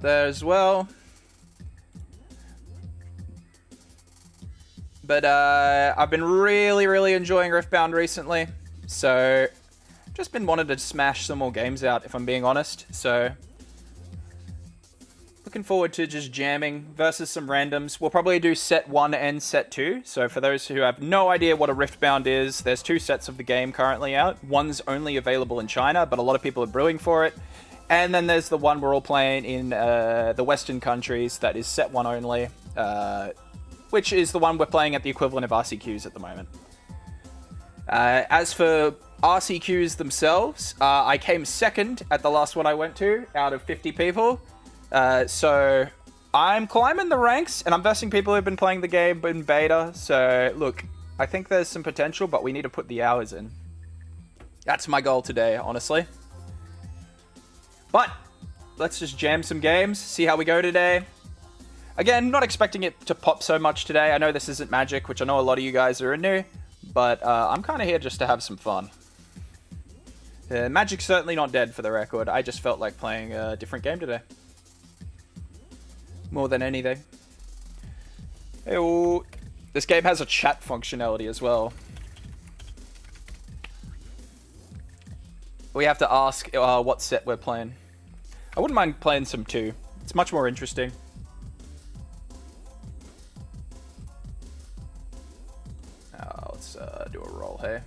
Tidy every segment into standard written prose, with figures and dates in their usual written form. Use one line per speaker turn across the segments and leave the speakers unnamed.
there as well. But I've been really enjoying Riftbound recently. So, just been wanting to smash some more games out, if I'm being honest. So, looking forward to just jamming versus some randoms. We'll probably do set 1 and set 2. So for those who have no idea what a Riftbound is, there's 2 sets of the game currently out. One's only available in China, but a lot of people are brewing for it. And then there's the one we're all playing in the Western countries that is set 1 only, which is the one we're playing at the equivalent of RCQs at the moment. As for RCQs themselves, I came second at the last one I went to out of 50 people. So I'm climbing the ranks, and I'm versing people who've been playing the game in beta. So look, I think there's some potential, but we need to put the hours in. That's my goal today, honestly. But let's just jam some games, see how we go today. Again, not expecting it to pop so much today. I know this isn't Magic, which I know a lot of you guys are into, but I'm kind of here just to have some fun. Magic's certainly not dead, for the record. I just felt like playing a different game today. More than anything. Hey-oh. This game has a chat functionality as well. We have to ask what set we're playing. I wouldn't mind playing some too. It's much more interesting. Let's do a roll here.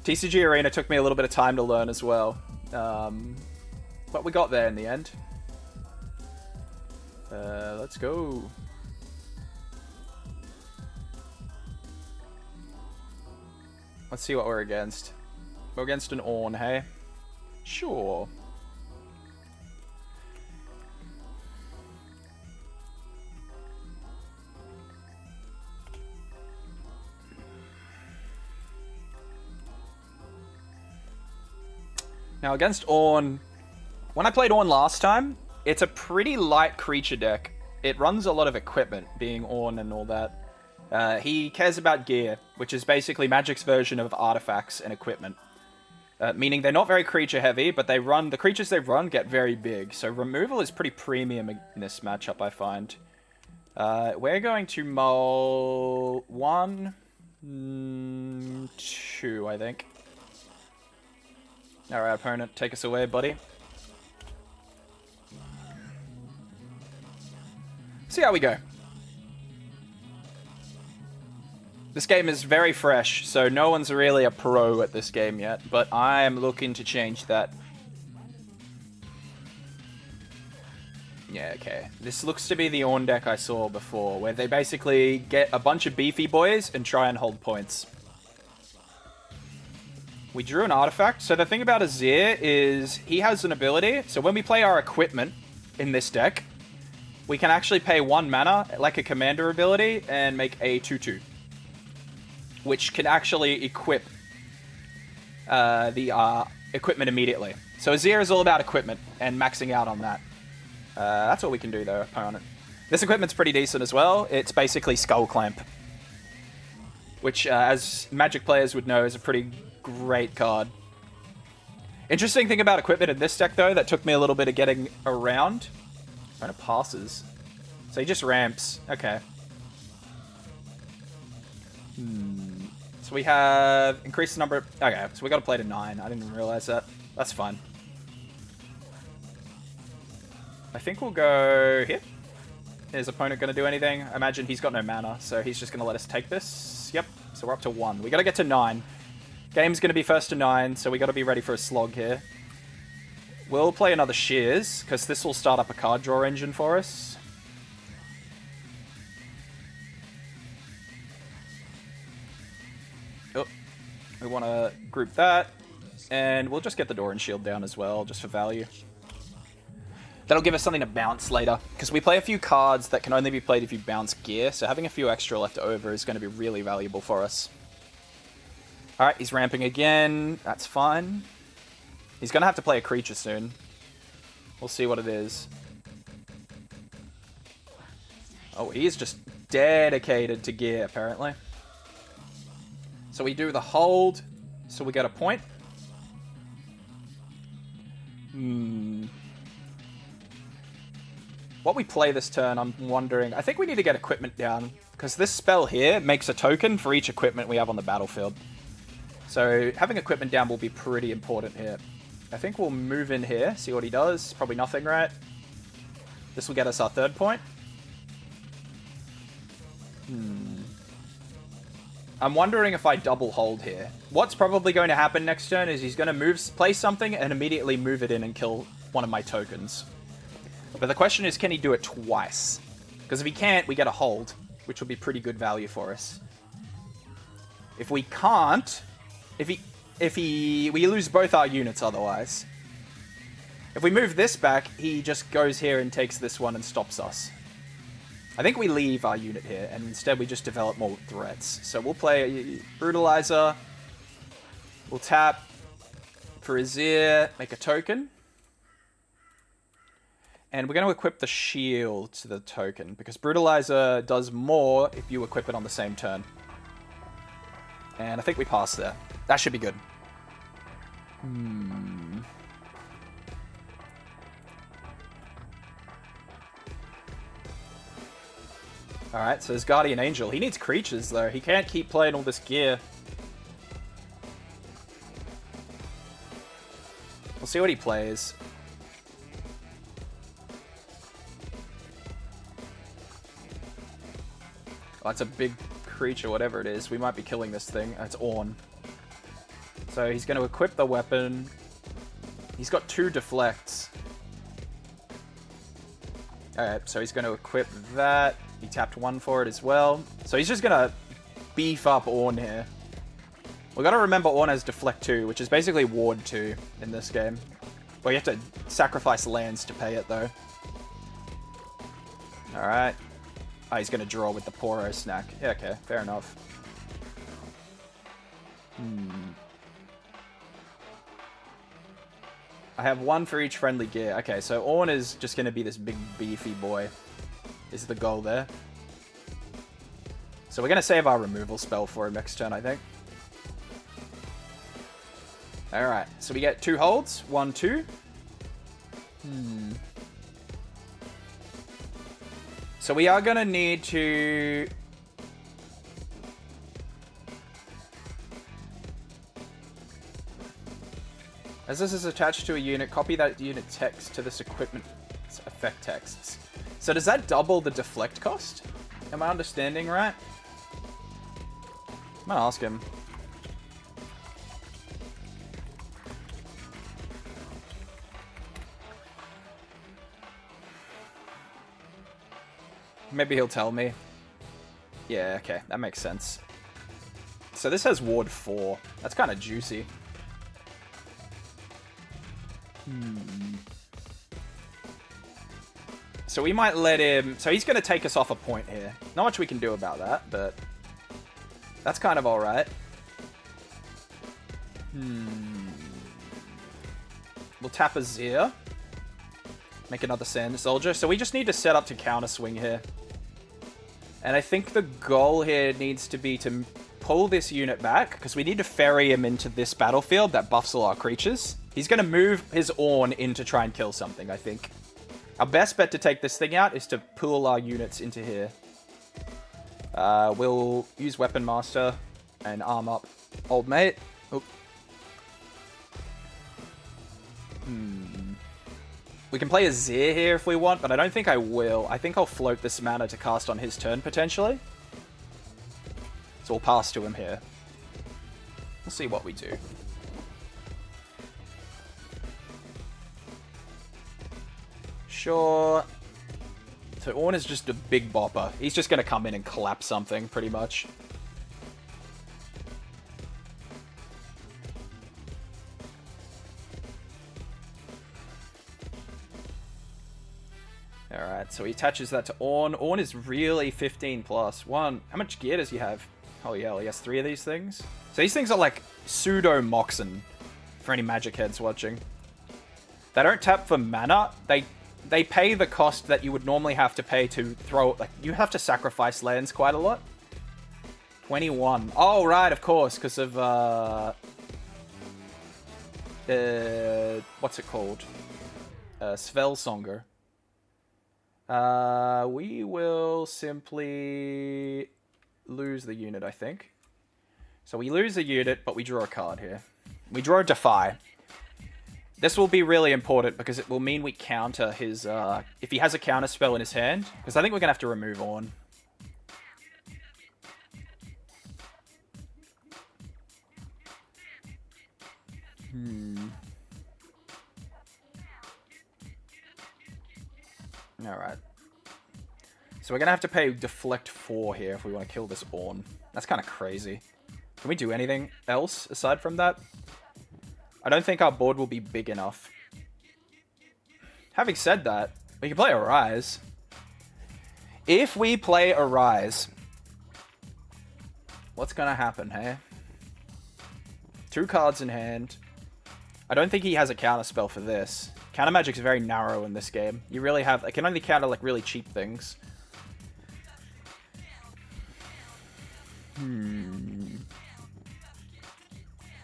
TCG Arena took me a little bit of time to learn as well. But we got there in the end. Let's go. Let's see what we're against. We're against an Ornn, hey? Sure. Now, against Ornn, when I played Ornn last time, it's a pretty light creature deck. It runs a lot of equipment, being Ornn and all that. He cares about gear, which is basically Magic's version of artifacts and equipment. Meaning they're not very creature heavy, but the creatures they run get very big. So removal is pretty premium in this matchup, I find. We're going to mull 1, 2, I think. Alright, opponent, take us away, buddy. See how we go. This game is very fresh, so no one's really a pro at this game yet, but I am looking to change that. Yeah, okay. This looks to be the Ornn deck I saw before, where they basically get a bunch of beefy boys and try and hold points. We drew an artifact. So the thing about Azir is he has an ability. So when we play our equipment in this deck, we can actually pay 1 mana, like a commander ability, and make a 2/2. Which can actually equip the equipment immediately. So Azir is all about equipment and maxing out on that. That's what we can do though, opponent. This equipment's pretty decent as well. It's basically Skull Clamp. Which, as Magic players would know, is a pretty great card. Interesting thing about equipment in this deck, though, that took me a little bit of getting around. Kind of passes. So he just ramps. Okay. So we have increased the number... Okay, so we got to play to 9. I didn't even realize that. That's fine. I think we'll go here. Is opponent going to do anything? I imagine he's got no mana, so he's just going to let us take this. Yep, so we're up to 1. We got to get to 9. Game's going to be first to 9, so we got to be ready for a slog here. We'll play another Shears, because this will start up a card draw engine for us. Oh, we want to group that, and we'll just get the Doran Shield down as well, just for value. That'll give us something to bounce later, because we play a few cards that can only be played if you bounce gear, so having a few extra left over is going to be really valuable for us. Alright, he's ramping again. That's fine. He's going to have to play a creature soon. We'll see what it is. Oh, he is just dedicated to gear, apparently. So we do the hold, so we get a point. what we play this turn, I'm wondering... I think we need to get equipment down, because this spell here makes a token for each equipment we have on the battlefield. So having equipment down will be pretty important here. I think we'll move in here, see what he does. Probably nothing, right? This will get us our 3rd point. I'm wondering if I double hold here. What's probably going to happen next turn is he's going to play something and immediately move it in and kill one of my tokens. But the question is, can he do it twice? Because if he can't, we get a hold, which will be pretty good value for us. If we can't, we lose both our units otherwise. If we move this back, he just goes here and takes this one and stops us. I think we leave our unit here, and instead we just develop more threats. So we'll play Brutalizer. We'll tap for Azir, make a token. And we're going to equip the shield to the token, because Brutalizer does more if you equip it on the same turn. And I think we pass there. That should be good. Alright, so there's Guardian Angel. He needs creatures, though. He can't keep playing all this gear. We'll see what he plays. Oh, it's a big creature, whatever it is. We might be killing this thing. It's Ornn. So he's going to equip the weapon. He's got 2 deflects. Alright, so he's going to equip that. He tapped 1 for it as well. So he's just going to beef up Ornn here. We've got to remember Ornn has deflect 2, which is basically ward 2 in this game. Well, you have to sacrifice lands to pay it, though. Alright. Oh, he's going to draw with the Poro snack. Yeah, okay, fair enough. I have 1 for each friendly gear. Okay, so Ornn is just going to be this big beefy boy. Is the goal there. So we're going to save our removal spell for him next turn, I think. Alright, so we get 2 holds. 1, 2. So we are going to need to... As this is attached to a unit, copy that unit text to this equipment's effect texts. So does that double the deflect cost? Am I understanding right? I'm gonna ask him. Maybe he'll tell me. Yeah, okay, that makes sense. So this has ward 4. That's kind of juicy. So we might let him... So he's going to take us off a point here. Not much we can do about that, but... That's kind of alright. We'll tap Azir. Make another Sand Soldier. So we just need to set up to counter swing here. And I think the goal here needs to be to pull this unit back, because we need to ferry him into this battlefield that buffs all our creatures. He's going to move his Ornn in to try and kill something, I think. Our best bet to take this thing out is to pull our units into here. We'll use Weapon Master and arm up Old Mate. Oh. We can play Azir here if we want, but I don't think I will. I think I'll float this mana to cast on his turn, potentially. So we'll pass to him here. We'll see what we do. Sure. So Ornn is just a big bopper. He's just going to come in and clap something, pretty much. Alright, so he attaches that to Ornn. Ornn is really 15 plus. How much gear does he have? Holy hell, he has 3 of these things? So these things are like pseudo Moxen, for any Magic heads watching. They don't tap for mana. They pay the cost that you would normally have to pay to throw... Like, you have to sacrifice lands quite a lot. 21. Oh, right, of course, because of... what's it called? Svelsonger. We will simply lose the unit, I think. So we lose a unit, but we draw a card here. We draw a Defy. This will be really important because it will mean we counter his, if he has a counter spell in his hand. Because I think we're going to have to remove Ornn. Alright. So we're going to have to pay Deflect 4 here if we want to kill this Ornn. That's kind of crazy. Can we do anything else aside from that? I don't think our board will be big enough. Having said that, we can play Arise. If we play Arise, what's going to happen, hey? 2 cards in hand. I don't think he has a counter spell for this. Counter magic's very narrow in this game. You really have... I can only counter, like, really cheap things.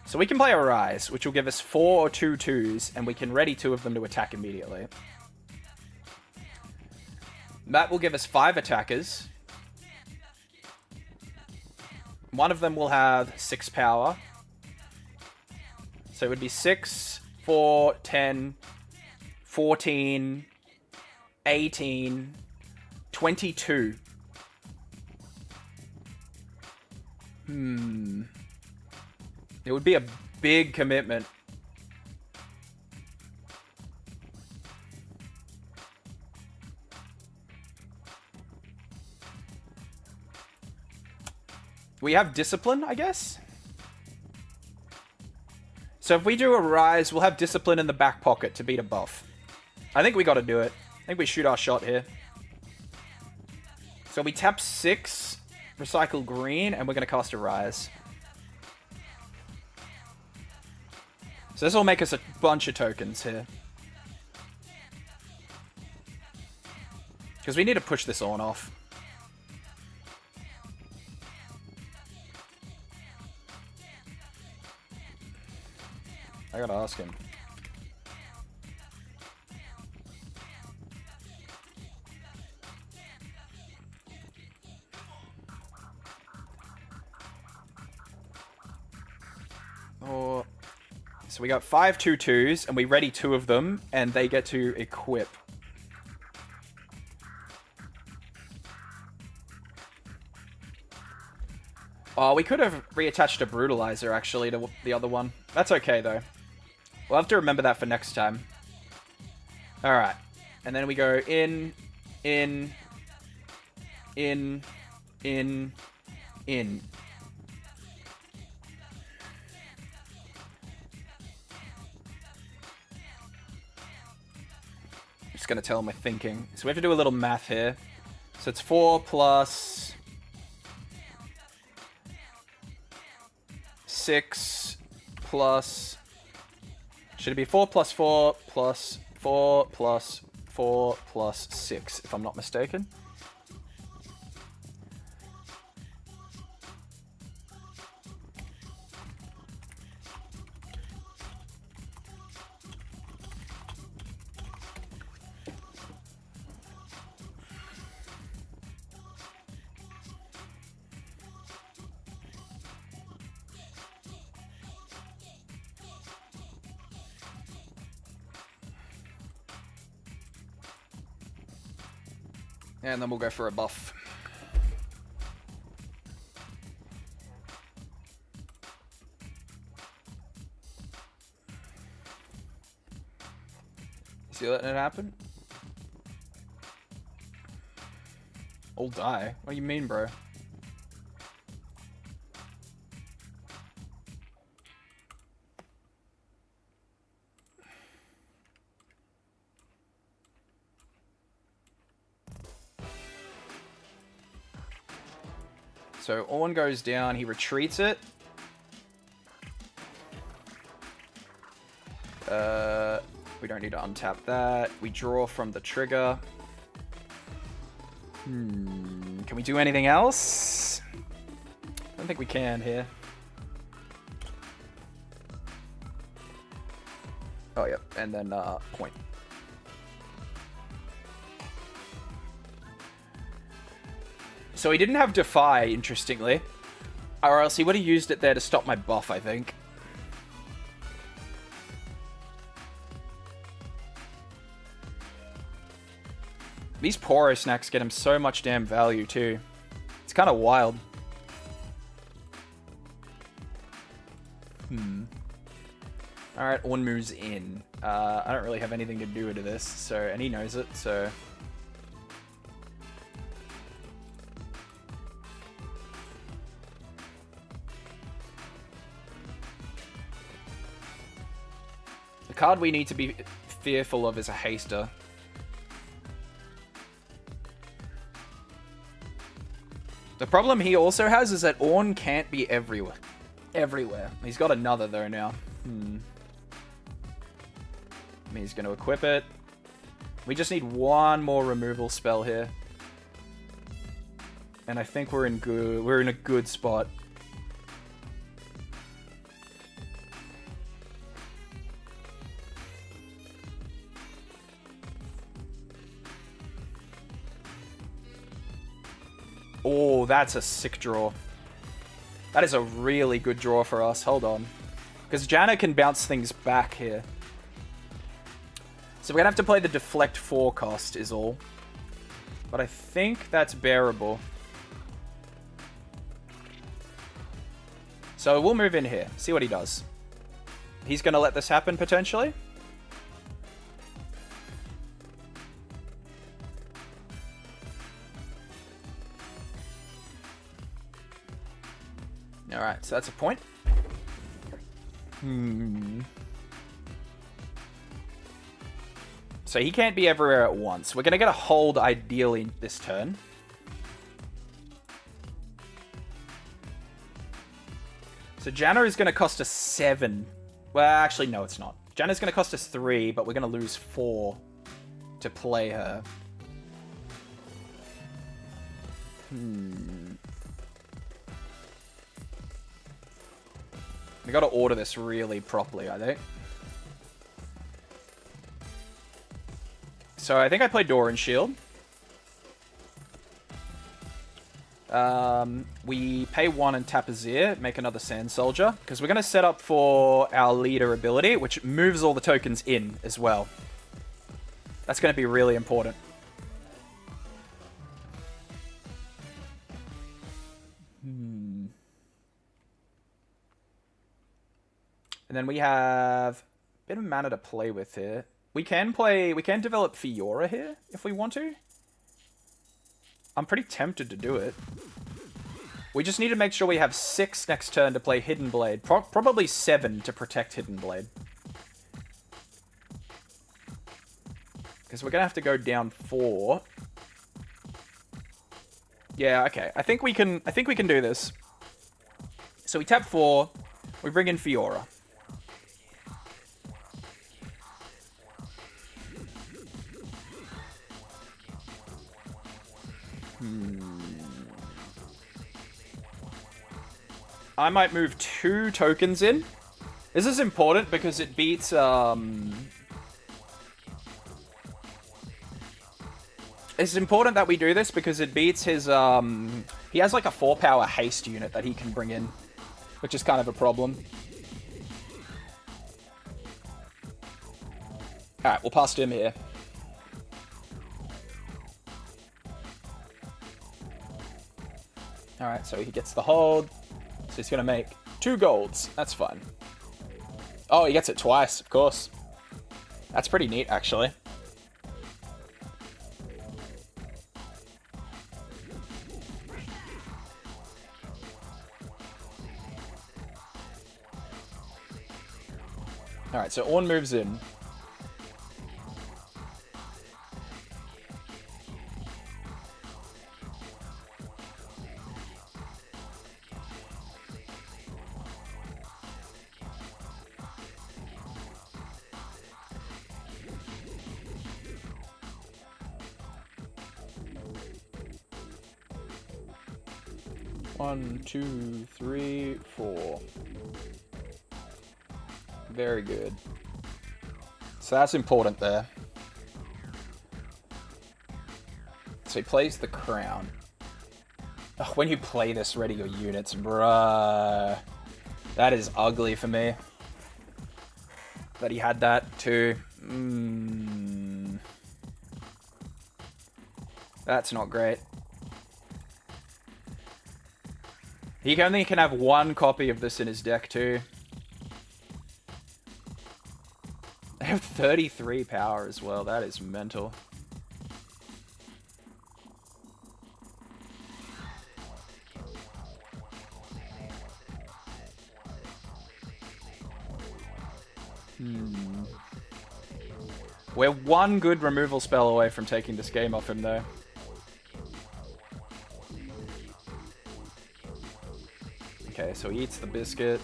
So we can play Arise, which will give us 4 or 2 2s, and we can ready 2 of them to attack immediately. That will give us 5 attackers. One of them will have 6 power. So it would be 6, 4, 10, 14, 18, 22. It would be a big commitment. We have Discipline, I guess? So if we do Arise, we'll have Discipline in the back pocket to beat a buff. I think we gotta do it. I think we shoot our shot here. So we tap 6, recycle green, and we're gonna cast Arise. So this will make us a bunch of tokens here. Because we need to push this on off. I gotta ask him. Oh, so we got 5 2/2s, and we ready 2 of them, and they get to equip. Oh, we could have reattached a Brutalizer, actually, to the other one. That's okay, though. We'll have to remember that for next time. Alright. And then we go in, in, in, in, in. Just gonna tell my thinking. So we have to do a little math here. So it's 4 plus 6 plus... Should it be 4 plus 4 plus 4 plus 4 plus 6, if I'm not mistaken? And then we'll go for a buff. See letting it happen? I'll die. What do you mean, bro? So Ornn goes down, he retreats it. We don't need to untap that. We draw from the trigger. Can we do anything else? I don't think we can here. Oh, yep, and then point. So he didn't have Defy, interestingly. Or else he would have used it there to stop my buff, I think. These Poro snacks get him so much damn value, too. It's kind of wild. Alright, Orn moves in. I don't really have anything to do to this, so, and he knows it, so... The card we need to be fearful of is a Haster. The problem he also has is that Orn can't be everywhere. He's got another, though, now. He's going to equip it. We just need one more removal spell here. And I think we're in a good spot. Oh, that's a sick draw. That is a really good draw for us. Hold on. Because Janna can bounce things back here. So we're going to have to play the Deflect 4 cost is all. But I think that's bearable. So we'll move in here. See what he does. He's going to let this happen, potentially. Alright, so that's a point. So he can't be everywhere at once. We're going to get a hold, ideally, this turn. So Janna is going to cost us 7. Well, actually, no, it's not. Janna's going to cost us 3, but we're going to lose 4 to play her. We got to order this really properly, I think. So I think I play Doran Shield. We pay 1 and tap Azir, make another Sand Soldier, because we're going to set up for our leader ability, which moves all the tokens in as well. That's going to be really important. And then we have a bit of mana to play with here. We can develop Fiora here if we want to. I'm pretty tempted to do it. We just need to make sure we have 6 next turn to play Hidden Blade. Probably 7 to protect Hidden Blade. Because we're going to have to go down 4. Yeah, okay. I think we can do this. So we tap 4. We bring in Fiora. I might move 2 tokens in. This is important because it beats, It's important that we do this because it beats his, he has like a 4-power haste unit that he can bring in, which is kind of a problem. Alright, we'll pass to him here. Alright, so he gets the hold. So he's going to make 2 golds. That's fine. Oh, he gets it twice, of course. That's pretty neat, actually. Alright, so Orn moves in. One, 2, 3, 4. Very good. So that's important there. So he plays the crown. Ugh, when you play this, ready your units, bruh. That is ugly for me. That he had that too. That's not great. He only can have one copy of this in his deck too. They have 33 power as well. That is mental. We're one good removal spell away from taking this game off him, though. Okay, so he eats the biscuit.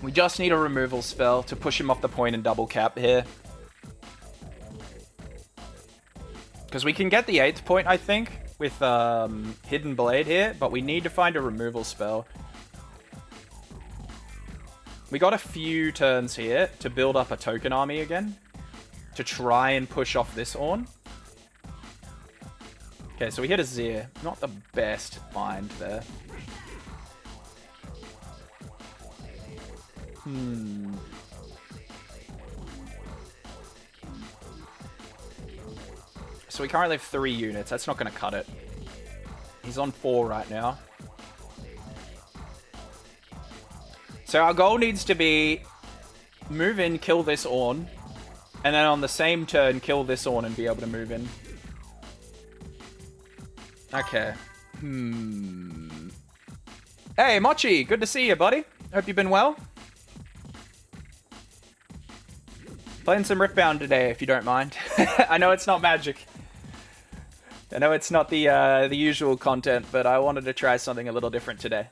We just need a removal spell to push him off the point and double cap here. Because we can get the 8th point, I think, with Hidden Blade here, but we need to find a removal spell. We got a few turns here to build up a token army again, to try and push off this Ornn. Okay, so we hit a Zir. Not the best find there. So we currently have 3 units. That's not going to cut it. He's on 4 right now. So our goal needs to be move in, kill this Ornn, and then on the same turn kill this Ornn and be able to move in. Okay. Hey, Mochi! Good to see you, buddy. Hope you've been well. Playing some Riftbound today, if you don't mind. I know it's not Magic. I know it's not the usual content, but I wanted to try something a little different today.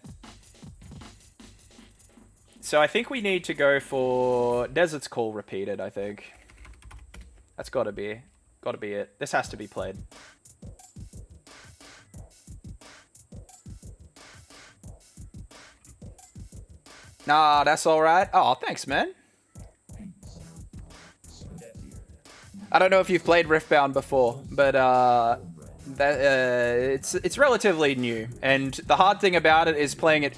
So I think we need to go for Desert's Call repeated, I think. That's gotta be it. This has to be played. Nah, that's alright. Oh, thanks, man. I don't know if you've played Riftbound before, but it's relatively new. And the hard thing about it is playing it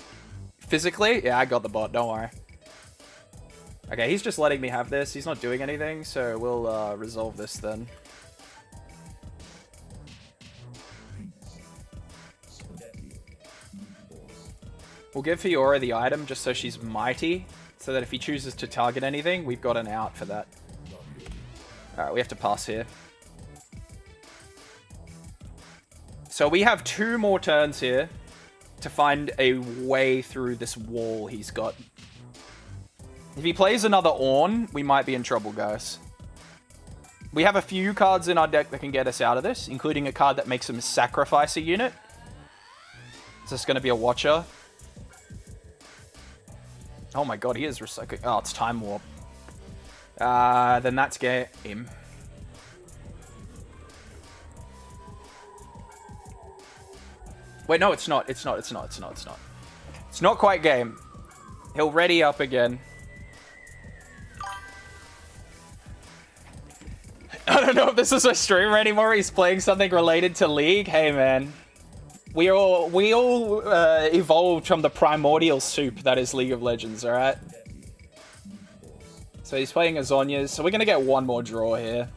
physically. Yeah, I got the bot, don't worry. Okay, he's just letting me have this. He's not doing anything, so we'll resolve this then. We'll give Fiora the item just so she's mighty, so that if he chooses to target anything, we've got an out for that. Alright, we have to pass here. So we have 2 more turns here to find a way through this wall he's got. If he plays another Ornn, we might be in trouble, guys. We have a few cards in our deck that can get us out of this, including a card that makes him sacrifice a unit. Is this going to be a Watcher? Oh my god, he is recycling. Oh, it's Time Warp. Then that's game. Wait, no, it's not. It's not quite game. He'll ready up again. I don't know if this is a streamer anymore. He's playing something related to League. Hey, man. We all evolved from the primordial soup that is League of Legends, alright? So he's playing Azonias, so we're going to get one more draw here.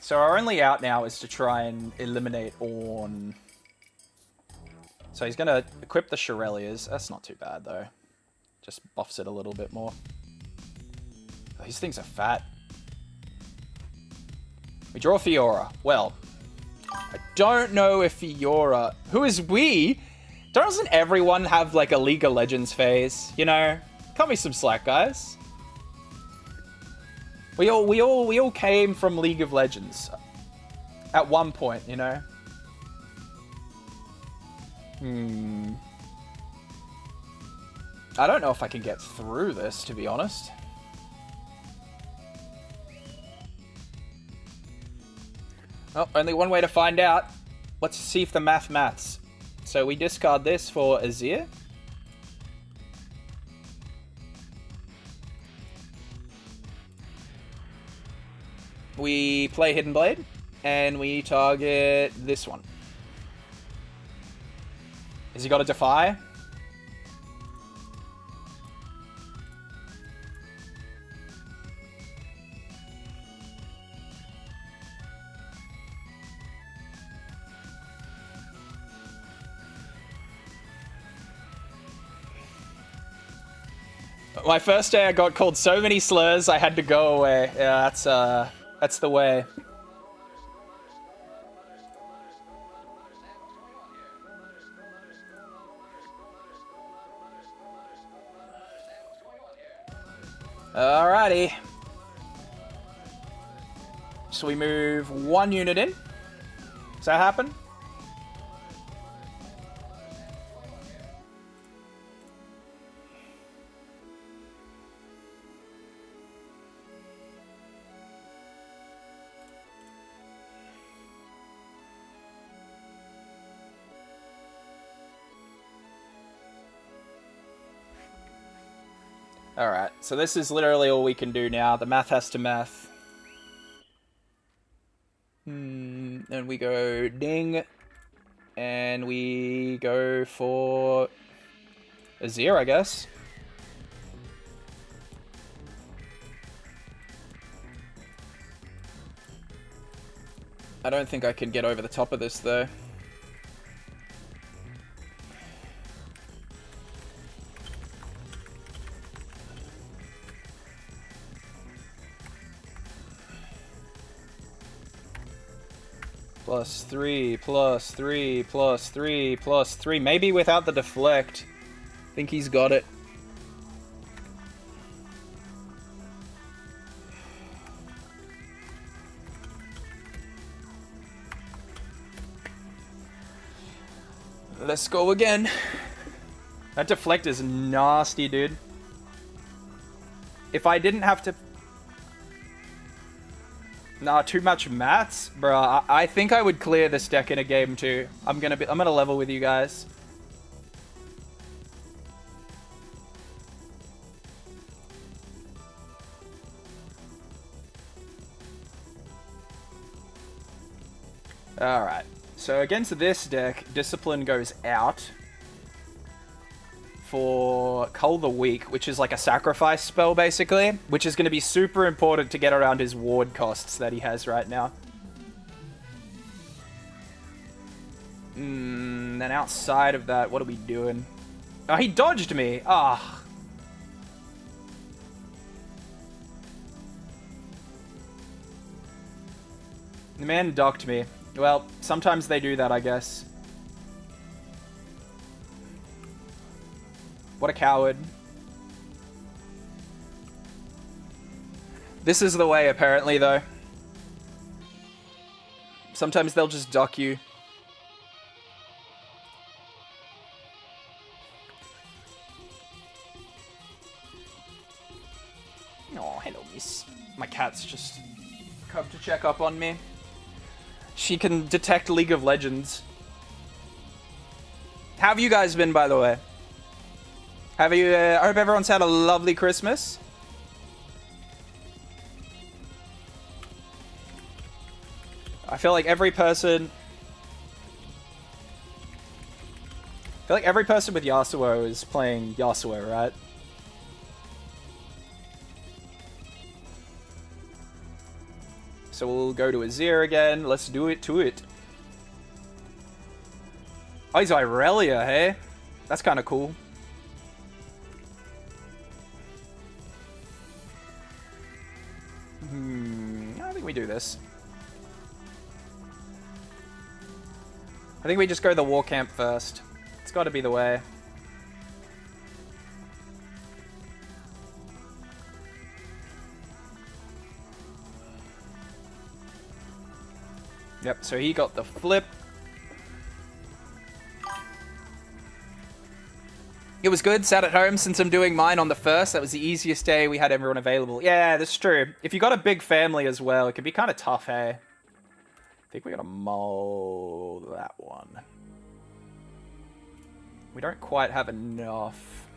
So our only out now is to try and eliminate Ornn. So he's going to equip the Shirelias. That's not too bad, though. Just buffs it a little bit more. Oh, these things are fat. We draw Fiora. Well, I don't know if Fiora... Who is we? Doesn't everyone have, like, a League of Legends phase? You know? Cut me some slack, guys. We all came from League of Legends. At one point, you know? I don't know if I can get through this, to be honest. Oh, only one way to find out. Let's see if the maths. So we discard this for Azir. we play Hidden Blade, and we target this one. Has he got a Defy? My first day I got called so many slurs I had to go away. Yeah, that's the way. Alrighty. So we move 1 unit in. Does that happen? Alright, so this is literally all we can do now. The math has to math. And we go ding. And we go for a 0, I guess. I don't think I can get over the top of this, though. +3, +3, +3, +3. Maybe without the deflect. I think he's got it. Let's go again. That deflect is nasty, dude. If I didn't have to... Nah, too much maths? Bruh, I think I would clear this deck in a game too. I'm gonna level with you guys. Alright. So against this deck, Discipline goes out for Cull the Weak, which is like a sacrifice spell, basically, which is going to be super important to get around his ward costs that he has right now. Then outside of that, what are we doing? Oh, he dodged me! Ah. The man ducked me. Well, sometimes they do that, I guess. What a coward. This is the way, apparently, though. Sometimes they'll just duck you. Oh, hello, miss. My cat's just come to check up on me. She can detect League of Legends. How have you guys been, by the way? Have you, I hope everyone's had a lovely Christmas. I feel like every person... I feel like every person with Yasuo is playing Yasuo, right? So we'll go to Azir again. Let's do it to it. Oh, he's Irelia, hey? That's kind of cool. I think we do this. I think we just go the war camp first. It's got to be the way. Yep, so he got the flip. It was good, sat at home since I'm doing mine on the 1st. That was the easiest day. We had everyone available. Yeah, that's true. If you got a big family as well, it can be kind of tough, hey? I think we gotta mull that one. We don't quite have enough.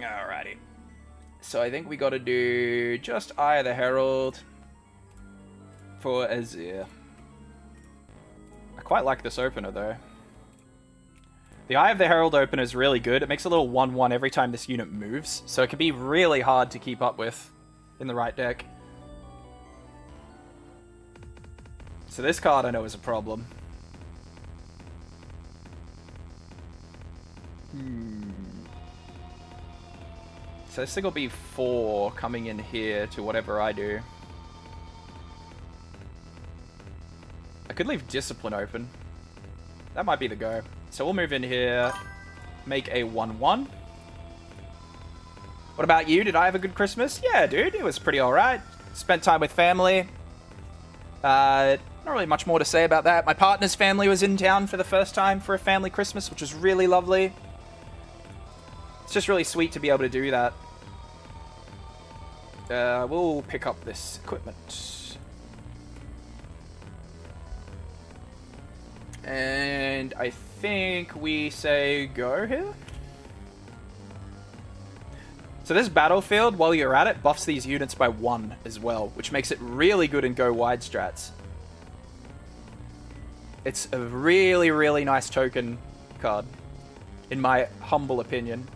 Alrighty. So I think we got to do just Eye of the Herald for Azir. I quite like this opener though. The Eye of the Herald opener is really good. It makes a little 1-1 every time this unit moves, so it can be really hard to keep up with in the right deck. So this card I know is a problem. So this thing will be 4 coming in here to whatever I do. I could leave Discipline open. That might be the go. So we'll move in here, make a 1-1. What about you? Did I have a good Christmas? Yeah, dude, it was pretty alright. Spent time with family. Not really much more to say about that. My partner's family was in town for the first time for a family Christmas, which was really lovely. It's just really sweet to be able to do that. We'll pick up this equipment. And I think we say go here. So this battlefield, while you're at it, buffs these units by 1 as well, which makes it really good in go wide strats. It's a really, really nice token card, in my humble opinion.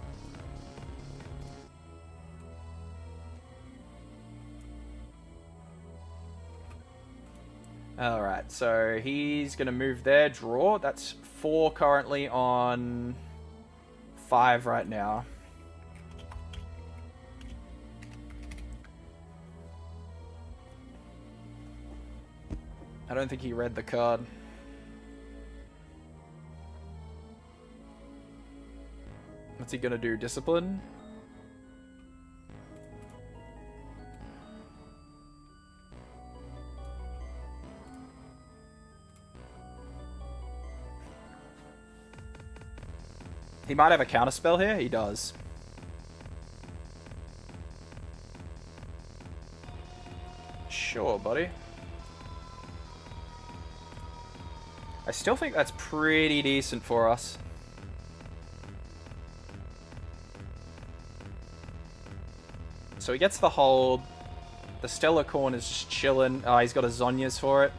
Alright, so he's going to move there, draw. That's 4 currently on 5 right now. I don't think he read the card. What's he going to do? Discipline? He might have a counterspell here. He does. Sure, buddy. I still think that's pretty decent for us. So he gets the hold. The Stellar Corn is just chilling. Oh, he's got a Zhonya's for it.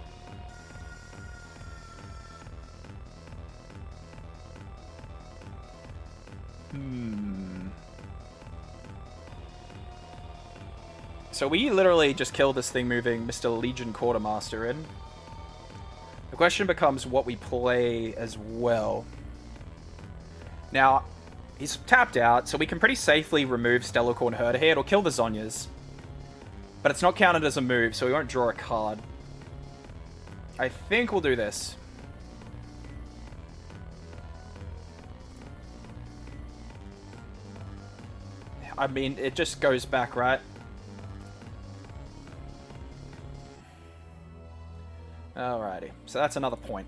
So we literally just killed this thing moving Mr. Legion Quartermaster in. The question becomes what we play as well. Now, he's tapped out, so we can pretty safely remove Stellarcorn Herder here. It'll kill the Zhonyas. But it's not counted as a move, so we won't draw a card. I think we'll do this. I mean, it just goes back, right? Alrighty, so that's another point.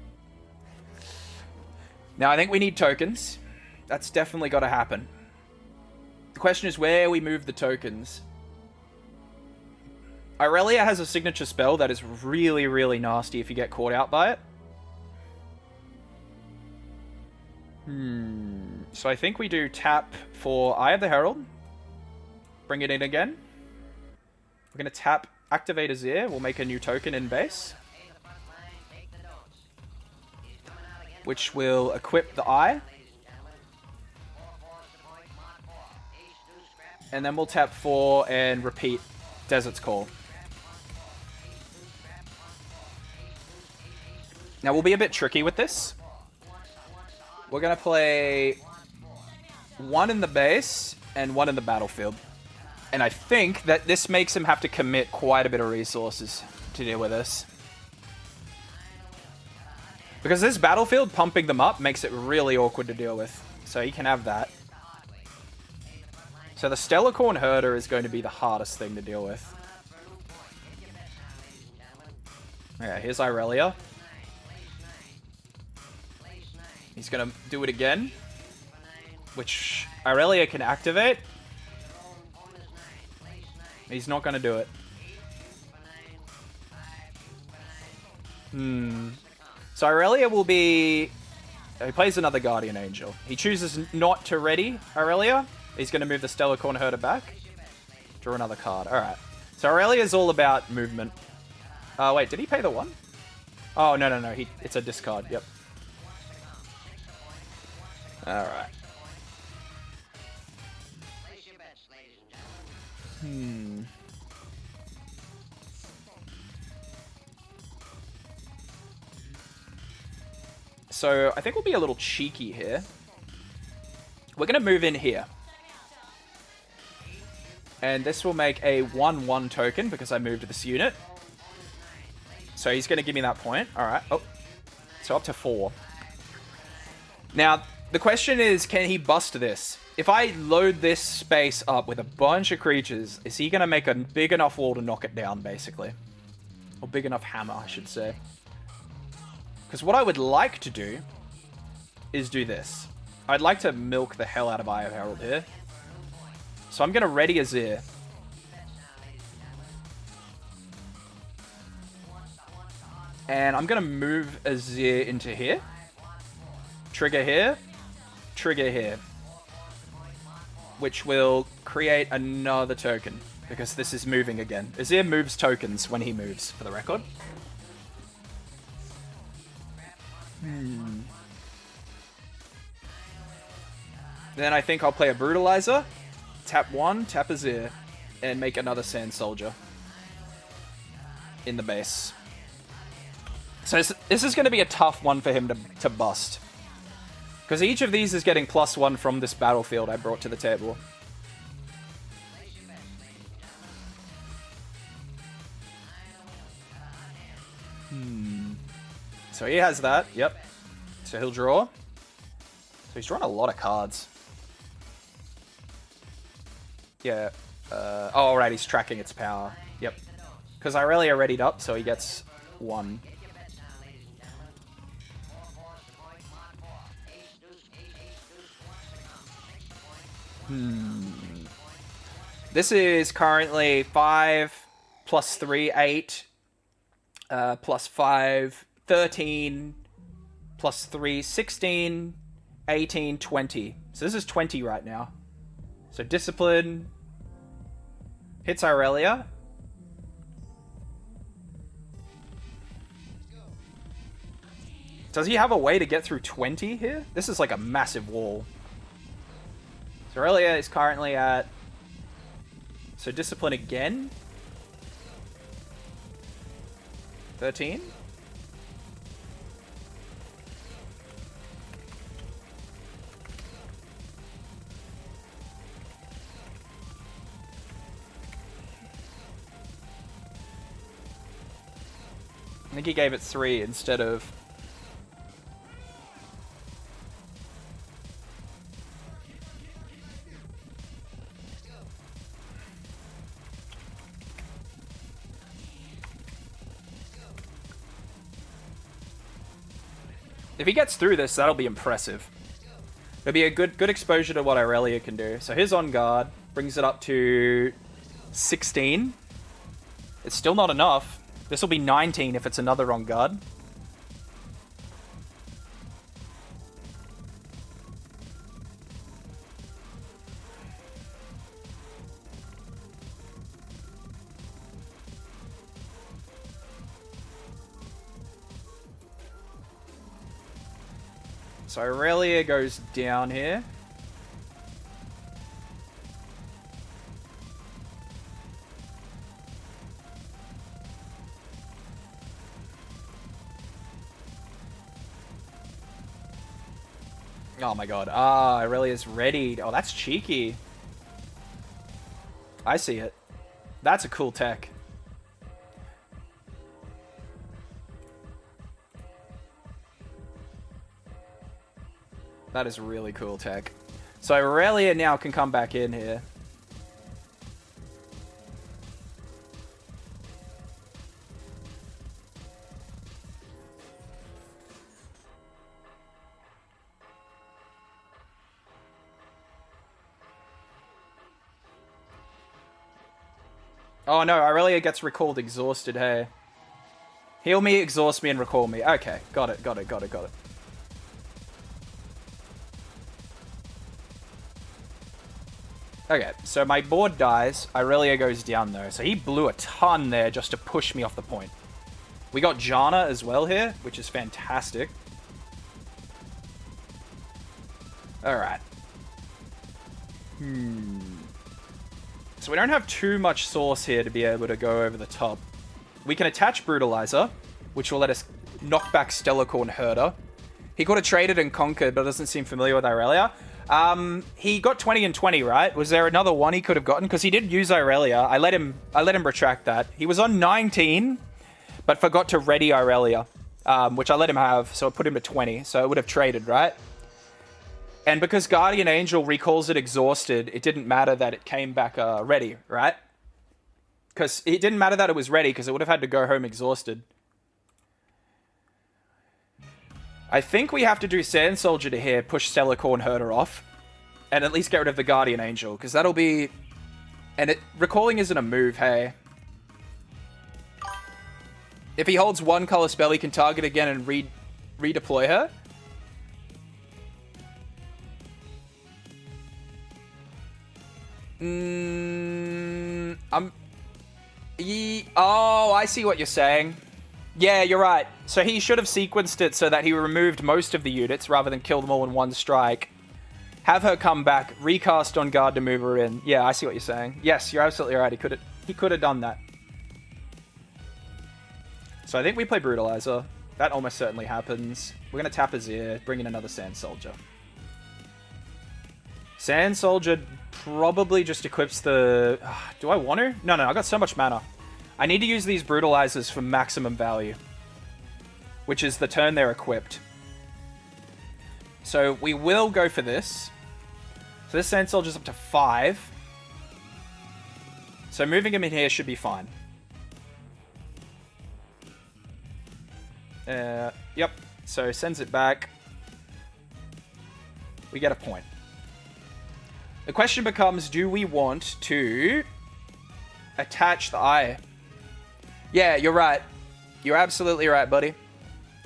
Now, I think we need tokens. That's definitely got to happen. The question is where we move the tokens. Irelia has a signature spell that is really, really nasty if you get caught out by it. So I think we do tap for Eye of the Herald. Bring it in again. We're going to tap Activate Azir. We'll make a new token in base, which will equip the Eye. And then we'll tap 4 and repeat Desert's Call. Now we'll be a bit tricky with this. We're going to play 1 in the base and 1 in the battlefield. And I think that this makes him have to commit quite a bit of resources to deal with this. Because this battlefield pumping them up makes it really awkward to deal with. So he can have that. So the Stellarcorn Herder is going to be the hardest thing to deal with. Yeah, here's Irelia. He's going to do it again, which Irelia can activate. He's not going to do it. So Irelia will be... He plays another Guardian Angel. He chooses not to ready Irelia. He's going to move the Stellar Corn Herder back. Draw another card. Alright. So Aurelia's all about movement. Wait, did he pay the 1? Oh, no. It's a discard. Yep. Alright. So I think we'll be a little cheeky here. We're going to move in here. And this will make a 1/1 token because I moved this unit. So he's going to give me that point. Alright. Oh. So up to 4. Now, the question is, can he bust this? If I load this space up with a bunch of creatures, is he going to make a big enough wall to knock it down, basically? Or big enough hammer, I should say. Because what I would like to do is do this. I'd like to milk the hell out of Eye of Herald here. So I'm going to ready Azir. And I'm going to move Azir into here. Trigger here. Trigger here. Which will create another token. Because this is moving again. Azir moves tokens when he moves, for the record. Then I think I'll play a Brutalizer. Tap 1, tap Azir. And make another Sand Soldier. In the base. So this is going to be a tough one for him to bust. Because each of these is getting +1 from this battlefield I brought to the table. So he has that, yep. So he'll draw. So he's drawn a lot of cards. Yeah. Oh, alright, he's tracking its power. Yep. Because Irelia readied up, so he gets 1. This is currently 5 plus 3, 8. Plus 5, 13. Plus 3, 16. 18, 20. So this is 20 right now. So Discipline hits Irelia. Does he have a way to get through 20 here? This is like a massive wall. So Irelia is currently at... So Discipline again. 13. I think he gave it 3 instead of... If he gets through this, that'll be impressive. It'll be a good exposure to what Irelia can do. So his on guard brings it up to 16. It's still not enough. This will be 19 if it's another on guard. So Irelia goes down here. Oh my god. Ah, Irelia's readied. Oh, that's cheeky. I see it. That's a cool tech. That is really cool tech. So Irelia now can come back in here. Oh no, Irelia gets recalled exhausted, hey. Heal me, exhaust me, and recall me. Okay, got it. Okay, so my board dies. Irelia goes down though. So he blew a ton there just to push me off the point. We got Janna as well here, which is fantastic. Alright. So we don't have too much source here to be able to go over the top. We can attach Brutalizer, which will let us knock back Stellarcorn Herder. He could have traded and conquered, but doesn't seem familiar with Irelia. He got 20 and 20, right? Was there another one he could have gotten? Because he did use Irelia. I let him retract that. He was on 19, but forgot to ready Irelia, which I let him have, so it put him to 20. So it would have traded, right? And because Guardian Angel recalls it exhausted, it didn't matter that it came back ready, right? Because it didn't matter that it was ready, because it would have had to go home exhausted. I think we have to do Sand Soldier to here, push Stellarcorn Herder off, and at least get rid of the Guardian Angel, because that'll be... And recalling isn't a move, hey. If he holds one color spell, he can target again and redeploy her. Oh, I see what you're saying. Yeah, you're right. So he should have sequenced it so that he removed most of the units rather than kill them all in one strike. Have her come back, recast on guard to move her in. Yeah, I see what you're saying. Yes, you're absolutely right. He could have done that. So I think we play Brutalizer. That almost certainly happens. We're going to tap Azir, bring in another Sand Soldier. Sand Soldier probably just equips the... do I want to? No, I got so much mana. I need to use these Brutalizers for maximum value, which is the turn they're equipped. So we will go for this. So this Sand Soldier's up to 5. So moving him in here should be fine. Yep. So sends it back. We get a point. The question becomes, do we want to attach the eye? Yeah, you're right. You're absolutely right, buddy.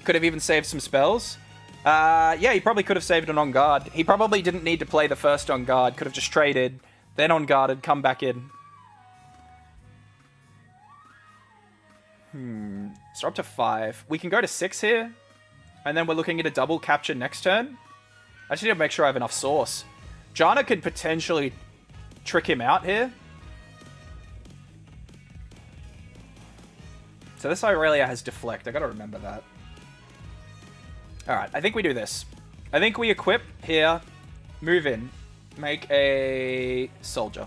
Could have even saved some spells. Yeah, he probably could have saved an on guard. He probably didn't need to play the first on guard. Could have just traded, then on guarded, come back in. So we're up to 5. We can go to 6 here. And then we're looking at a double capture next turn. I just need to make sure I have enough source. Janna could potentially trick him out here. So this Irelia has deflect. I gotta remember that. Alright, I think we do this. I think we equip here, move in, make a soldier.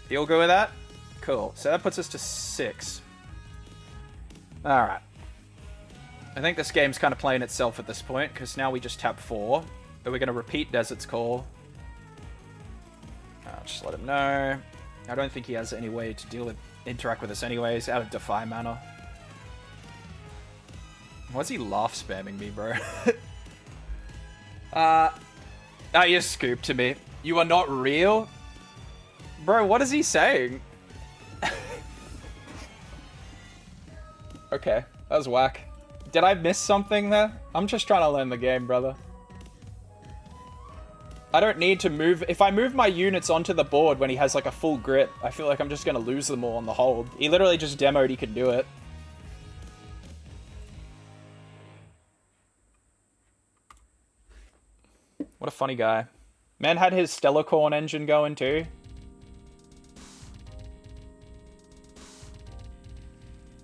You all go with that? Cool. So that puts us to 6. Alright. I think this game's kind of playing itself at this point, because now we just tap 4. But we're going to repeat Desert's Call. I'll just let him know. I don't think he has any way to interact with us anyways, out of Defy mana. Why's he laugh spamming me, bro? You scooped to me. You are not real? Bro, what is he saying? Okay, that was whack. Did I miss something there? I'm just trying to learn the game, brother. I don't need to move. If I move my units onto the board when he has like a full grip, I feel like I'm just going to lose them all on the hold. He literally just demoed he could do it. What a funny guy. Man had his Stellarcorn engine going too.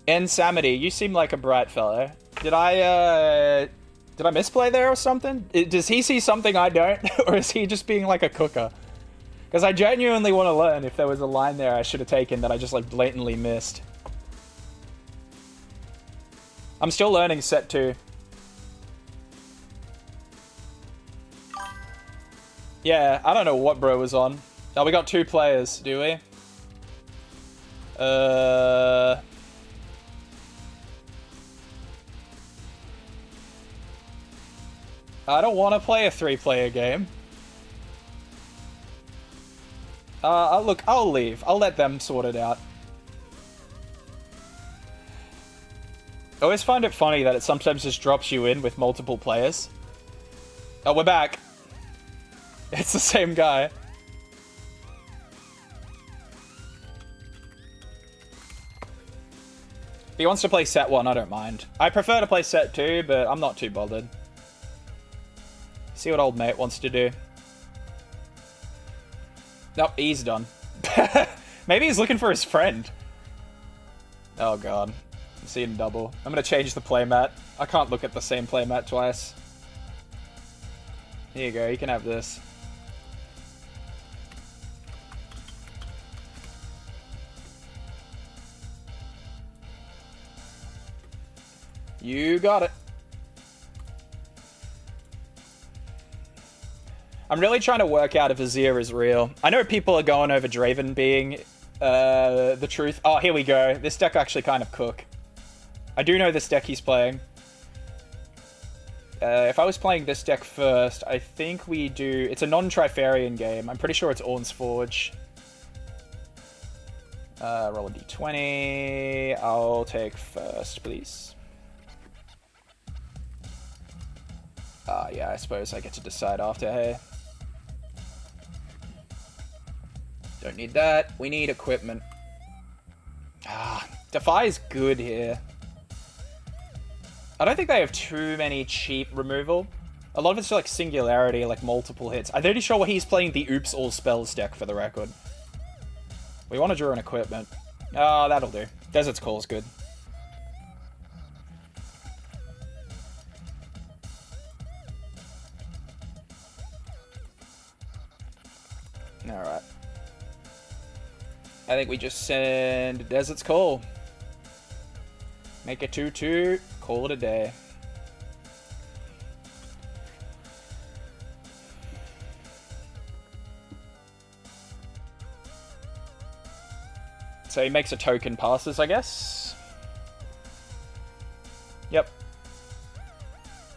Ensamity, you seem like a bright fellow. Did I misplay there or something? Does he see something I don't? Or is he just being like a cooker? Because I genuinely want to learn if there was a line there I should have taken that I just like blatantly missed. I'm still learning set 2. Yeah, I don't know what bro was on. Oh, we got 2 players, do we? I don't want to play a 3-player game. Look, I'll leave. I'll let them sort it out. I always find it funny that it sometimes just drops you in with multiple players. Oh, we're back. It's the same guy. If he wants to play set 1, I don't mind. I prefer to play set 2, but I'm not too bothered. See what old mate wants to do. Nope, he's done. Maybe he's looking for his friend. Oh god. I'm seeing double. I'm gonna change the playmat. I can't look at the same playmat twice. Here you go, you can have this. You got it. I'm really trying to work out if Azir is real. I know people are going over Draven being the truth. Oh, here we go. This deck actually kind of cook. I do know this deck he's playing. If I was playing this deck first, I think we do... It's a non-Trifarian game. I'm pretty sure it's Orn's Forge. Roll a d20. I'll take first, please. Yeah, I suppose I get to decide after, hey. Don't need that. We need equipment. Defy's good here. I don't think they have too many cheap removal. A lot of it's like Singularity, like multiple hits. I'm pretty sure he's playing the Oops All Spells deck for the record. We want to draw an equipment. Oh, that'll do. Desert's Call is good. Alright. I think we just send Desert's Call. Make it 2-2. Call it a day. So he makes a token passes, I guess. Yep.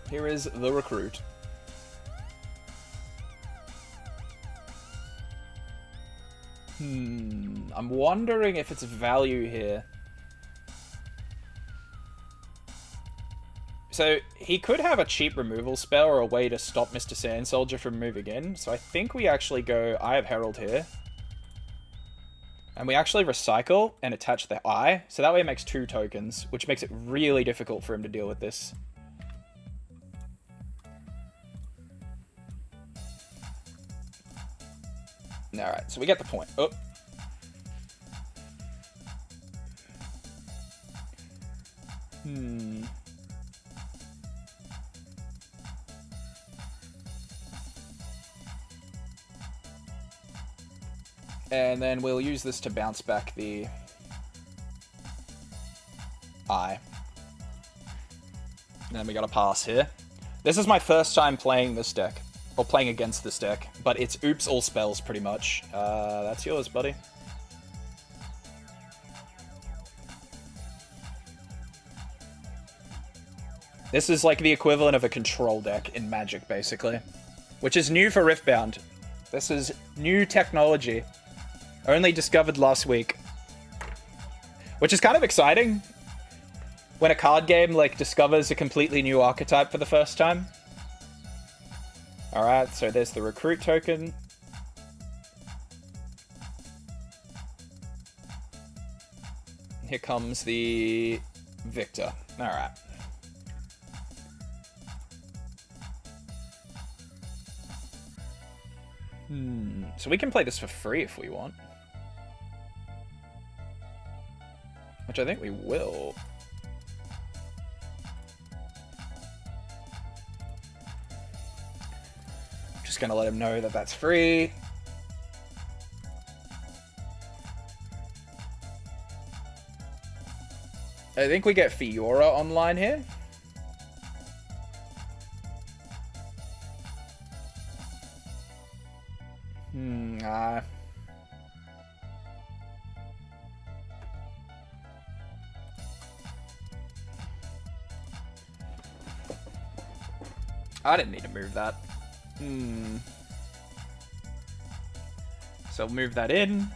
Here is the recruit. I'm wondering if it's value here. So he could have a cheap removal spell or a way to stop Mr. Sand Soldier from moving in. So I think we actually go, I have Herald here. And we actually recycle and attach the eye. So that way it makes 2 tokens, which makes it really difficult for him to deal with this. Alright, so we get the point. Oh. And then we'll use this to bounce back the eye. And then we got a pass here. This is my first time playing this deck. Or playing against this deck. But it's Oops All Spells, pretty much. That's yours, buddy. This is like the equivalent of a control deck in Magic, basically. Which is new for Riftbound. This is new technology. Only discovered last week. Which is kind of exciting. When a card game, like, discovers a completely new archetype for the first time. Alright, so there's the recruit token. Here comes the Victor. Alright. So we can play this for free if we want. Which I think we will. Just gonna let him know that that's free. I think we get Fiora online here. I didn't need to move that. So move that in.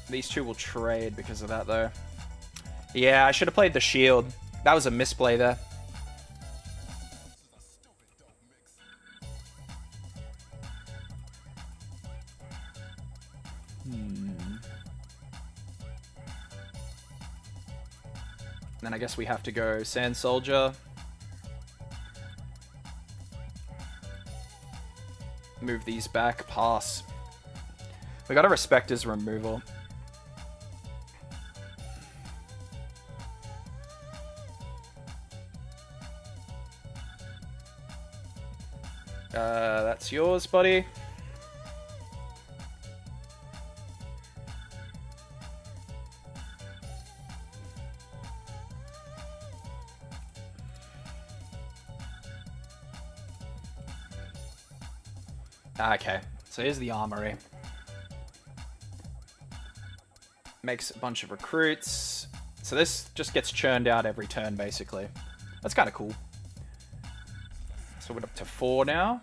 These two will trade because of that, though. Yeah, I should have played the shield. That was a misplay there. Then I guess we have to go Sand Soldier. Move these back. Pass. We gotta respect his removal. That's yours, buddy. Okay, so here's the armory. Makes a bunch of recruits. So this just gets churned out every turn, basically. That's kind of cool. So we're up to 4 now.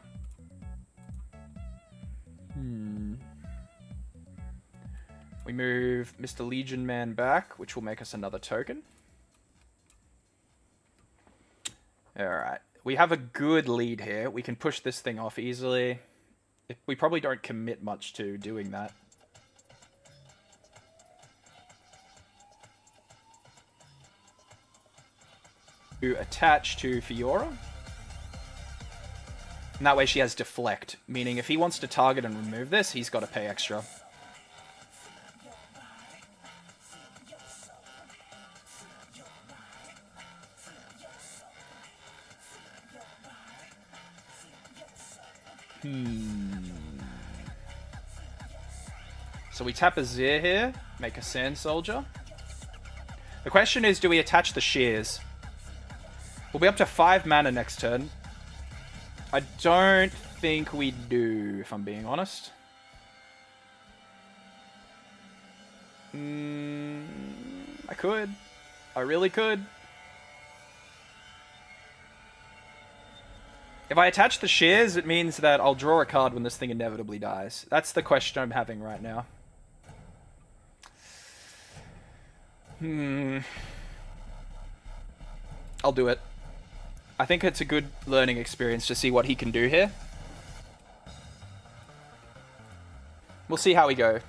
We move Mr. Legion Man back, which will make us another token. Alright. We have a good lead here. We can push this thing off easily. We probably don't commit much to doing that. To attach to Fiora. And that way she has deflect, meaning if he wants to target and remove this, he's got to pay extra. So we tap a Zir here, make a Sand Soldier. The question is, do we attach the Shears? We'll be up to 5 mana next turn. I don't think we do, if I'm being honest. I could. I really could. If I attach the Shears, it means that I'll draw a card when this thing inevitably dies. That's the question I'm having right now. I'll do it. I think it's a good learning experience to see what he can do here. We'll see how we go.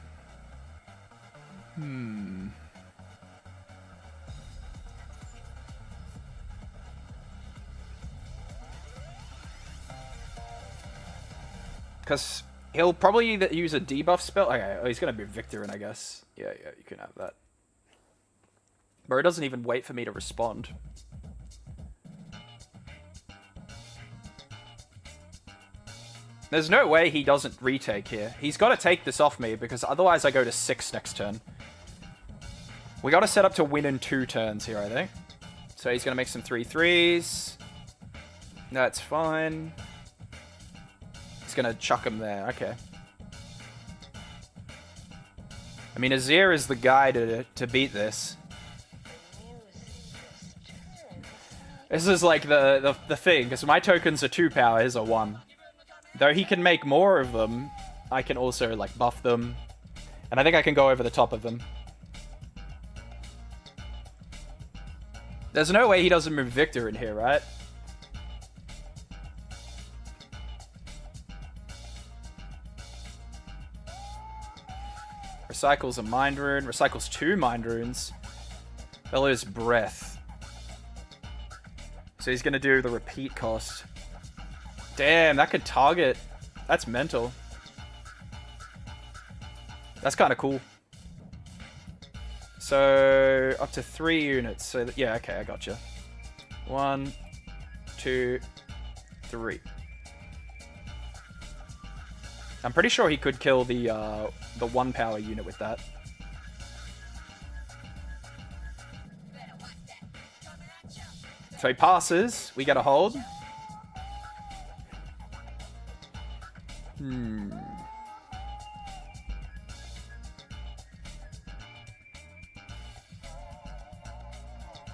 Because he'll probably use a debuff spell. Okay, oh, he's going to be Victorin, I guess. Yeah, you can have that. Bro doesn't even wait for me to respond. There's no way he doesn't retake here. He's got to take this off me, because otherwise I go to 6 next turn. We got to set up to win in 2 turns here, I think. So he's going to make some 3/3s. That's fine. He's going to chuck him there. Okay. I mean, Azir is the guy to beat this. This is like the thing, because my tokens are 2 power, his are 1. Though he can make more of them, I can also like buff them. And I think I can go over the top of them. There's no way he doesn't move Victor in here, right? Recycles a Mind Rune. Recycles 2 Mind Runes. Bellow's Breath. So he's going to do the repeat cost. Damn, that could target. That's mental. That's kind of cool. So, up to 3 units. So, yeah, okay, I gotcha. 1, 2, 3. I'm pretty sure he could kill the 1 power unit with that. So he passes. We get a hold.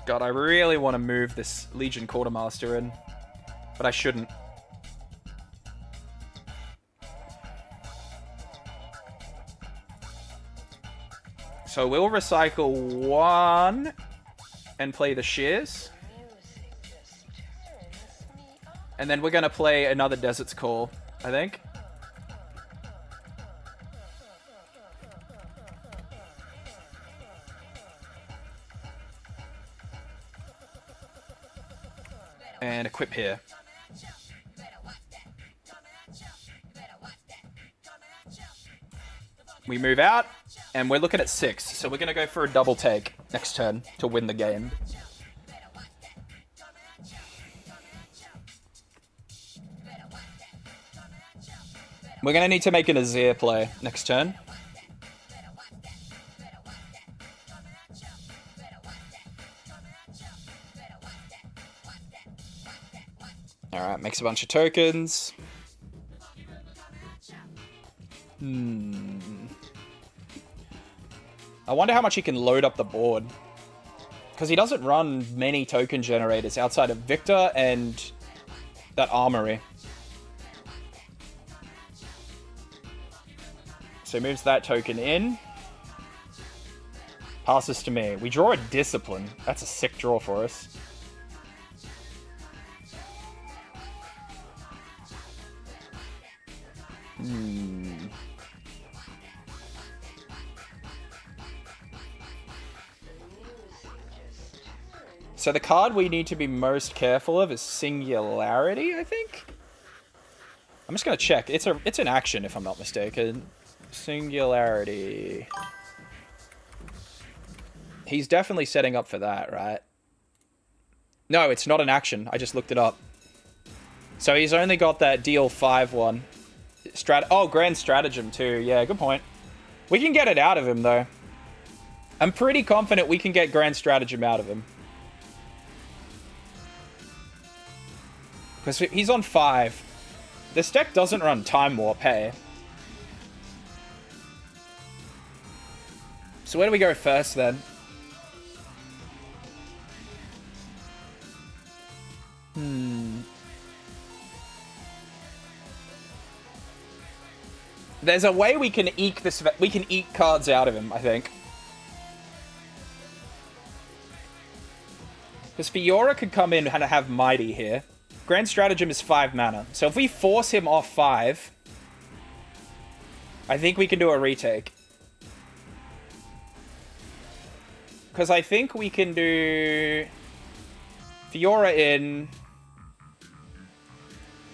God, I really want to move this Legion Quartermaster in, but I shouldn't. So we'll recycle 1 and play the Shears. And then we're going to play another Desert's Call, I think. equip here. We move out, and we're looking at 6. So we're going to go for a double take next turn to win the game. We're going to need to make an Azir play next turn. Alright, makes a bunch of tokens. I wonder how much he can load up the board. Because he doesn't run many token generators outside of Victor and that armory. So he moves that token in. Passes to me. We draw a Discipline. That's a sick draw for us. So the card we need to be most careful of is Singularity, I think? I'm just going to check. It's an action, if I'm not mistaken. Singularity. He's definitely setting up for that, right? No, it's not an action. I just looked it up. So he's only got that deal 5 one. Grand Stratagem too. Yeah, good point. We can get it out of him, though. I'm pretty confident we can get Grand Stratagem out of him. Because he's on 5. This deck doesn't run Time Warp, hey? So where do we go first, then? There's a way we can eke this. We can eke cards out of him, I think. Because Fiora could come in and have Mighty here. Grand Stratagem is 5 mana. So if we force him off 5, I think we can do a retake. Because I think we can do Fiora in.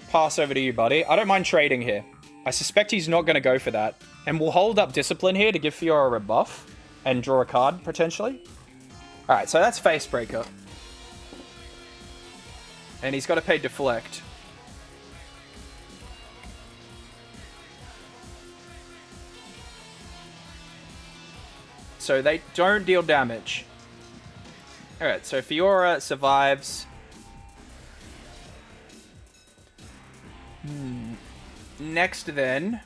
Pass over to you, buddy. I don't mind trading here. I suspect he's not going to go for that. And we'll hold up Discipline here to give Fiora a buff. And draw a card, potentially. Alright, so that's Facebreaker. And he's got to pay Deflect. So they don't deal damage. Alright, so Fiora survives. Next then.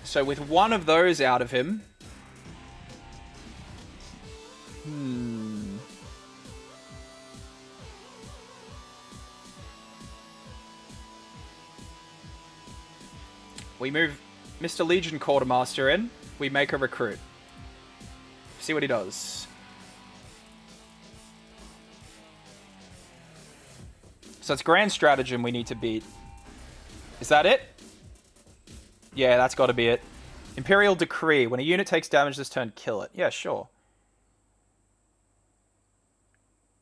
So with one of those out of him. We move Mr. Legion Quartermaster in. We make a recruit. See what he does. So it's Grand Stratagem we need to beat. Is that it? Yeah, that's got to be it. Imperial Decree. When a unit takes damage this turn, kill it. Yeah, sure.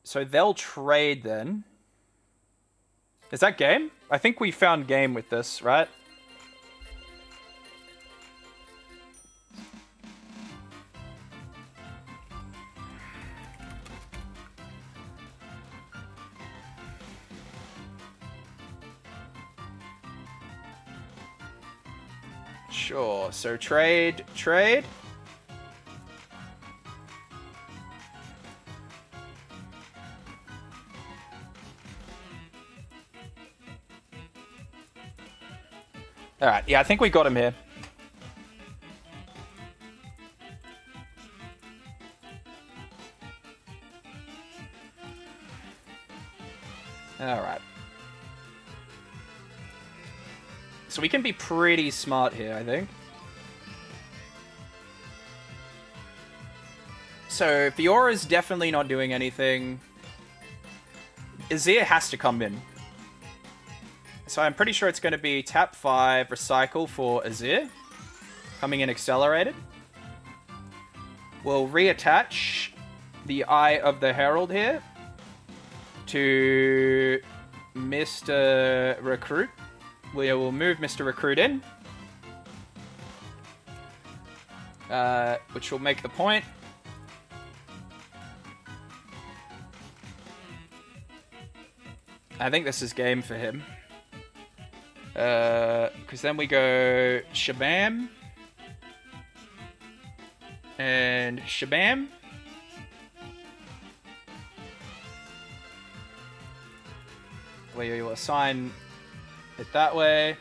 So they'll trade then. Is that game? I think we found game with this, right? Sure, so trade. Alright, yeah, I think we got him here. Alright. So we can be pretty smart here, I think. So Fiora's definitely not doing anything. Azir has to come in. So I'm pretty sure it's going to be tap 5, recycle for Azir. Coming in accelerated. We'll reattach the Eye of the Herald here. to Mr. Recruit. We will move Mr. Recruit in, which will make the point. I think this is game for him. Because then we go Shabam. And Shabam. Where you'll assign it that way.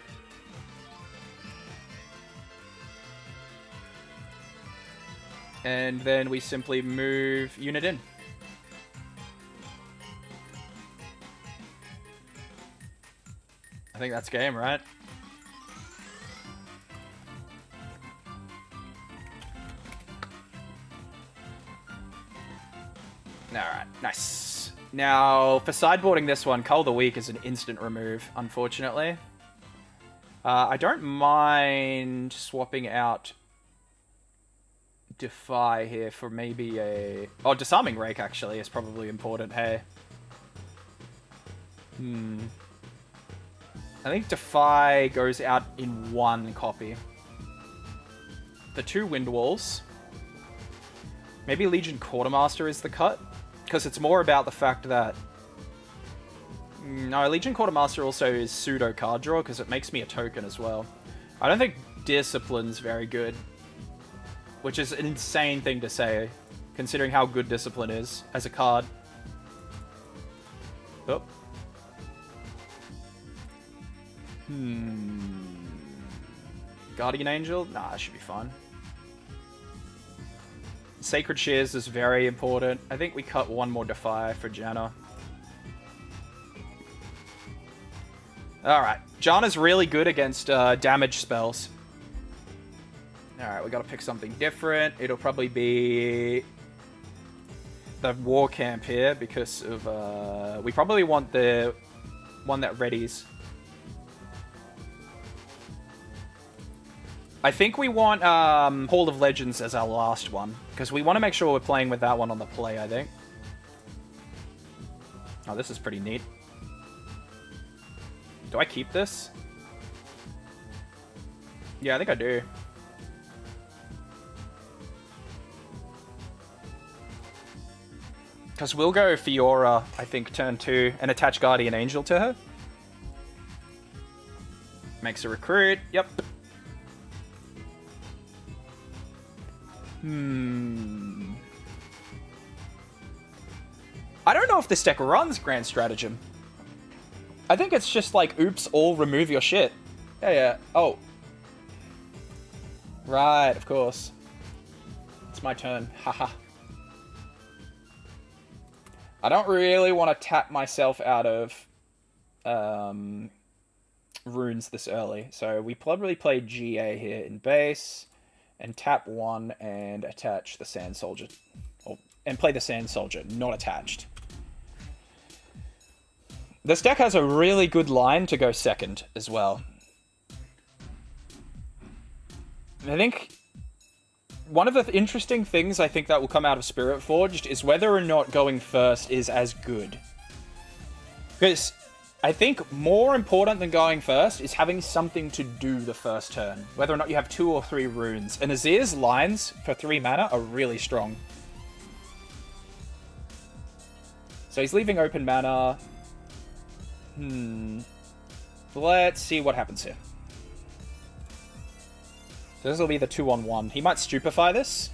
And then we simply move unit in. I think that's game, right? Alright, nice. Now, for sideboarding this one, Cull the Weak is an instant remove, unfortunately. I don't mind swapping out Defy here for maybe a... Oh, Disarming Rake, actually, is probably important, hey. I think Defy goes out in one copy. The 2 Wind Walls. Maybe Legion Quartermaster is the cut. Because it's more about the fact that... No, Legion Quartermaster also is pseudo card draw, because it makes me a token as well. I don't think Discipline's very good. Which is an insane thing to say, considering how good Discipline is as a card. Oh. Guardian Angel? Nah, that should be fine. Sacred Shears is very important. I think we cut one more Defy for Janna. Alright. Janna's really good against damage spells. Alright, we gotta pick something different. It'll probably be the War Camp here because of... we probably want the one that readies. I think we want Hall of Legends as our last one, because we want to make sure we're playing with that one on the play, I think. Oh, this is pretty neat. Do I keep this? Yeah, I think I do. Because we'll go Fiora, I think, turn 2, and attach Guardian Angel to her. Makes a recruit, yep. I don't know if this deck runs Grand Stratagem. I think it's just like, oops, all remove your shit. Yeah. Oh. Right, of course. It's my turn. Haha. I don't really want to tap myself out of runes this early. So we probably play GA here in base. And tap 1 and attach the Sand Soldier. And play the Sand Soldier, not attached. This deck has a really good line to go second as well. I think one of the interesting things I think that will come out of Spirit Forged is whether or not going first is as good. Because I think more important than going first is having something to do the first turn. Whether or not you have 2 or 3 runes. And Azir's lines for 3 mana are really strong. So he's leaving open mana. Let's see what happens here. So this will be the 2-on-1. He might Stupefy this.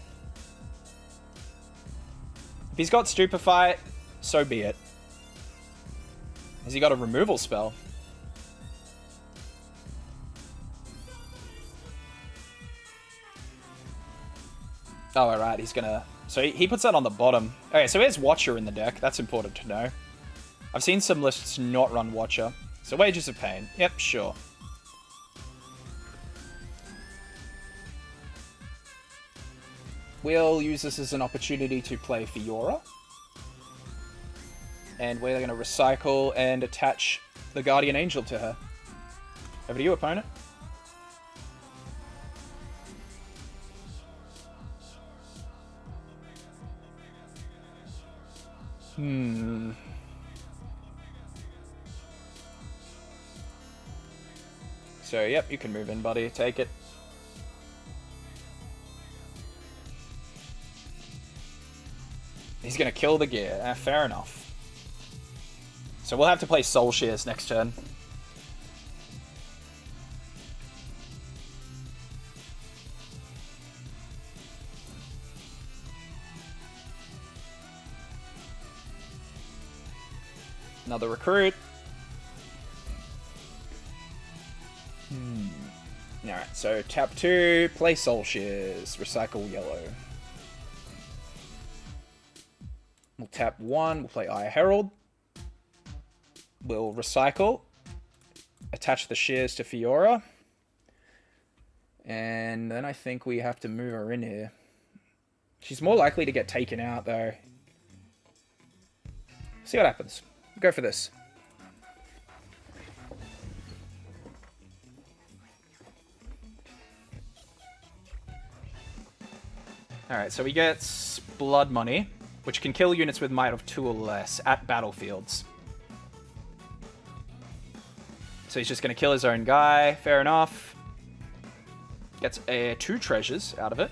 If he's got Stupefy, so be it. Has he got a removal spell? Oh, alright, he's gonna... So he puts that on the bottom. Okay, so here's Watcher in the deck. That's important to know. I've seen some lists not run Watcher. So Wages of Pain. Yep, sure. We'll use this as an opportunity to play Fiora. And we're going to recycle and attach the Guardian Angel to her. Over to you, opponent. So, yep, you can move in, buddy. Take it. He's going to kill the gear. Fair enough. So we'll have to play Soul Shears next turn. Another recruit. Alright, so tap 2, play Soul Shears, recycle yellow. We'll tap 1, we'll play Eye Herald. We'll recycle. Attach the Shears to Fiora. And then I think we have to move her in here. She's more likely to get taken out, though. See what happens. Go for this. Alright, so he gets Blood Money, which can kill units with might of 2 or less at battlefields. So he's just going to kill his own guy. Fair enough. Gets 2 treasures out of it.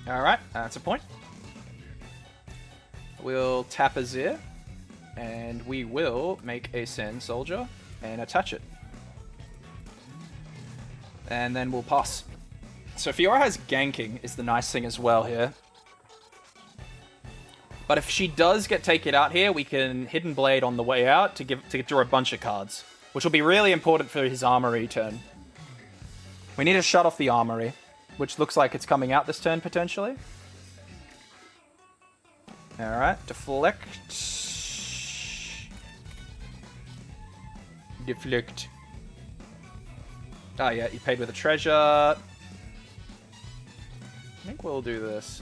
Alright, that's a point. We'll tap Azir, and we will make a Sand Soldier and attach it. And then we'll pass. So Fiora has ganking is the nice thing as well here. But if she does get taken out here, we can Hidden Blade on the way out to draw a bunch of cards, which will be really important for his Armory turn. We need to shut off the Armory, which looks like it's coming out this turn potentially. Alright, deflect. Deflect. Oh yeah, you paid with a treasure. I think we'll do this.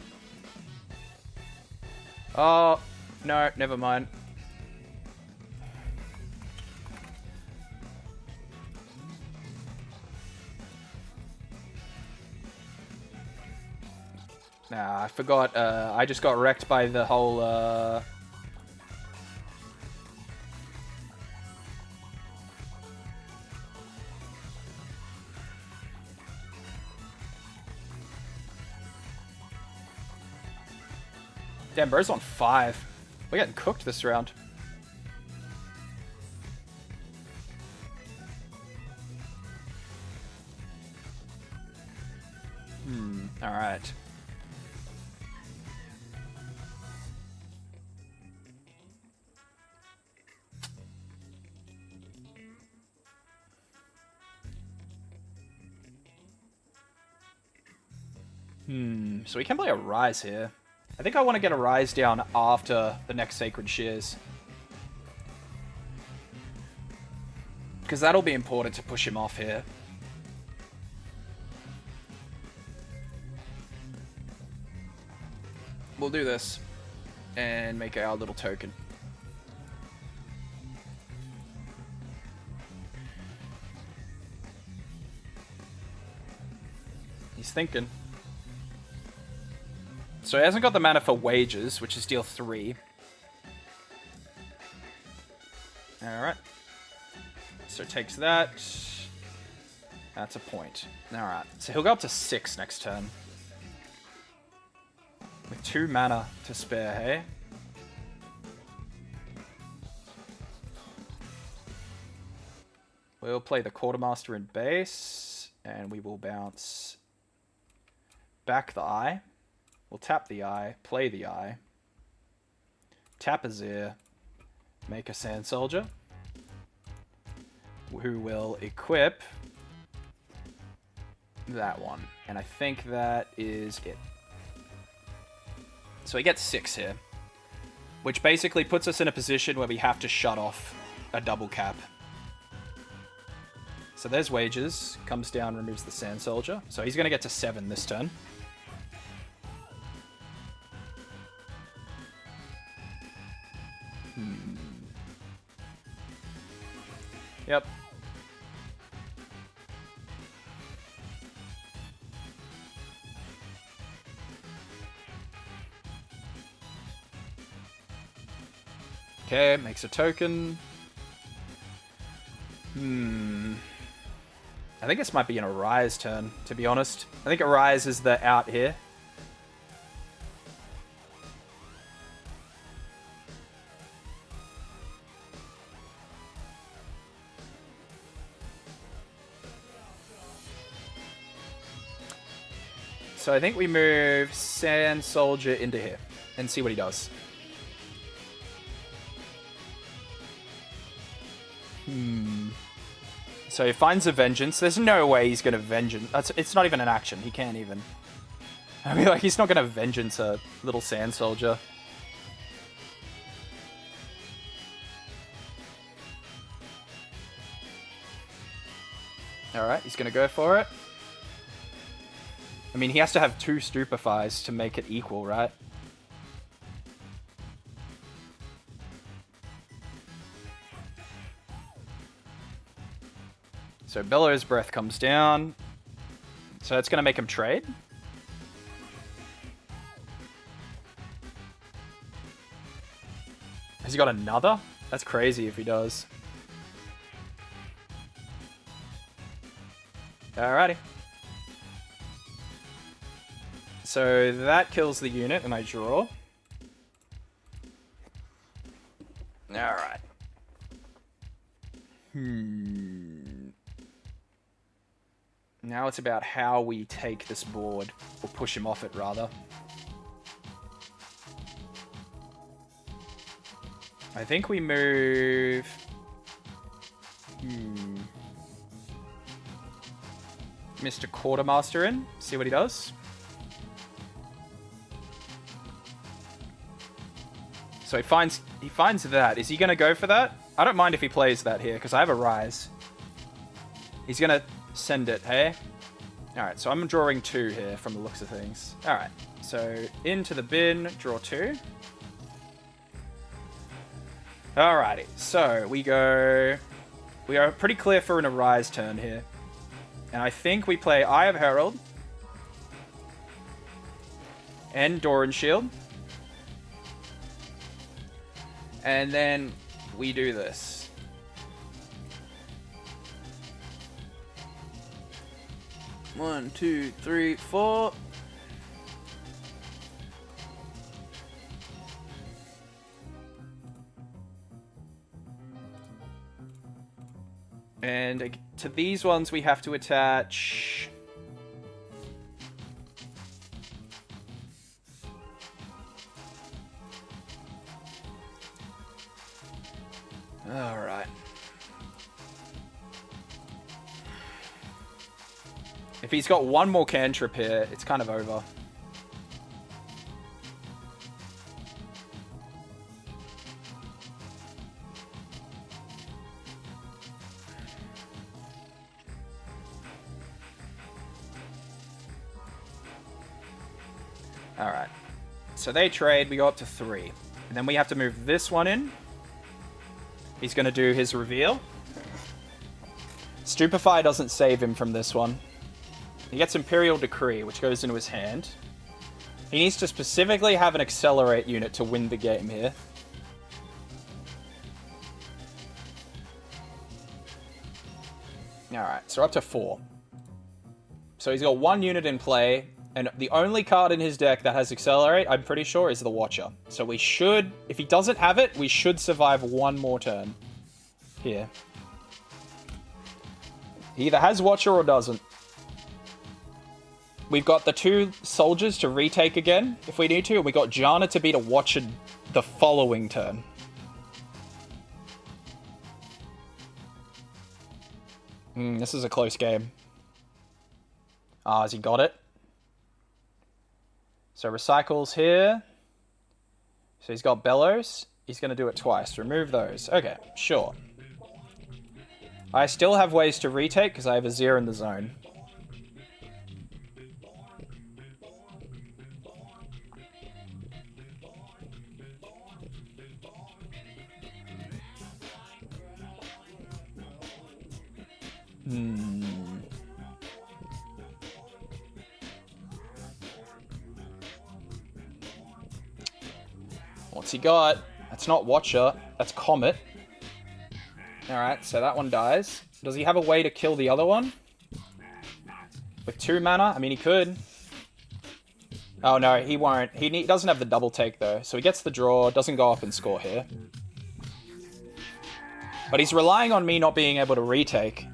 Oh, no, never mind. Nah, I forgot. I just got wrecked by the whole... Damn, bro's on 5. We're getting cooked this round. Alright. So we can play a Rise here. I think I want to get a Rise down after the next Sacred Shears. Because that'll be important to push him off here. We'll do this. And make our little token. He's thinking. So he hasn't got the mana for Wages, which is deal 3. Alright. So it takes that. That's a point. Alright. So he'll go up to 6 next turn. With 2 mana to spare, hey? We'll play the Quartermaster in base. And we will bounce back the Eye. We'll tap the Eye, play the Eye, tap Azir, make a Sand Soldier, who will equip that one. And I think that is it. So he gets 6 here, which basically puts us in a position where we have to shut off a double cap. So there's Wages, comes down, removes the Sand Soldier. So he's going to get to 7 this turn. Yep. Okay, makes a token. I think this might be an Arise turn, to be honest. I think Arise is the out here. So I think we move Sand Soldier into here and see what he does. So he finds a Vengeance. There's no way he's going to Vengeance. It's not even an action. He can't even. I mean, like, he's not going to Vengeance a little Sand Soldier. Alright, he's going to go for it. I mean, he has to have 2 Stupefies to make it equal, right? So Bellow's Breath comes down. So that's going to make him trade. Has he got another? That's crazy if he does. Alrighty. So that kills the unit and I draw. Alright. Now it's about how we take this board, or push him off it rather. I think we move... Mr. Quartermaster in, see what he does. So he finds that. Is he going to go for that? I don't mind if he plays that here, because I have a Rise. He's going to send it, hey? Alright, so I'm drawing 2 here from the looks of things. Alright, so into the bin, draw 2. Alrighty, so we go... We are pretty clear for an Arise turn here. And I think we play Eye of Herald. And Doran Shield. And then we do this. One, two, three, four. And to these ones we have to attach... Alright. If he's got one more cantrip here, it's kind of over. Alright. So they trade, we go up to 3. And then we have to move this one in. He's going to do his reveal. Stupefy doesn't save him from this one. He gets Imperial Decree, which goes into his hand. He needs to specifically have an Accelerate unit to win the game here. Alright, so up to 4. So he's got 1 unit in play, and the only card in his deck that has Accelerate, I'm pretty sure, is the Watcher. So we should, if he doesn't have it, we should survive 1 more turn here. He either has Watcher or doesn't. We've got the 2 soldiers to retake again, if we need to, and we got Janna to beat a Watcher the following turn. This is a close game. Ah, has he got it? So recycles here. So he's got Bellows. He's going to do it twice. Remove those. Okay, sure. I still have ways to retake because I have a 0 in the zone. What's he got? That's not Watcher. That's Comet. Alright, so that one dies. Does he have a way to kill the other one? With 2 mana? I mean, he could. Oh, no, he won't. He doesn't have the double take, though. So he gets the draw, doesn't go up and score here. But he's relying on me not being able to retake.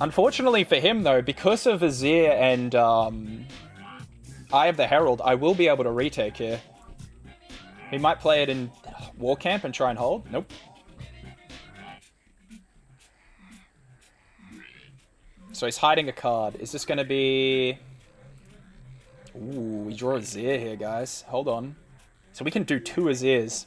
Unfortunately for him, though, because of Azir and Eye of the Herald, I will be able to retake here. He might play it in War Camp and try and hold. Nope. So he's hiding a card. Is this going to be... Ooh, we draw Azir here, guys. Hold on. So we can do 2 Azirs.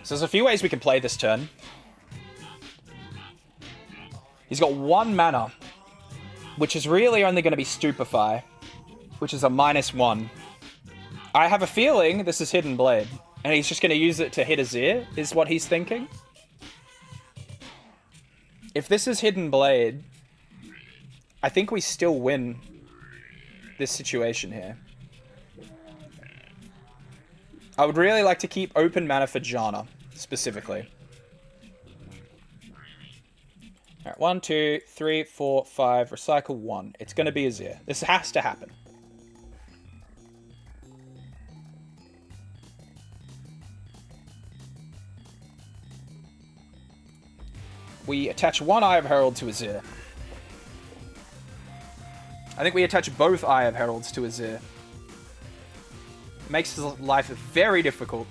So there's a few ways we can play this turn. He's got 1 mana, which is really only going to be Stupefy, which is a -1. I have a feeling this is Hidden Blade, and he's just going to use it to hit Azir, is what he's thinking. If this is Hidden Blade, I think we still win this situation here. I would really like to keep open mana for Janna, specifically. Alright, 1, 2, 3, 4, 5, recycle 1. It's going to be Azir. This has to happen. We attach 1 Eye of Herald to Azir. I think we attach both Eye of Heralds to Azir. Makes his life very difficult.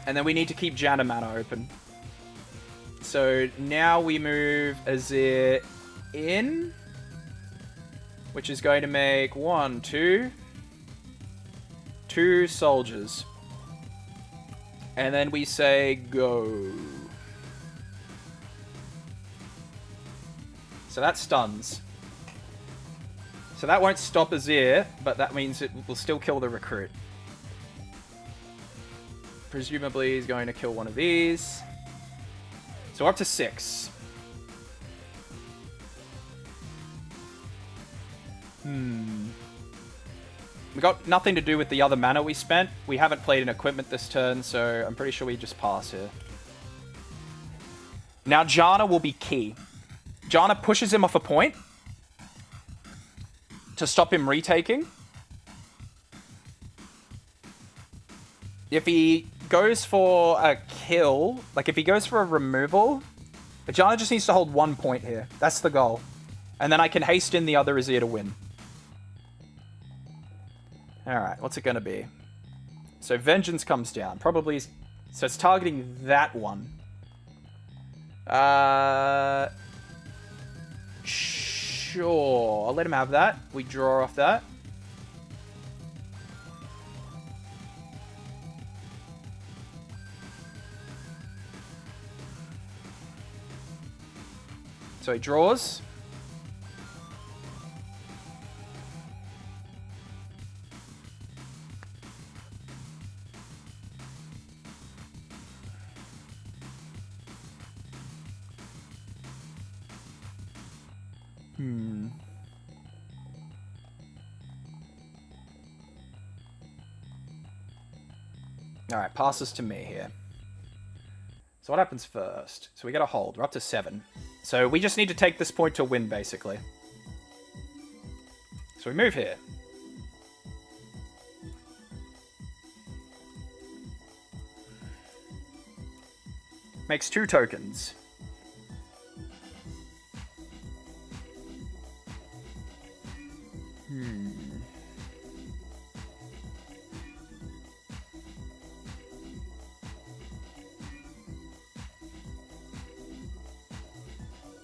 And then we need to keep Janna mana open. So now we move Azir in, which is going to make 1, 2, 2 soldiers. And then we say go. So that stuns. So that won't stop Azir, but that means it will still kill the recruit. Presumably he's going to kill one of these. So we're up to 6. We got nothing to do with the other mana we spent. We haven't played an equipment this turn, so I'm pretty sure we just pass here. Now Janna will be key. Janna pushes him off a point to stop him retaking. If he goes for a kill, like if he goes for a removal, Janna just needs to hold 1 point here. That's the goal. And then I can haste in the other Azir to win. Alright, what's it going to be? So Vengeance comes down. Probably... So it's targeting that one. Sure. I'll let him have that. We draw off that. So he draws. Alright, passes to me here. So what happens first? So we get a hold. We're up to 7. So we just need to take this point to win, basically. So we move here. Makes 2 tokens.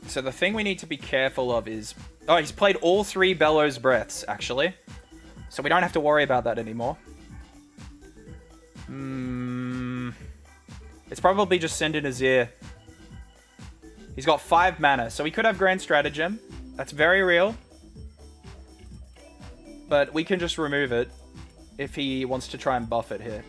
So the thing we need to be careful of is... Oh, he's played all 3 Bellows Breaths, actually. So we don't have to worry about that anymore. It's probably just send in Azir. He's got 5 mana, so he could have Grand Stratagem. That's very real. but we can just remove it if he wants to try and buff it here.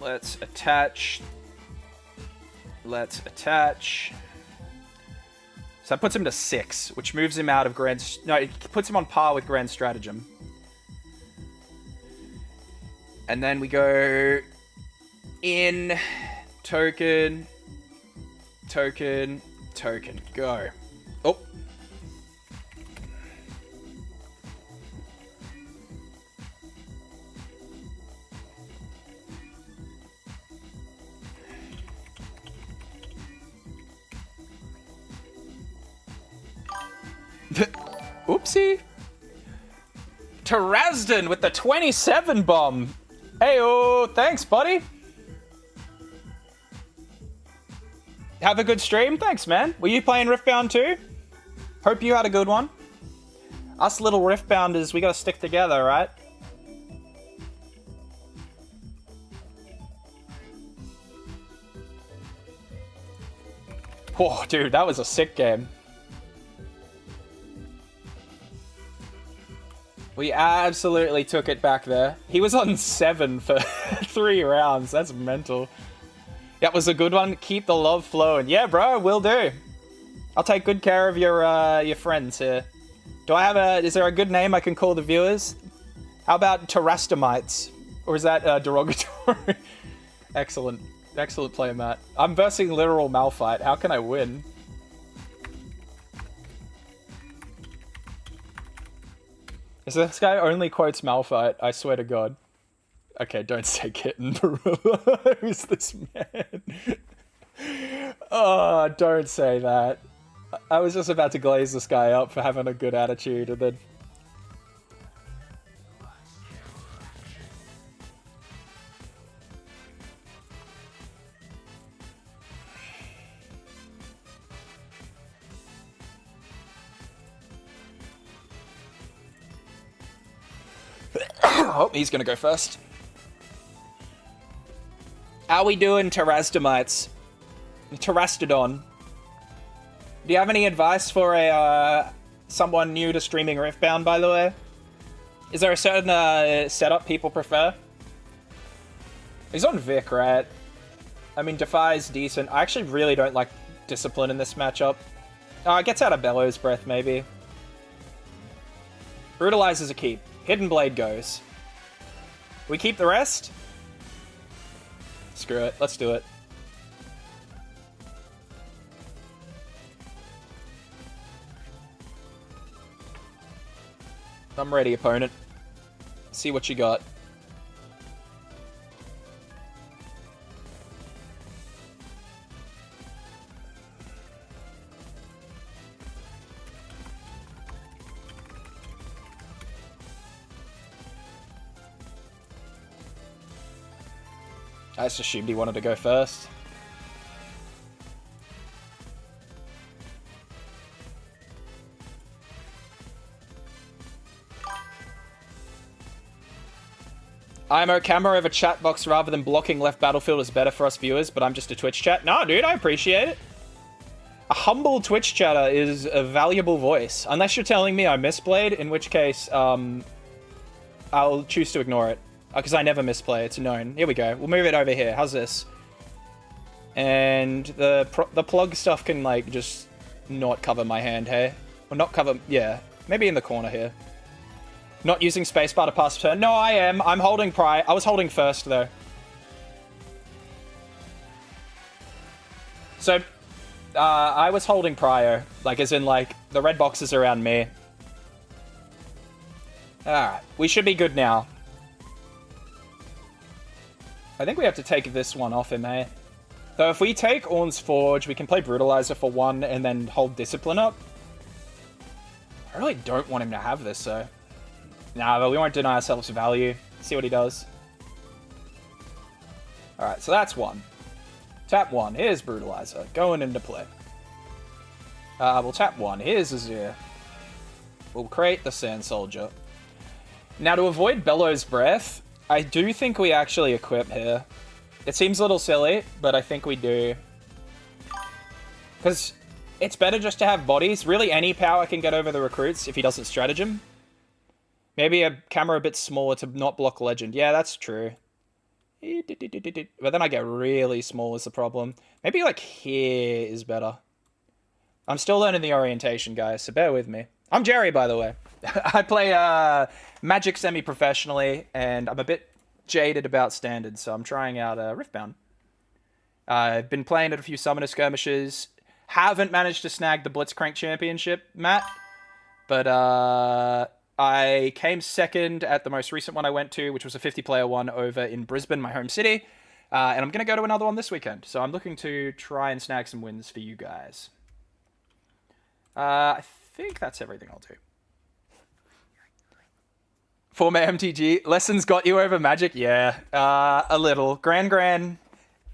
Let's attach. Let's attach. So that puts him to 6, which moves him out of Grand... No, it puts him on par with Grand Stratagem. And then we go in, token, token, token, go. Oh. Oopsie. Terrazden with the 27 bomb. Heyo, thanks, buddy. Have a good stream. Thanks, man. Were you playing Riftbound too? Hope you had a good one. Us little Riftbounders, we gotta stick together, right? Oh, dude, that was a sick game. We absolutely took it back there. He was on 7 for 3 rounds. That's mental. That was a good one. Keep the love flowing. Yeah, bro, will do. I'll take good care of your friends here. Do I have a... Is there a good name I can call the viewers? How about Terrastamites? Or is that derogatory? Excellent. Excellent play, Matt. I'm versing literal Malphite. How can I win? Is this guy only quotes Malphite? I swear to God. Okay, don't say kitten, bro. Who's this man? Oh, don't say that. I was just about to glaze this guy up for having a good attitude, and then... Oh, he's gonna go first. How we doing, Terrastamites? Terrastodon. Do you have any advice for a someone new to streaming Riftbound, by the way? Is there a certain setup people prefer? He's on Vic, right? I mean, Defy's decent. I actually really don't like Discipline in this matchup. Gets out of Bellows Breath, maybe. Brutalizer's a keep. Hidden Blade goes. We keep the rest? Screw it. Let's do it. I'm ready, opponent. See what you got. I just assumed he wanted to go first. IMO camera over chat box rather than blocking left battlefield is better for us viewers, but I'm just a Twitch chat. No, dude, I appreciate it. A humble Twitch chatter is a valuable voice. Unless you're telling me I misplayed, in which case, I'll choose to ignore it. Because I never misplay, it's known. Here we go. We'll move it over here. How's this? And the plug stuff can, like, just not cover my hand, hey? Or not cover... Yeah. Maybe in the corner here. Not using spacebar to pass turn. No, I am. I'm holding pry. I was holding first, though. So, I was holding prior. Like, as in, like, the red boxes around me. Alright. We should be good now. I think we have to take this one off him, hey? Though if we take Orn's Forge, we can play Brutalizer for 1 and then hold Discipline up. I really don't want him to have this, though. Nah, but we won't deny ourselves value. See what he does. Alright, so that's 1. Tap 1. Here's Brutalizer. Going into play. We'll tap 1. Here's Azir. We'll create the Sand Soldier. Now, to avoid Bellows Breath... I do think we actually equip here. It seems a little silly, but I think we do. Because it's better just to have bodies. Really, any power can get over the recruits if he doesn't stratagem. Maybe a camera a bit smaller to not block legend. Yeah, that's true. But then I get really small is the problem. Maybe like here is better. I'm still learning the orientation, guys, so bear with me. I'm Jerry, by the way. I play Magic semi-professionally, and I'm a bit jaded about standards, so I'm trying out Riftbound. I've been playing at a few summoner skirmishes. Haven't managed to snag the Blitzcrank Championship, Matt. But I came second at the most recent one I went to, which was a 50-player one over in Brisbane, my home city. And I'm going to go to another one this weekend. So I'm looking to try and snag some wins for you guys. I think that's everything I'll do. Former MTG. Lessons got you over Magic? Yeah, a little. Gran,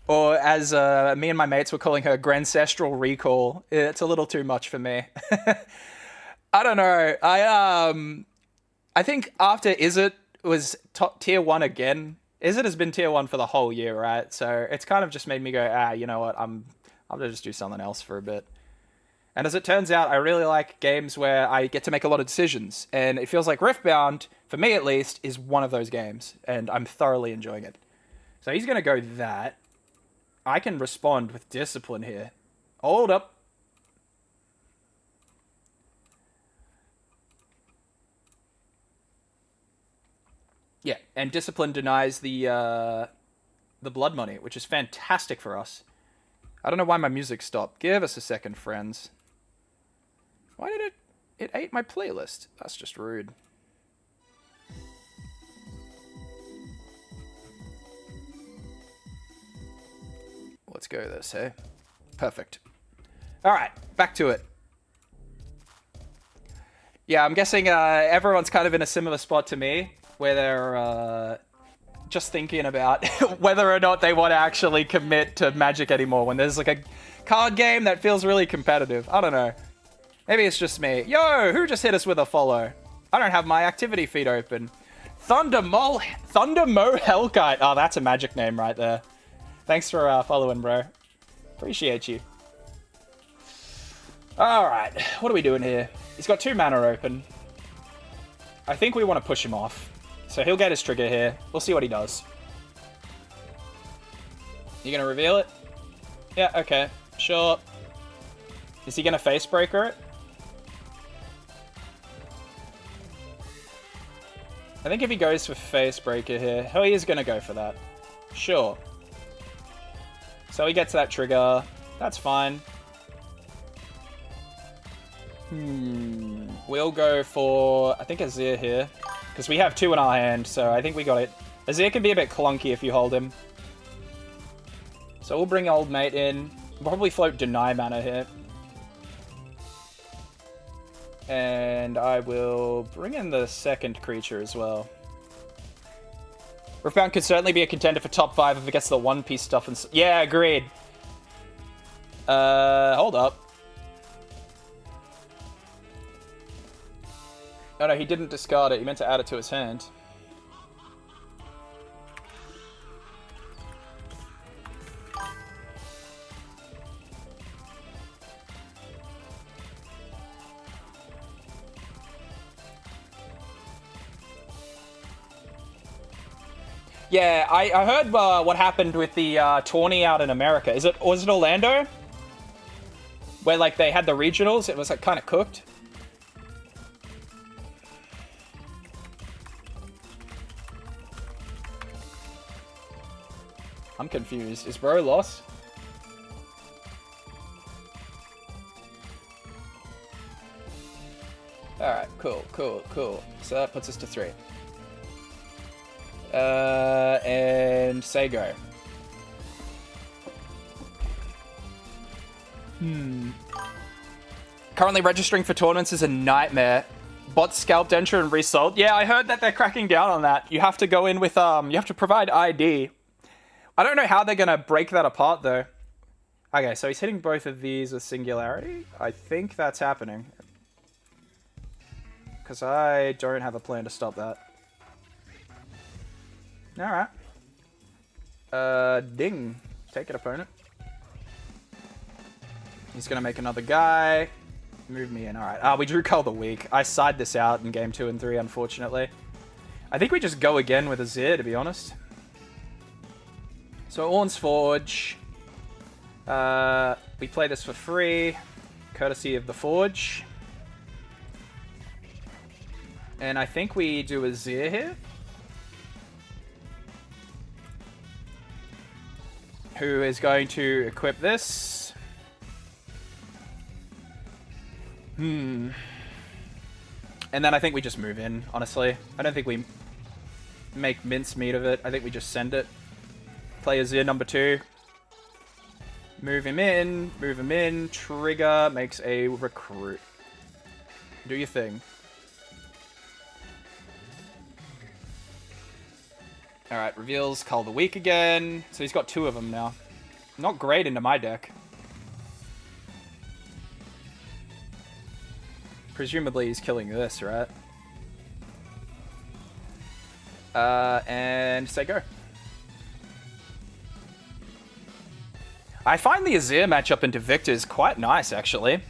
or as me and my mates were calling her, Grancestral Recall. It's a little too much for me. I don't know. I think after Izzet was top tier 1 again. Izzet has been tier 1 for the whole year, right? So it's kind of just made me go, you know what? I'm gonna just do something else for a bit. And as it turns out, I really like games where I get to make a lot of decisions. And it feels like Riftbound, for me at least, is one of those games. And I'm thoroughly enjoying it. So he's going to go that. I can respond with Discipline here. Hold up. Yeah, and Discipline denies the blood money, which is fantastic for us. I don't know why my music stopped. Give us a second, friends. Why did it ate my playlist? That's just rude. Let's go this, hey? Perfect. All right, back to it. Yeah, I'm guessing everyone's kind of in a similar spot to me, where they're just thinking about whether or not they want to actually commit to Magic anymore when there's like a card game that feels really competitive. I don't know. Maybe it's just me. Yo, who just hit us with a follow? I don't have my activity feed open. Thundermo Hellkite. Oh, that's a Magic name right there. Thanks for following, bro. Appreciate you. Alright, what are we doing here? He's got 2 mana open. I think we want to push him off. So he'll get his trigger here. We'll see what he does. You gonna reveal it? Yeah, okay. Sure. Is he gonna face breaker it? I think if he goes for face breaker here, he is gonna go for that. Sure. So he gets that trigger. That's fine. We'll go for, I think, Azir here. Because we have 2 in our hand, so I think we got it. Azir can be a bit clunky if you hold him. So we'll bring old mate in. We'll probably float deny mana here. And I will bring in the second creature as well. Riftbound could certainly be a contender for top 5 if it gets the One Piece stuff. And yeah, agreed. Hold up. Oh no, he didn't discard it. He meant to add it to his hand. Yeah, I heard what happened with the tourney out in America. Was it Orlando? Where like they had the regionals, it was like kind of cooked. I'm confused. Is bro lost? Alright, cool. So that puts us to 3. And say go. Currently registering for tournaments is a nightmare. Bots scalped, enter, and resold. Yeah, I heard that they're cracking down on that. You have to go in with, you have to provide ID. I don't know how they're gonna break that apart, though. Okay, so he's hitting both of these with Singularity. I think that's happening. Because I don't have a plan to stop that. Alright. Ding. Take it, opponent. He's gonna make another guy. Move me in. Alright. We drew Cull the Weak. I side this out in game 2 and 3, unfortunately. I think we just go again with Azir, to be honest. So, Orn's Forge. We play this for free, courtesy of the Forge. And I think we do Azir here. Who is going to equip this. And then I think we just move in, honestly. I don't think we make mincemeat of it. I think we just send it. Play Azir number 2. Move him in, trigger, makes a recruit. Do your thing. Alright, reveals Cull the Weak again. So he's got 2 of them now. Not great into my deck. Presumably he's killing this, right? And say go. I find the Azir matchup into Victor is quite nice, actually.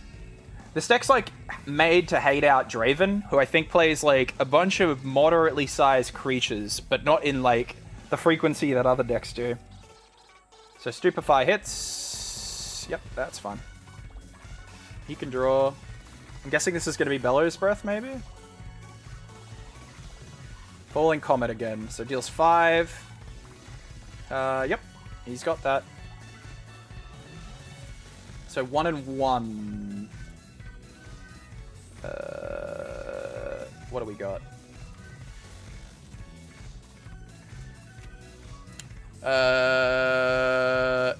This deck's, like, made to hate out Draven, who I think plays, like, a bunch of moderately sized creatures, but not in, like, the frequency that other decks do. So Stupefy hits. Yep, that's fine. He can draw. I'm guessing this is going to be Bellows Breath, maybe? Falling Comet again. So deals 5. Yep, he's got that. So 1 and 1. What do we got?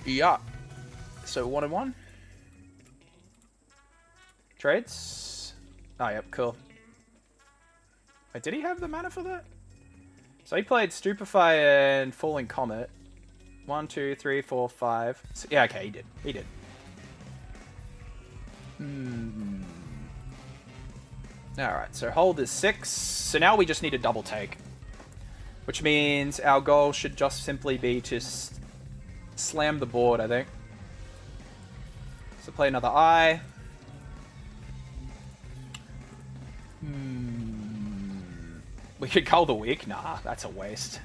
Yeah. So 1 and 1. Trades? Oh, yep, cool. Wait, did he have the mana for that? So he played Stupefy and Falling Comet. 1, 2, 3, 4, 5. So, yeah, okay, he did. He did. Alright, so hold is 6. So now we just need a double take. Which means our goal should just simply be to slam the board, I think. So play another eye. We could Cull the Weak? Nah, that's a waste.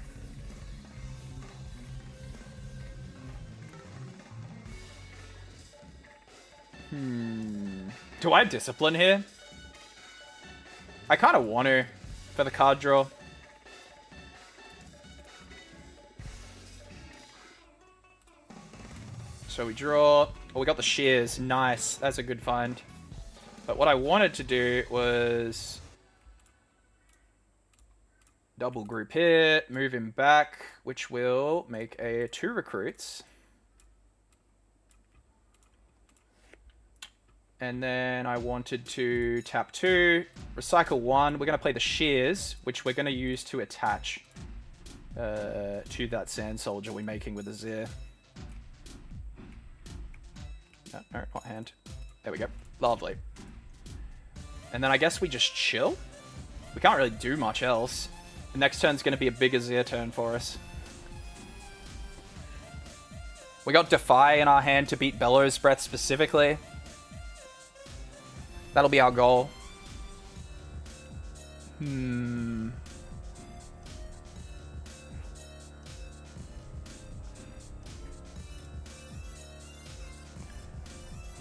Do I Discipline here? I kind of want to for the card draw. So we draw. Oh, we got the Shears. Nice. That's a good find. But what I wanted to do was double group here, move him back, which will make a 2 recruits. And then I wanted to tap 2, recycle 1. We're going to play the Shears, which we're going to use to attach to that Sand Soldier we're making with Azir. No, not hand. There we go. Lovely. And then I guess we just chill. We can't really do much else. The next turn's going to be a big Azir turn for us. We got Defy in our hand to beat Bellows Breath specifically. That'll be our goal.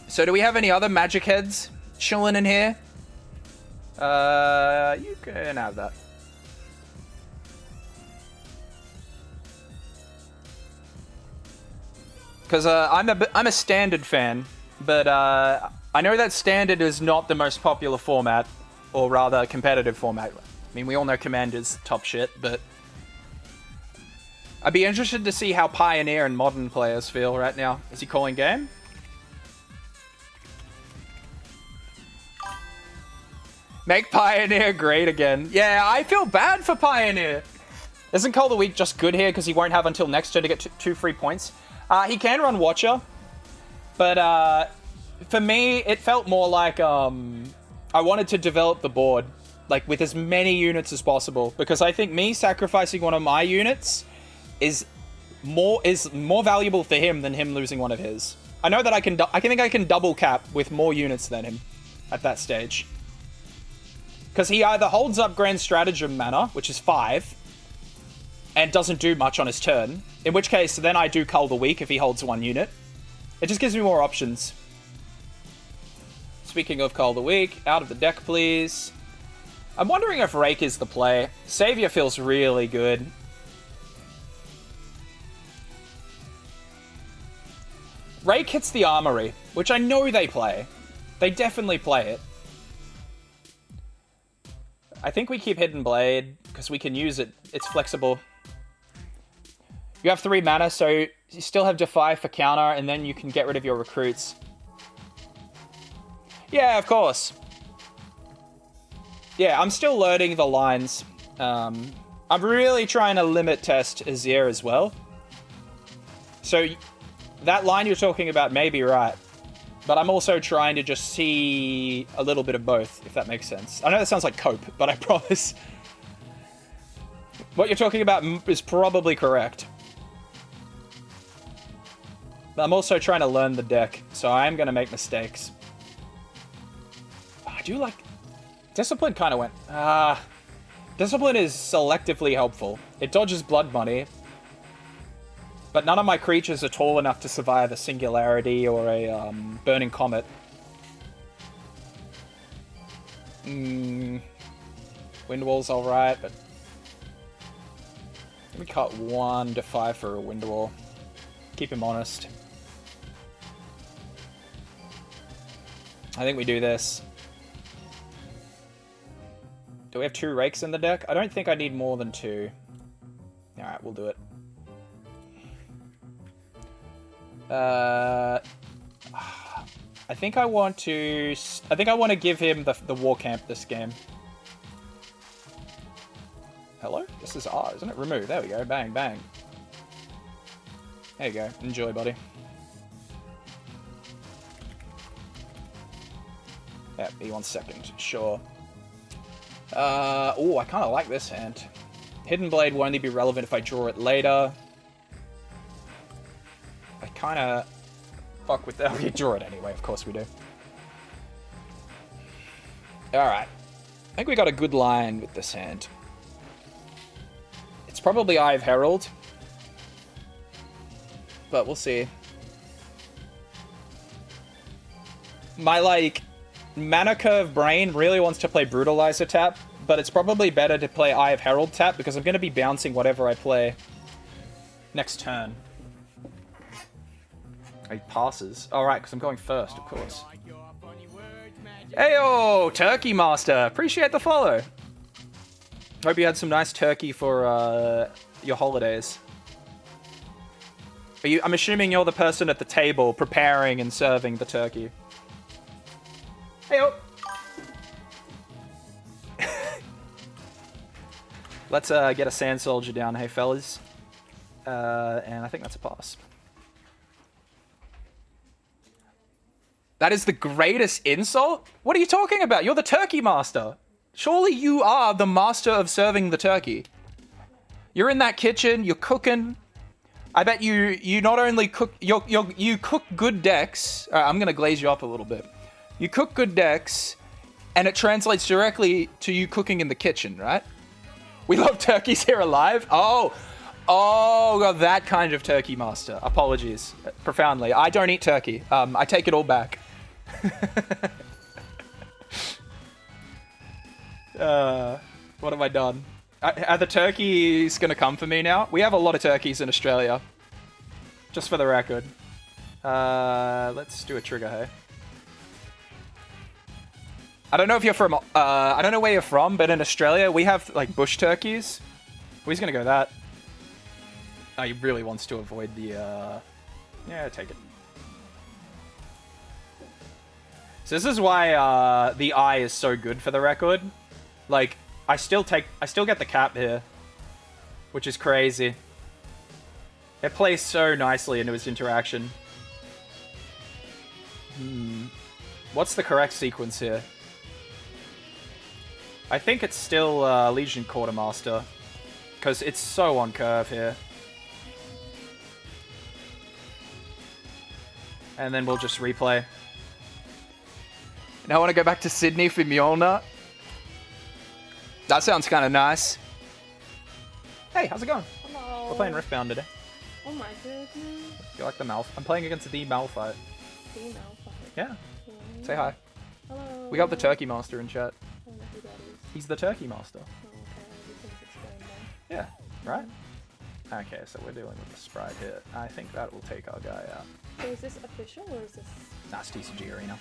So do we have any other magic heads chilling in here? You can have that. Because I'm a standard fan, but I know that standard is not the most popular format, or rather competitive format. I mean, we all know Commander's top shit, but I'd be interested to see how Pioneer and Modern players feel right now. Is he calling game? Make Pioneer great again. Yeah, I feel bad for Pioneer. Isn't Cull the Weak just good here because he won't have until next turn to get 2 free points? He can run Watcher, but for me, it felt more like I wanted to develop the board, like with as many units as possible, because I think me sacrificing one of my units is is more valuable for him than him losing one of his. I know that I think I can double cap with more units than him at that stage. Because he either holds up Grand Stratagem mana, which is 5, and doesn't do much on his turn, in which case then I do Cull the Weak if he holds 1 unit. It just gives me more options. Speaking of Cull the Weak, out of the deck please. I'm wondering if Rake is the play. Savior feels really good. Rake hits the Armory, which I know they play. They definitely play it. I think we keep Hidden Blade, because we can use it. It's flexible. You have 3 mana, so you still have Defy for counter, and then you can get rid of your recruits. Yeah, of course. Yeah, I'm still learning the lines. I'm really trying to limit test Azir as well. So that line you're talking about may be right. But I'm also trying to just see a little bit of both, if that makes sense. I know that sounds like cope, but I promise. What you're talking about is probably correct. But I'm also trying to learn the deck, so I am going to make mistakes. I do like... Discipline kind of went... Discipline is selectively helpful. It dodges Blood Money. But none of my creatures are tall enough to survive a Singularity or a Burning Comet. Windwall's alright, but... Let me cut 1 Defy for a Windwall. Keep him honest. I think we do this. Do we have 2 Rakes in the deck? I don't think I need more than 2. Alright, we'll do it. I think I want to give him the War Camp this game. Hello? This is R, isn't it? Remove. There we go. Bang, bang. There you go. Enjoy, buddy. Yeah, be 1 second. Sure. Oh, I kind of like this hand. Hidden Blade will only be relevant if I draw it later. I kind of fuck with that. We draw it anyway, of course we do. Alright. I think we got a good line with this hand. It's probably Eye of Herald. But we'll see. My, like, Mana Curve brain really wants to play Brutalizer tap, but it's probably better to play Eye of Herald tap because I'm going to be bouncing whatever I play next turn. He passes. Alright, because I'm going first, of course. Heyo, Turkey Master. Appreciate the follow. Hope you had some nice turkey for your holidays. I'm assuming you're the person at the table preparing and serving the turkey. Heyo. Let's get a Sand Soldier down, hey fellas. And I think that's a pass. That is the greatest insult? What are you talking about? You're the turkey master. Surely you are the master of serving the turkey. You're in that kitchen, you're cooking. I bet you not only cook, you cook good decks. I'm going to glaze you up a little bit. You cook good decks, and it translates directly to you cooking in the kitchen, right? We love turkeys here alive. Oh, that kind of turkey master. Apologies, profoundly. I don't eat turkey. I take it all back. What have I done? Are the turkeys gonna come for me now? We have a lot of turkeys in Australia. Just for the record. Let's do a trigger, hey? I don't know if you're from, I don't know where you're from, but in Australia, we have, like, bush turkeys. Well, he's gonna go that. Oh, he really wants to avoid the, yeah, take it. So this is why, the eye is so good for the record. Like, I still get the cap here. Which is crazy. It plays so nicely into his interaction. What's the correct sequence here? I think it's still Legion Quartermaster. Because it's so on curve here. And then we'll just replay. Now I want to go back to Sydney for Mjolnir. That sounds kind of nice. Hey, how's it going?
Hello.
We're playing Riftbound today.
Oh my goodness.
You like the Malphite? I'm playing against the Malphite.
The Malphite.
Yeah.
Okay.
Say hi.
Hello.
We got the Turkey Master in chat.
I don't know who that is.
He's the Turkey Master.
Oh, okay. Everything's explained then.
Yeah, right? Okay, so we're dealing with the Sprite here. I think that will take our guy out.
So is this official or is this...
That's TCG Arena.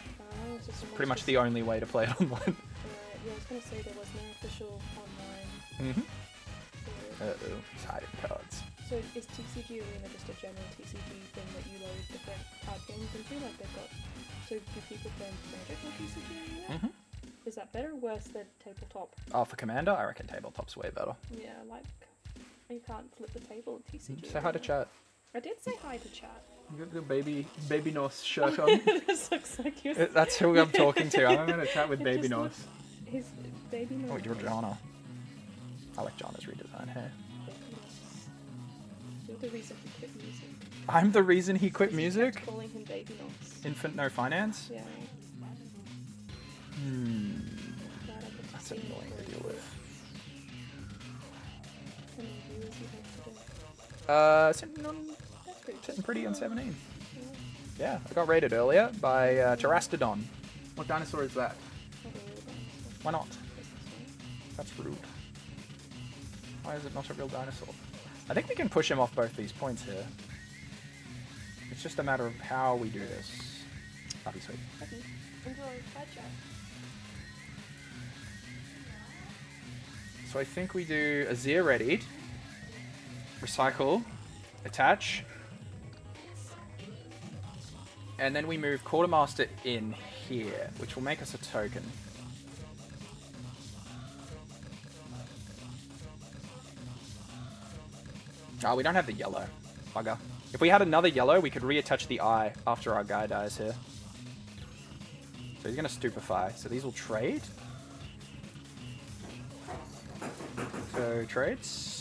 It's just
Pretty much the only way to play it online.
Yeah, I was going to say there was no official online.
Mm-hmm. Uh-oh, he's hiding cards.
So is TCG Arena just a general TCG thing that you load different card games into? Like they've got... So do people play Magic on TCG Arena?
Mm-hmm.
Is that better or worse than Tabletop?
Oh, for Commander, I reckon Tabletop's way better.
Yeah, like... You can't flip the table at TCG.
Say hi to chat.
I did say hi to chat.
You got the baby Norse shirt on.
This looks like you.
That's who I'm talking to. I'm going to chat with Baby Norse.
His Baby Norse.
Oh, Georgiana. I like Jana's redesign hair.
You're the reason he quit music.
I'm the reason he quit music?
Calling him Baby Norse.
Infant no finance?
Yeah.
That's annoying to deal with. Sitting pretty on 17. Yeah, I got rated earlier by Terastodon. What dinosaur is that? Why not? That's rude. Why is it not a real dinosaur? I think we can push him off both these points here. It's just a matter of how we do this. That'd be sweet. So I think we do Azir readied, recycle, attach, and then we move Quartermaster in here, which will make us a token. Oh, we don't have the yellow. Bugger. If we had another yellow, we could reattach the eye after our guy dies here. So he's going to stupefy. So these will trade. So trades.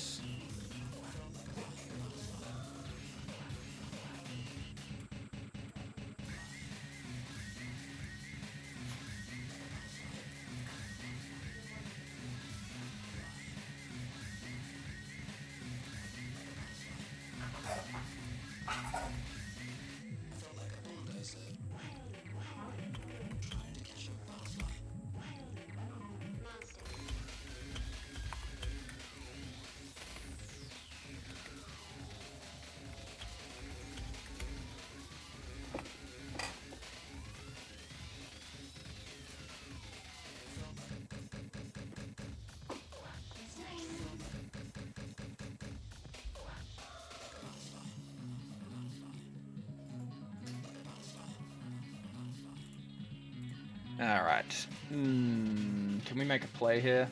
Alright. Can we make a play here?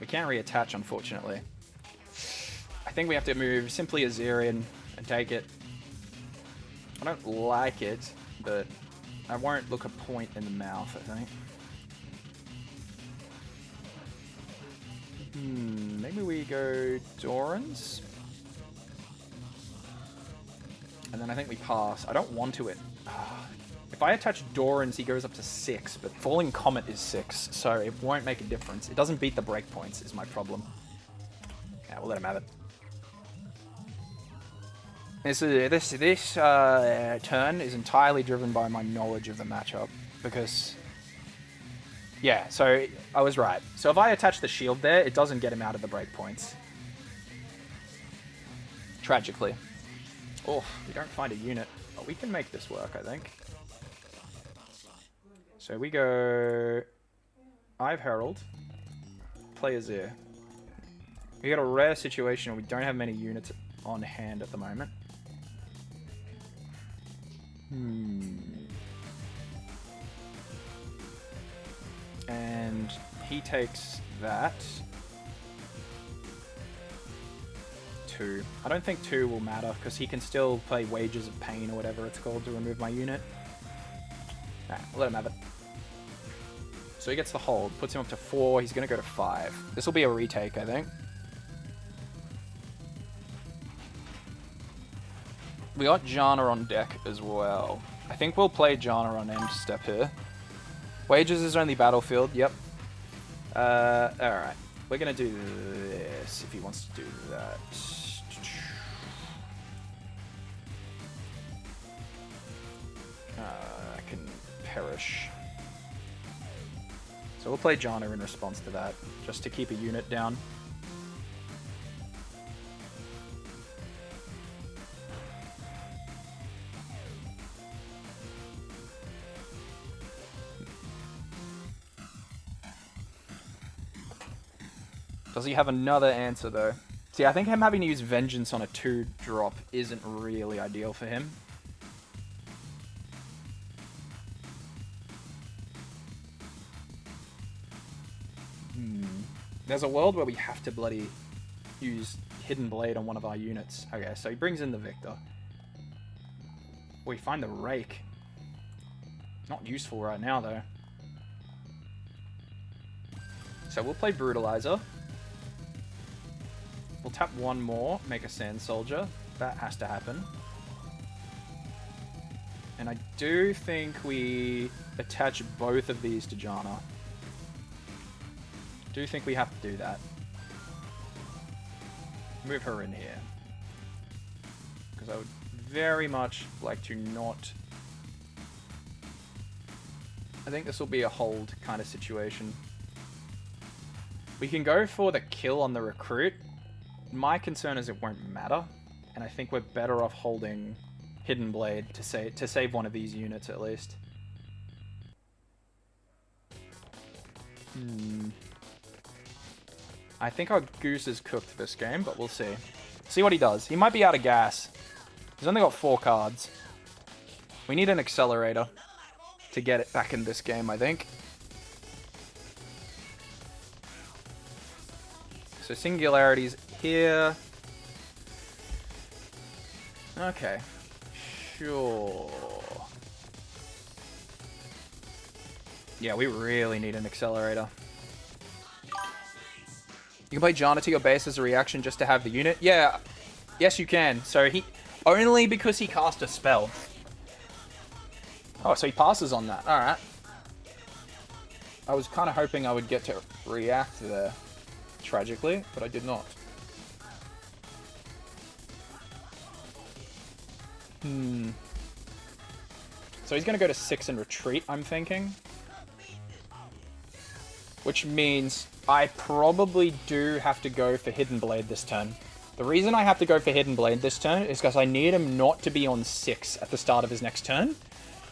We can't reattach, unfortunately. I think we have to move simply Azir in and take it. I don't like it, but I won't look a point in the mouth, I think. Maybe we go Doran's. And then I think we pass. I don't want to it. If I attach Doran's, he goes up to 6, but Falling Comet is 6, so it won't make a difference. It doesn't beat the breakpoints, is my problem. Yeah, we'll let him have it. This turn is entirely driven by my knowledge of the matchup, because... Yeah, so I was right. So if I attach the shield there, it doesn't get him out of the breakpoints. Tragically. Oh, we don't find a unit. But we can make this work, I think. So we go... I've Herald. Play Azir. We got a rare situation where we don't have many units on hand at the moment. And he takes that. 2. I don't think 2 will matter, because he can still play Wages of Pain or whatever it's called to remove my unit. Alright, we'll let him have it. So he gets the hold, puts him up to 4, he's going to go to 5. This will be a retake, I think. We got Jana on deck as well. I think we'll play Jana on end step here. Wages is only battlefield, yep. Alright. We're gonna do this if he wants to do that. I can perish. So we'll play Jana in response to that, just to keep a unit down. Does he have another answer, though? See, I think him having to use Vengeance on a 2-drop isn't really ideal for him. There's a world where we have to bloody use Hidden Blade on one of our units. Okay, so he brings in the Victor. We find the Rake. Not useful right now, though. So we'll play Brutalizer. We'll tap one more, make a Sand Soldier. That has to happen. And I do think we attach both of these to Jana. Do think we have to do that. Move her in here. Because I would very much like to not... I think this will be a hold kind of situation. We can go for the kill on the recruit. My concern is it won't matter. And I think we're better off holding Hidden Blade to save one of these units at least. I think our goose is cooked this game, but we'll see. See what he does. He might be out of gas. He's only got 4 cards. We need an accelerator to get it back in this game, I think. So Singularity's here. Okay. Sure. Yeah, we really need an accelerator. You can play Jana to your base as a reaction just to have the unit. Yeah, yes you can. So he... Only because he cast a spell. Oh, so he passes on that. Alright. I was kind of hoping I would get to react there. Tragically, but I did not. So he's going to go to 6 and retreat, I'm thinking. Which means I probably do have to go for Hidden Blade this turn. The reason I have to go for Hidden Blade this turn is because I need him not to be on 6 at the start of his next turn.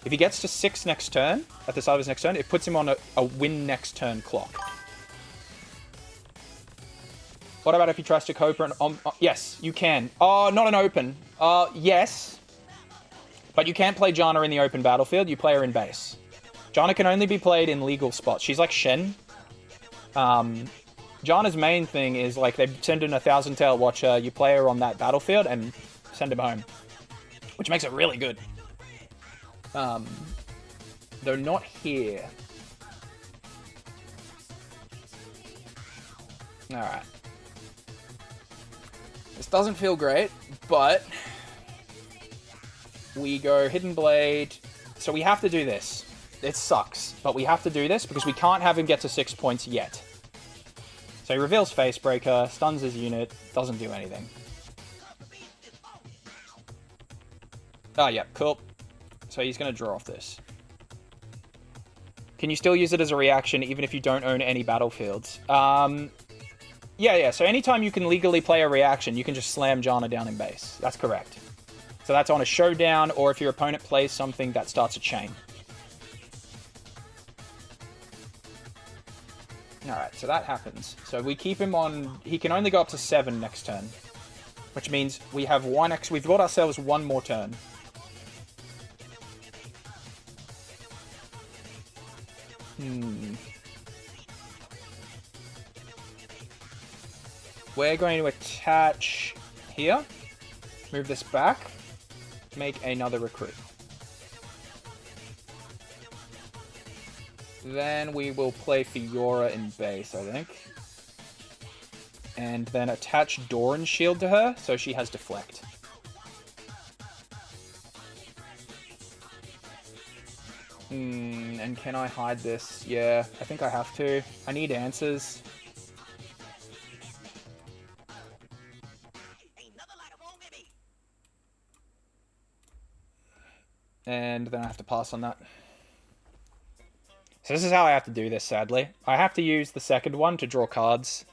If he gets to 6 next turn, at the start of his next turn, it puts him on a win next turn clock. What about if he tries to cope an... yes, you can. Oh, not an open. Yes. But you can't play Jana in the open battlefield. You play her in base. Jana can only be played in legal spots. She's like Shen. Jana's main thing is, like, they send in a Thousand Tail Watcher, you play her on that battlefield, and send him home. Which makes it really good. Though not here. Alright. This doesn't feel great, but... we go Hidden Blade. So we have to do this. It sucks, but we have to do this because we can't have him get to 6 points yet. So he reveals Facebreaker, stuns his unit, doesn't do anything. Oh, yeah, cool. So he's going to draw off this. Can you still use it as a reaction even if you don't own any battlefields? Yeah, so anytime you can legally play a reaction, you can just slam Jana down in base. That's correct. So that's on a showdown, or if your opponent plays something that starts a chain. Alright, so that happens. So we keep him on... He can only go up to 7 next turn. Which means we have we've got ourselves one more turn. We're going to attach here. Move this back. Make another recruit. Then we will play Fiora in base, I think. And then attach Doran's shield to her, so she has deflect. And can I hide this? Yeah, I think I have to. I need answers. And then I have to pass on that. So this is how I have to do this, sadly. I have to use the second one to draw cards.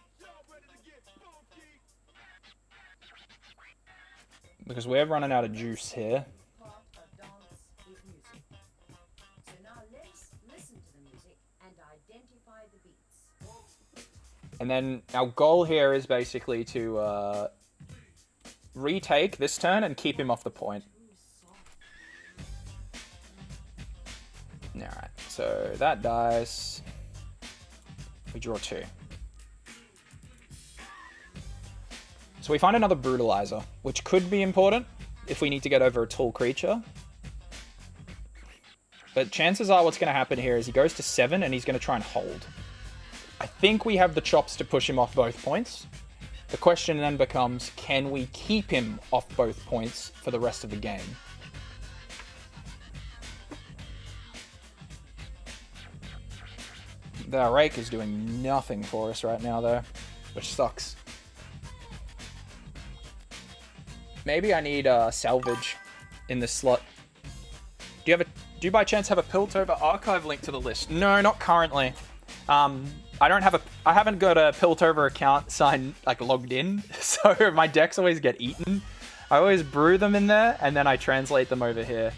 Because we're running out of juice here. And then our goal here is basically to retake this turn and keep him off the point. Alright, so that dies. We draw 2. So we find another Brutalizer, which could be important if we need to get over a tall creature. But chances are what's going to happen here is he goes to 7 and he's going to try and hold. I think we have the chops to push him off both points. The question then becomes, can we keep him off both points for the rest of the game? The Rake is doing nothing for us right now, though, which sucks. Maybe I need salvage in this slot. Do you by chance have a Piltover archive link to the list? No, not currently. I haven't got a Piltover account signed, like, logged in, so my decks always get eaten. I always brew them in there, and then I translate them over here.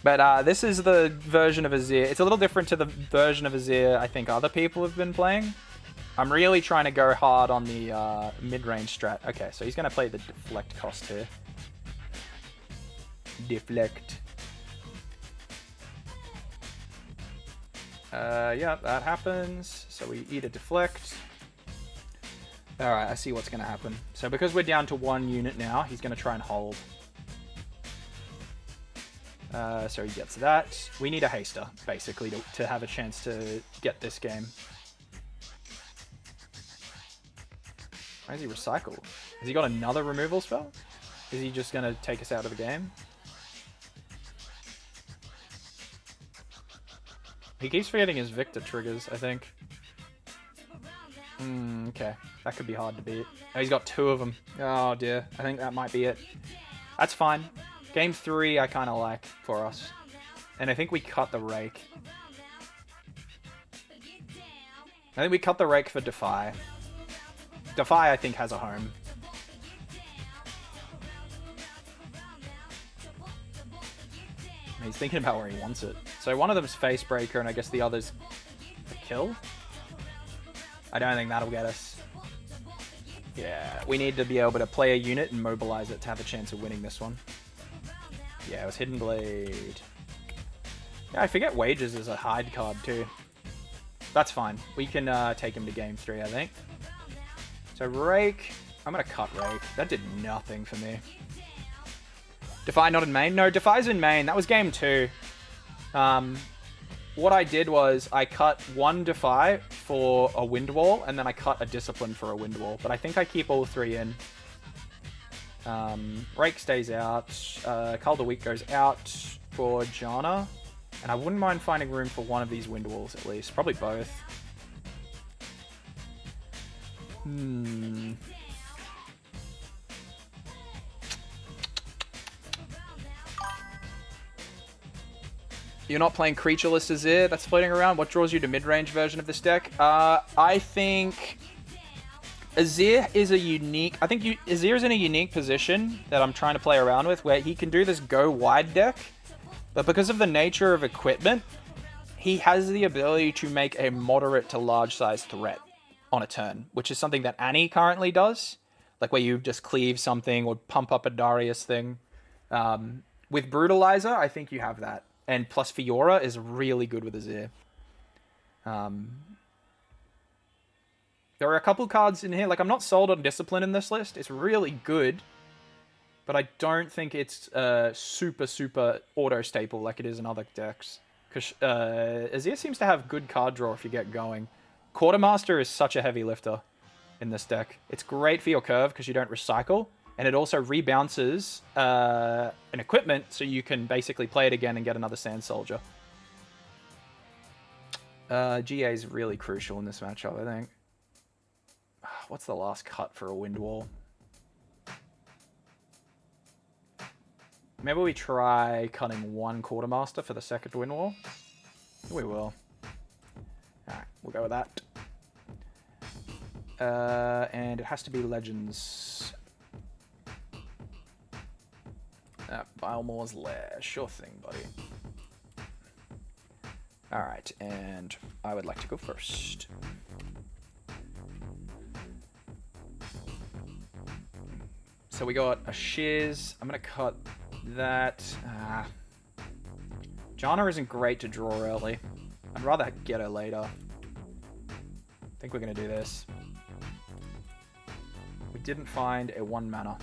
But this is the version of Azir. It's a little different to the version of Azir I think other people have been playing. I'm really trying to go hard on the mid-range strat. Okay, so he's going to play the deflect cost here. Deflect. Yeah, that happens. So we eat a deflect. Alright, I see what's going to happen. So because we're down to 1 unit now, he's going to try and hold. So he gets that. We need a haster, basically, to have a chance to get this game. Why does he recycle? Has he got another removal spell? Is he just going to take us out of the game? He keeps forgetting his Victor triggers, I think. Okay. That could be hard to beat. Oh, he's got 2 of them. Oh, dear. I think that might be it. That's fine. Game 3 I kind of like for us. And I think we cut the Rake. I think we cut the Rake for Defy. Defy, I think, has a home. He's thinking about where he wants it. So one of them's Facebreaker, and I guess the other's a kill? I don't think that'll get us. Yeah, we need to be able to play a unit and mobilize it to have a chance of winning this one. Yeah, it was Hidden Blade. Yeah, I forget Wages is a hide card too. That's fine. We can take him to game 3, I think. So Rake. I'm going to cut Rake. That did nothing for me. Defy not in main? No, Defy's in main. That was game 2. What I did was I cut 1 Defy for a Wind Wall, and then I cut a Discipline for a Wind Wall. But I think I keep all 3 in. Rake stays out. Cull the Weak goes out for Janna. And I wouldn't mind finding room for one of these Wind Walls at least. Probably both. You're not playing Creatureless Azir that's floating around? What draws you to mid-range version of this deck? I think Azir is a unique... Azir is in a unique position that I'm trying to play around with, where he can do this go-wide deck, but because of the nature of equipment, he has the ability to make a moderate to large-size threat on a turn, which is something that Annie currently does, like where you just cleave something or pump up a Darius thing. With Brutalizer, I think you have that. And plus Fiora is really good with Azir. There are a couple cards in here. Like, I'm not sold on Discipline in this list. It's really good. But I don't think it's super auto-staple like it is in other decks. Because Azir seems to have good card draw if you get going. Quartermaster is such a heavy lifter in this deck. It's great for your curve because you don't recycle. And it also rebounces an equipment, so you can basically play it again and get another Sand Soldier. GA is really crucial in this matchup, I think. What's the last cut for a Wind Wall? Maybe we try cutting one Quartermaster for the second Wind Wall. We will. Alright, we'll go with that. And it has to be Legends. Bilemore's Lair. Sure thing, buddy. Alright, and I would like to go first. So we got a Shiz. I'm going to cut that. Janna isn't great to draw early. I'd rather get her later. I think we're going to do this. We didn't find a 1 mana.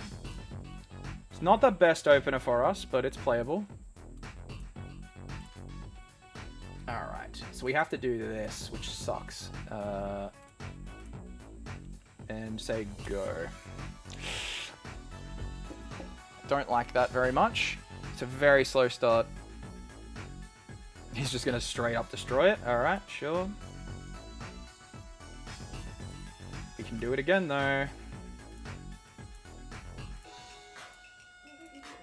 It's not the best opener for us, but it's playable. Alright, so we have to do this, which sucks. And say go. Don't like that very much. It's a very slow start. He's just going to straight up destroy it. Alright, sure. We can do it again, though.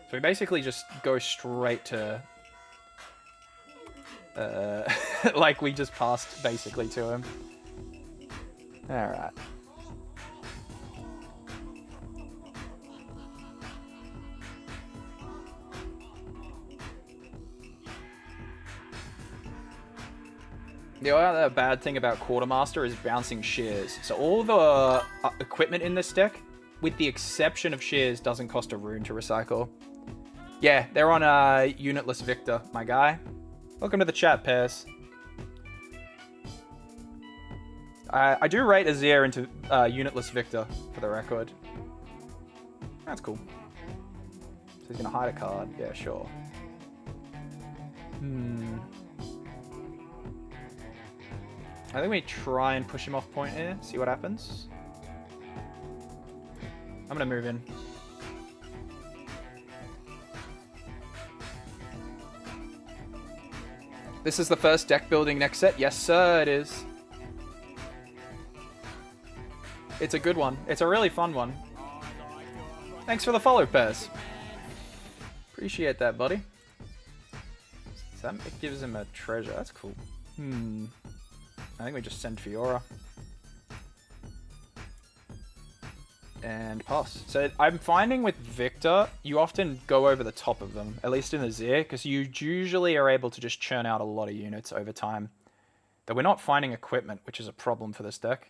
So we basically just go straight to... like we just passed, basically, to him. Alright. The other bad thing about Quartermaster is bouncing Shears. So all the equipment in this deck, with the exception of Shears, doesn't cost a rune to recycle. Yeah, they're on a Unitless Victor, my guy. Welcome to the chat, Pairs. I do rate Azir into Unitless Victor, for the record. That's cool. So he's going to hide a card. Yeah, sure. I think we try and push him off point here, see what happens. I'm going to move in. This is the first deck building next set. Yes, sir, it is. It's a good one. It's a really fun one. Thanks for the follow, Pez. Appreciate that, buddy. So that gives him a treasure. That's cool. I think we just send Fiora. And pass. So I'm finding with Victor, you often go over the top of them, at least in the Azir, because you usually are able to just churn out a lot of units over time. Though we're not finding equipment, which is a problem for this deck.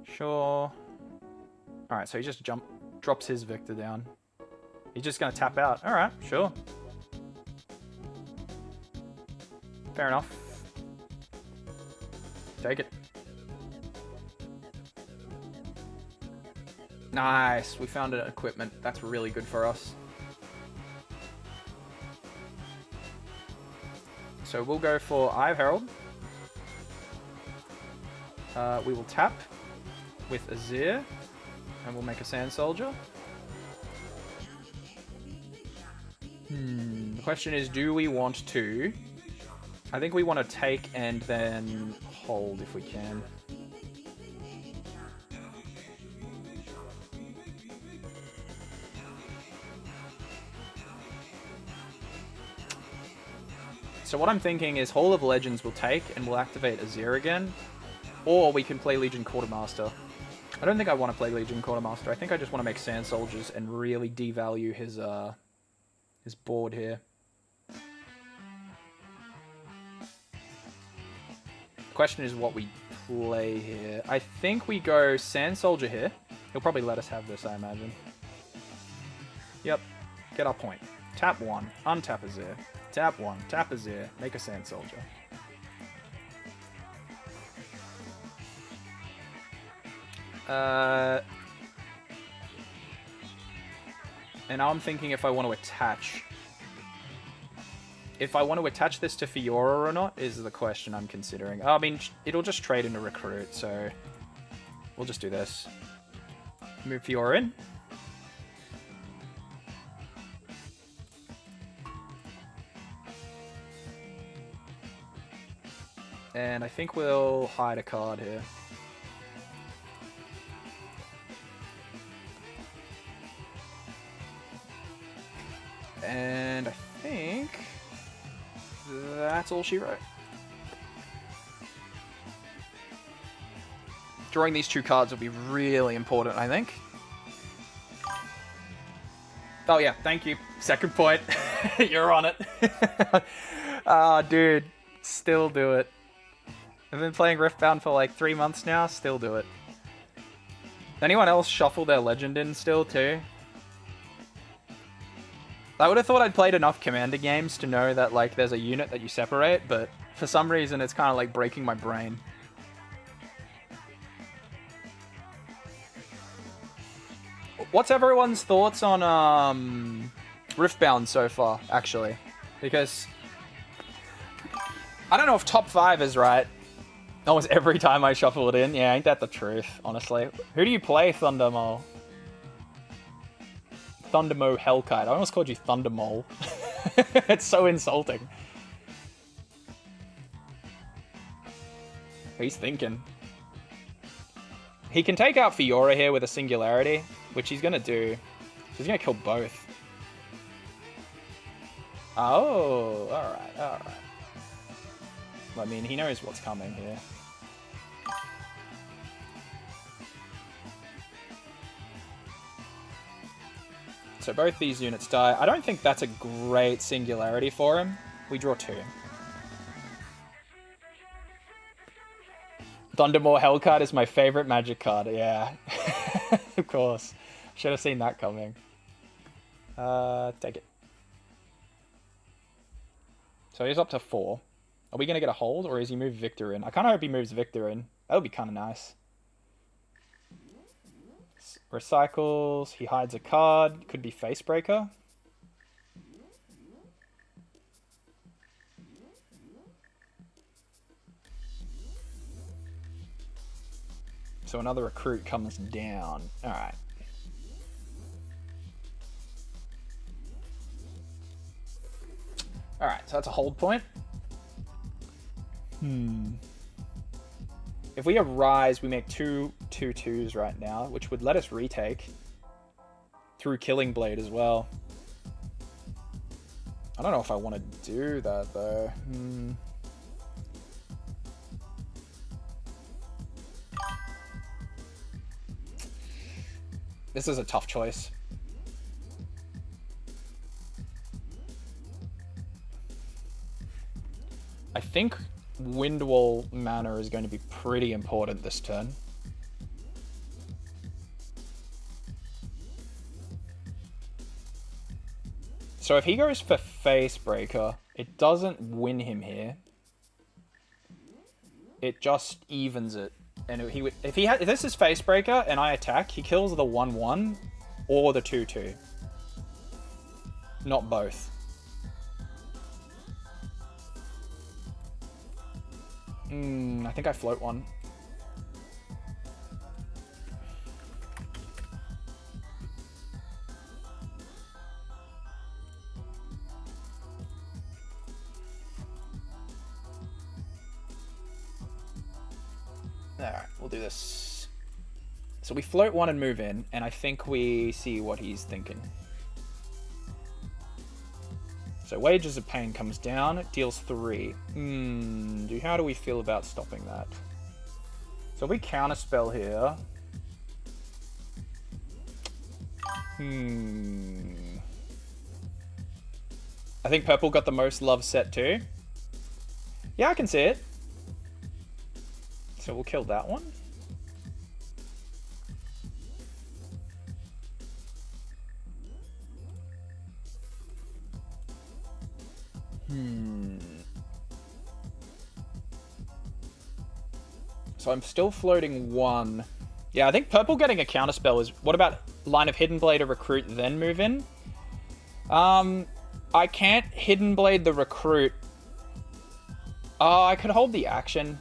Sure. Alright, so he just drops his Victor down. He's just going to tap out. Alright, sure. Fair enough. Take it. Nice, we found an equipment. That's really good for us. So we'll go for Eye of Herald. We will tap with Azir, and we'll make a Sand Soldier. The question is, do we want to... I think we want to take and then hold if we can. So what I'm thinking is Hall of Legends will take and we'll activate Azir again. Or we can play Legion Quartermaster. I don't think I want to play Legion Quartermaster. I think I just want to make Sand Soldiers and really devalue his board here. The question is what we play here. I think we go Sand Soldier here. He'll probably let us have this, I imagine. Yep. Get our point. Tap 1. Untap Azir. Tap 1. Tap Azir. Make a Sand Soldier. And now I'm thinking if I want to attach. If I want to attach this to Fiora or not is the question I'm considering. I mean, it'll just trade into Recruit, so we'll just do this. Move Fiora in. And I think we'll hide a card here. And I think that's all she wrote. Drawing these 2 cards will be really important, I think. Oh yeah, thank you. Second point. You're on it. Ah, dude. Still do it. I've been playing Riftbound for like 3 months now. Still do it. Anyone else shuffle their legend in still too? I would have thought I'd played enough Commander games to know that like there's a unit that you separate, but for some reason it's kind of like breaking my brain. What's everyone's thoughts on Riftbound so far, actually? Because I don't know if top 5 is right. Almost every time I shuffle it in. Yeah, ain't that the truth, honestly. Who do you play, Thundermole? Thundermo Hellkite. I almost called you Thundermole. It's so insulting. He's thinking. He can take out Fiora here with a Singularity, which he's gonna do. He's gonna kill both. Oh, alright, alright. I mean, he knows what's coming here. So both these units die. I don't think that's a great Singularity for him. We draw 2. Thundermore Hellcard is my favorite Magic card. Yeah, of course. Should have seen that coming. Take it. So he's up to 4. Are we going to get a hold, or is he move Victor in? I kind of hope he moves Victor in. That would be kind of nice. Recycles. He hides a card. Could be Facebreaker. So another recruit comes down. Alright. Alright, so that's a hold point. If we arise, we make 2 2/2s right now, which would let us retake through Killing Blade as well. I don't know if I want to do that though. This is a tough choice. I think Windwall mana is going to be pretty important this turn. So if he goes for Facebreaker, it doesn't win him here. It just evens it. And if this is Facebreaker and I attack, he kills the 1/1 or the 2/2. Not both. I think I float one. Alright, we'll do this. So we float one and move in, and I think we see what he's thinking. So Wages of Pain comes down, it deals 3. How do we feel about stopping that? So we counterspell here. I think purple got the most love set too. Yeah, I can see it. So we'll kill that one. So I'm still floating one. Yeah, I think purple getting a counterspell is... What about line of Hidden Blade a recruit, then move in? I can't Hidden Blade the recruit. Oh, I could hold the action.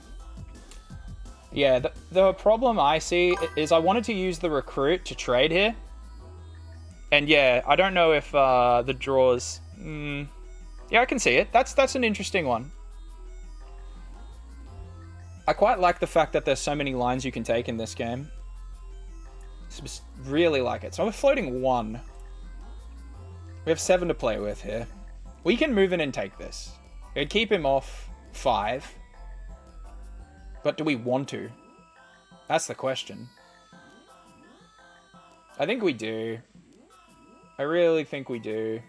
Yeah, the problem I see is I wanted to use the recruit to trade here. And yeah, I don't know if the draws... yeah, I can see it. That's an interesting one. I quite like the fact that there's so many lines you can take in this game. Just really like it. So we're floating 1. We have 7 to play with here. We can move in and take this. It'd keep him off 5. But do we want to? That's the question. I think we do. I really think we do.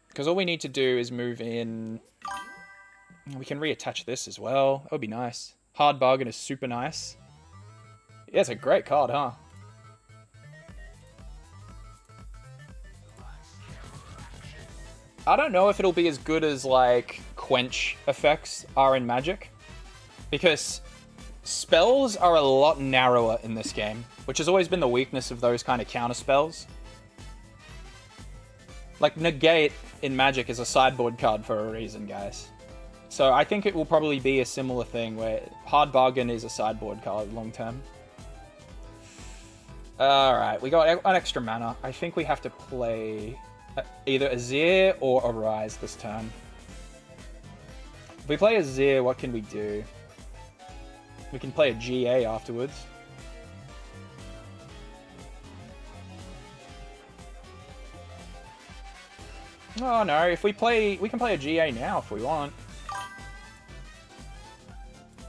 Because all we need to do is move in. We can reattach this as well. That would be nice. Hard Bargain is super nice. Yeah, it's a great card, huh? I don't know if it'll be as good as, like, Quench effects are in Magic. Because spells are a lot narrower in this game, which has always been the weakness of those kind of counter spells. Like, Negate in Magic is a sideboard card for a reason, guys. So I think it will probably be a similar thing where Hard Bargain is a sideboard card long term. Alright, we got an extra mana. I think we have to play either Azir or Arise this turn. If we play Azir, what can we do? We can play a GA afterwards. Oh no, if we can play a GA now if we want.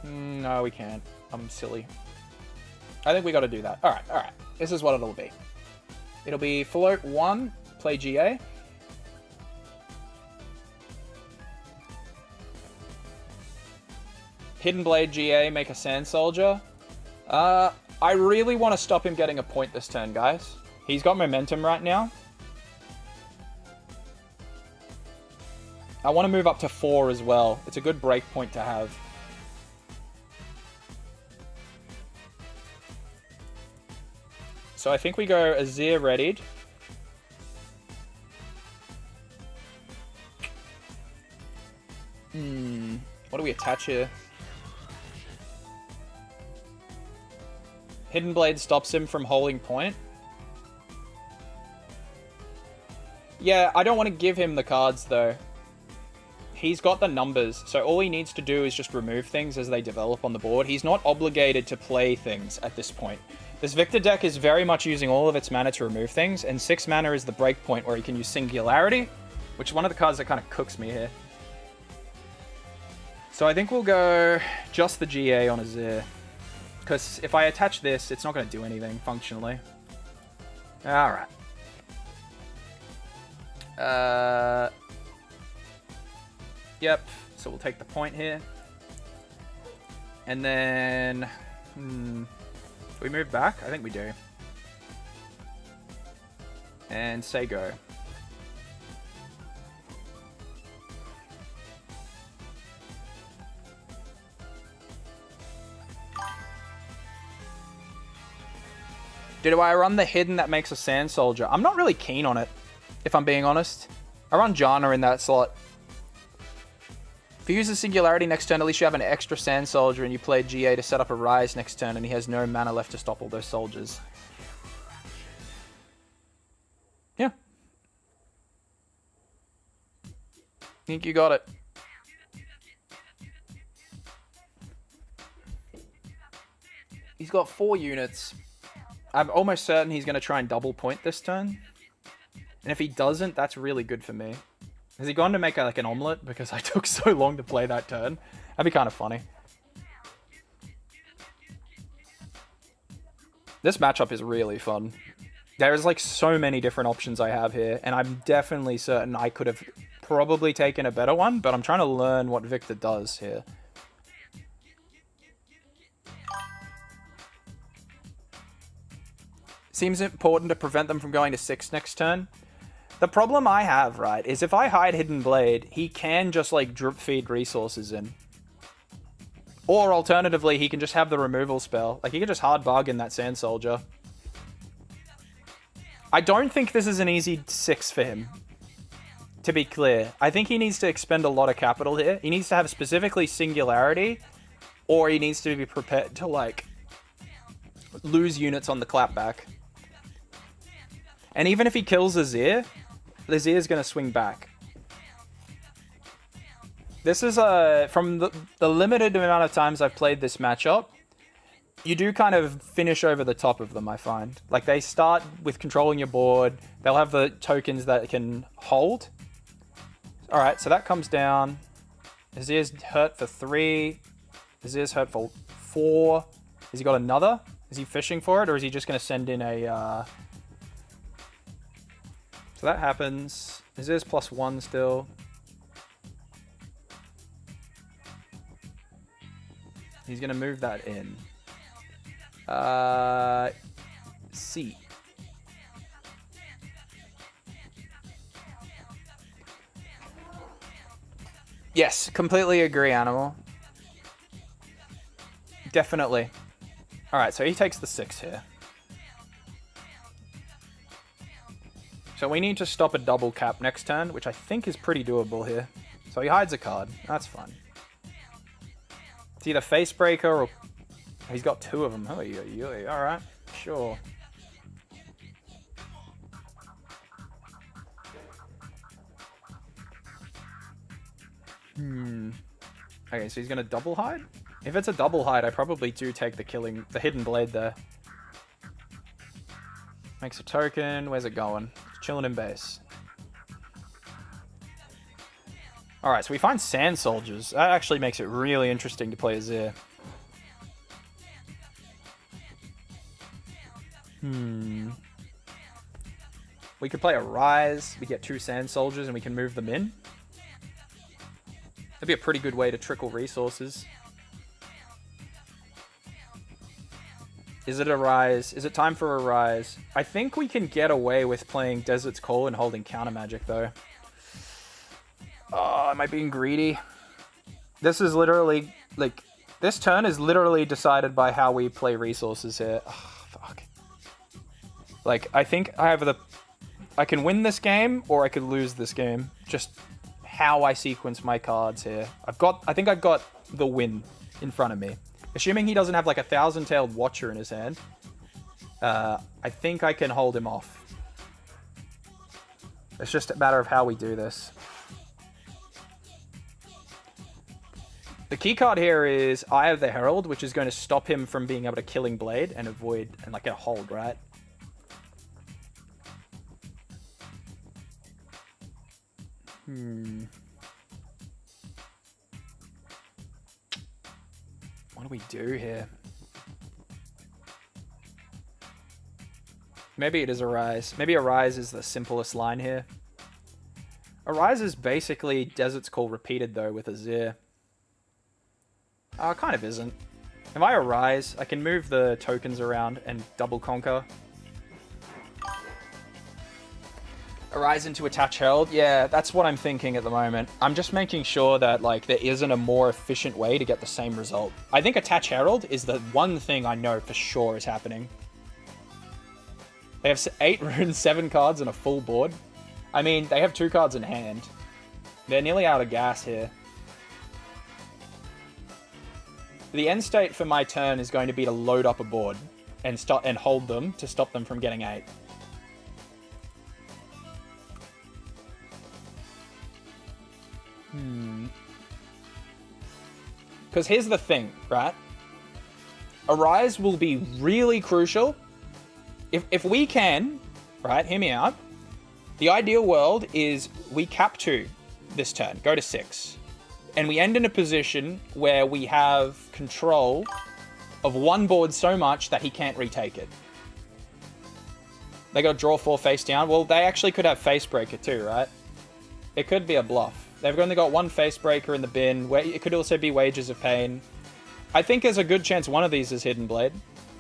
No, we can't. I'm silly. I think we gotta do that. Alright, alright. This is what it'll be. It'll be float 1, play GA. Hidden Blade GA, make a Sand Soldier. I really want to stop him getting a point this turn, guys. He's got momentum right now. I want to move up to 4 as well. It's a good break point to have. So I think we go Azir readied. What do we attach here? Hidden Blade stops him from holding point. Yeah, I don't want to give him the cards, though. He's got the numbers, so all he needs to do is just remove things as they develop on the board. He's not obligated to play things at this point. This Victor deck is very much using all of its mana to remove things, and 6 mana is the break point where he can use Singularity, which is one of the cards that kind of cooks me here. So I think we'll go just the GA on Azir. Because if I attach this, it's not going to do anything functionally. Alright. Yep. So we'll take the point here. And then... do we move back? I think we do. And say go. Do I run the hidden that makes a Sand Soldier? I'm not really keen on it, if I'm being honest. I run Janna in that slot. If you use a Singularity next turn, at least you have an extra Sand Soldier and you play GA to set up a Rise next turn and he has no mana left to stop all those soldiers. Yeah. Think you got it. He's got 4 units. I'm almost certain he's going to try and double point this turn. And if he doesn't, that's really good for me. Has he gone to make like an omelet? Because I took so long to play that turn. That'd be kind of funny. This matchup is really fun. There's like so many different options I have here. And I'm definitely certain I could have probably taken a better one. But I'm trying to learn what Victor does here. Seems important to prevent them from going to 6 next turn. The problem I have, right, is if I hide Hidden Blade, he can just, like, drip feed resources in. Or, alternatively, he can just have the removal spell. Like, he can just hard bargain that Sand Soldier. I don't think this is an easy 6 for him. to be clear. I think he needs to expend a lot of capital here. He needs to have specifically Singularity, or he needs to be prepared to, like, lose units on the clapback. And even if he kills Azir, the Azir's going to swing back. This is, from the limited amount of times I've played this matchup, you do kind of finish over the top of them, I find. Like, they start with controlling your board. They'll have the tokens that can hold. Alright, so that comes down. Azir's hurt for 3. Azir's hurt for 4. Has he got another? Is he fishing for it, or is he just going to send in a... So that happens. Azir's +1 still. He's going to move that in. C. Yes, completely agree, Animal. Definitely. Alright, so he takes the 6 here. So we need to stop a double cap next turn, which I think is pretty doable here. So he hides a card. That's fun. It's either Facebreaker or... He's got 2 of them. Oh, alright. Sure. Okay, so he's gonna double hide? If it's a double hide, I probably do take the hidden blade there. Makes a token. Where's it going? It's chilling in base. Alright, so we find Sand Soldiers. That actually makes it really interesting to play Azir. We could play a Rise. We get 2 Sand Soldiers and we can move them in. That'd be a pretty good way to trickle resources. Is it a Rise? Is it time for a Rise? I think we can get away with playing Desert's Call and holding Counter Magic, though. Oh, am I being greedy? This is literally, like, this turn is literally decided by how we play resources here. Oh, fuck. Like, I think I have I can win this game, or I could lose this game. Just how I sequence my cards here. I think I've got the win in front of me. Assuming he doesn't have like a 1,000-tailed Watcher in his hand, I think I can hold him off. It's just a matter of how we do this. The key card here is Eye of the Herald, which is going to stop him from being able to Killing Blade and avoid, and like a hold, right? What do we do here? Maybe it is a Rise. Maybe a Rise is the simplest line here. A Rise is basically Desert's Call repeated, though, with Azir. Oh, it kind of isn't. If I Arise, I can move the tokens around and double conquer. Arise into Attach Herald? Yeah, that's what I'm thinking at the moment. I'm just making sure that, like, there isn't a more efficient way to get the same result. I think Attach Herald is the one thing I know for sure is happening. They have 8 runes, 7 cards, and a full board. I mean, they have 2 cards in hand. They're nearly out of gas here. The end state for my turn is going to be to load up a board and hold them to stop them from getting 8. Because here's the thing, right? Arise will be really crucial. If we can, right, hear me out. The ideal world is we cap 2 this turn, go to 6. And we end in a position where we have control of one board so much that he can't retake it. They got to draw 4 face down. Well, they actually could have Facebreaker too, right? It could be a bluff. They've only got 1 Facebreaker in the bin. It could also be Wages of Pain. I think there's a good chance one of these is Hidden Blade,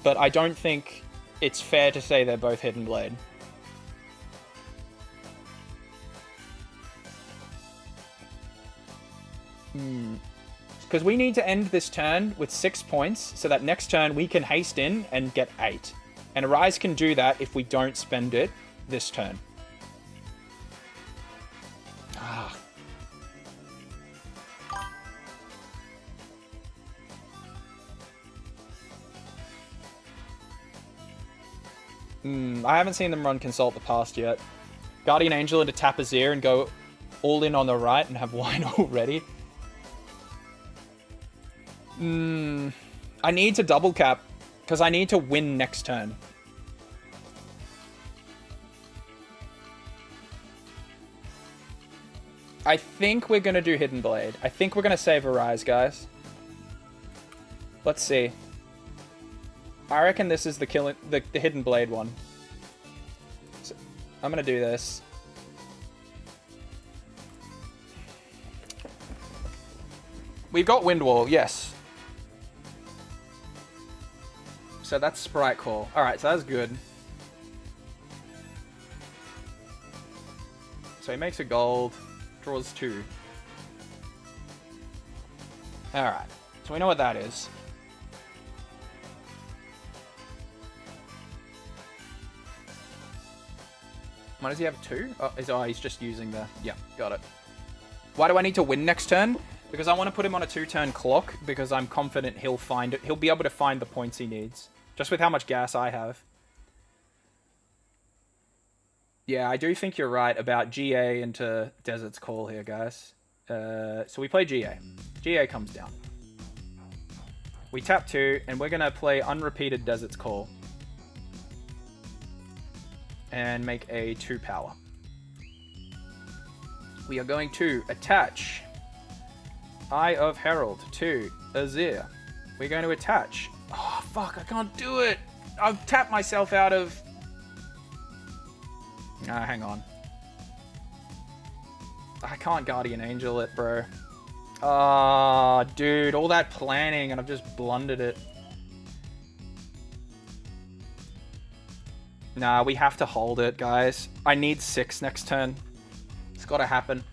but I don't think it's fair to say they're both Hidden Blade. Because we need to end this turn with 6 points, so that next turn we can haste in and get 8. And Arise can do that if we don't spend it this turn. I haven't seen them run Consult the Past yet. Guardian Angel into tap Azir and go all in on the right and have wine already. I need to double cap because I need to win next turn. I think we're going to do Hidden Blade. I think we're going to save Arise, guys. Let's see. I reckon this is the Hidden Blade one. So I'm going to do this. We've got Wind Wall, yes. So that's Sprite Call. Alright, so that's good. So he makes a gold, draws 2. Alright, so we know what that is. Why does he have 2? Oh, he's just using the... Yeah, got it. Why do I need to win next turn? Because I want to put him on a 2-turn clock, because I'm confident he'll find it. He'll be able to find the points he needs. Just with how much gas I have. Yeah, I do think you're right about GA into Desert's Call here, guys. So we play GA. GA comes down. We tap 2, and we're going to play Unrepeated Desert's Call. And make a 2 power. We are going to attach Eye of Herald to Azir. We're going to attach... Oh, fuck, I can't do it! I've tapped myself out of... hang on. I can't Guardian Angel it, bro. Ah, dude, all that planning and I've just blundered it. Nah, we have to hold it, guys. I need 6 next turn. It's gotta happen.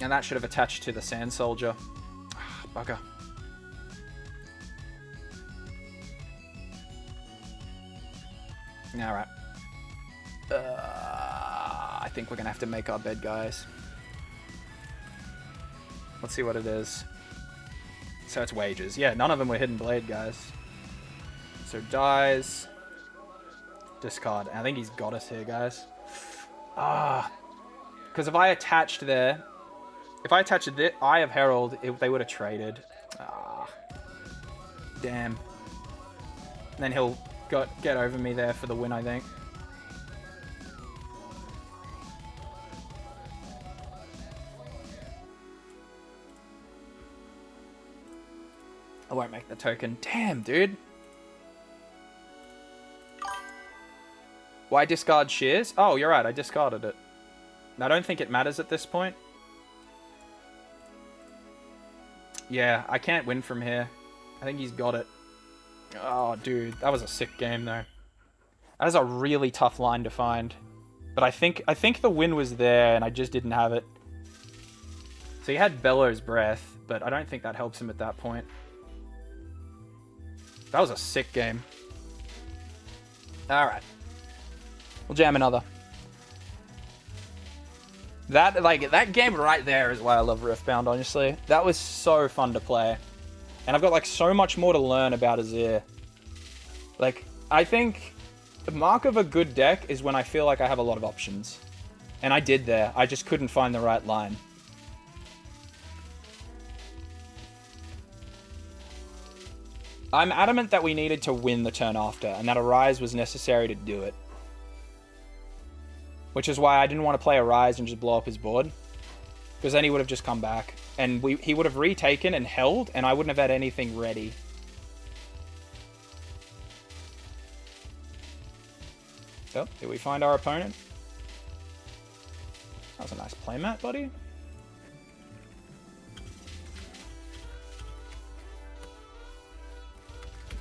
And that should have attached to the Sand Soldier. Ah, bugger. Alright. I think we're gonna have to make our bed, guys. Let's see what it is. So it's wages. Yeah, none of them were Hidden Blade, guys. So dies. Discard. I think he's got us here, guys. Ah. Because if I attached there... If I attached the Eye of Herald, they would have traded. Ah. Damn. And then he'll get over me there for the win, I think. I won't make the token. Damn, dude. Why discard Shears? Oh, you're right. I discarded it. I don't think it matters at this point. Yeah, I can't win from here. I think he's got it. Oh, dude. That was a sick game, though. That is a really tough line to find. But I think the win was there, and I just didn't have it. So he had Bellows Breath, but I don't think that helps him at that point. That was a sick game. Alright. We'll jam another. That game right there is why I love Riftbound, honestly. That was so fun to play. And I've got, like, so much more to learn about Azir. Like, I think the mark of a good deck is when I feel like I have a lot of options. And I did there. I just couldn't find the right line. I'm adamant that we needed to win the turn after, and that Arise was necessary to do it. Which is why I didn't want to play Arise and just blow up his board. Because then he would have just come back. And he would have retaken and held, and I wouldn't have had anything ready. So, did we find our opponent? That was a nice playmat, buddy.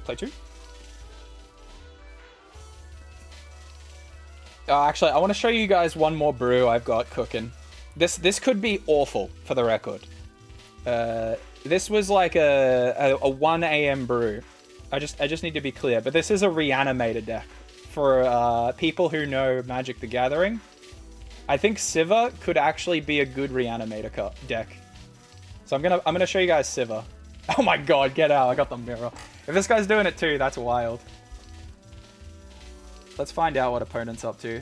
Play 2. Actually, I want to show you guys one more brew I've got cooking. This could be awful, for the record. This was like a 1 AM brew. I just need to be clear, but this is a reanimated deck for people who know Magic the Gathering, I think Sivir could actually be a good Reanimator deck. So I'm gonna show you guys Sivir. Oh my god, get out! I got the mirror. If this guy's doing it too, that's wild. Let's find out what opponent's up to.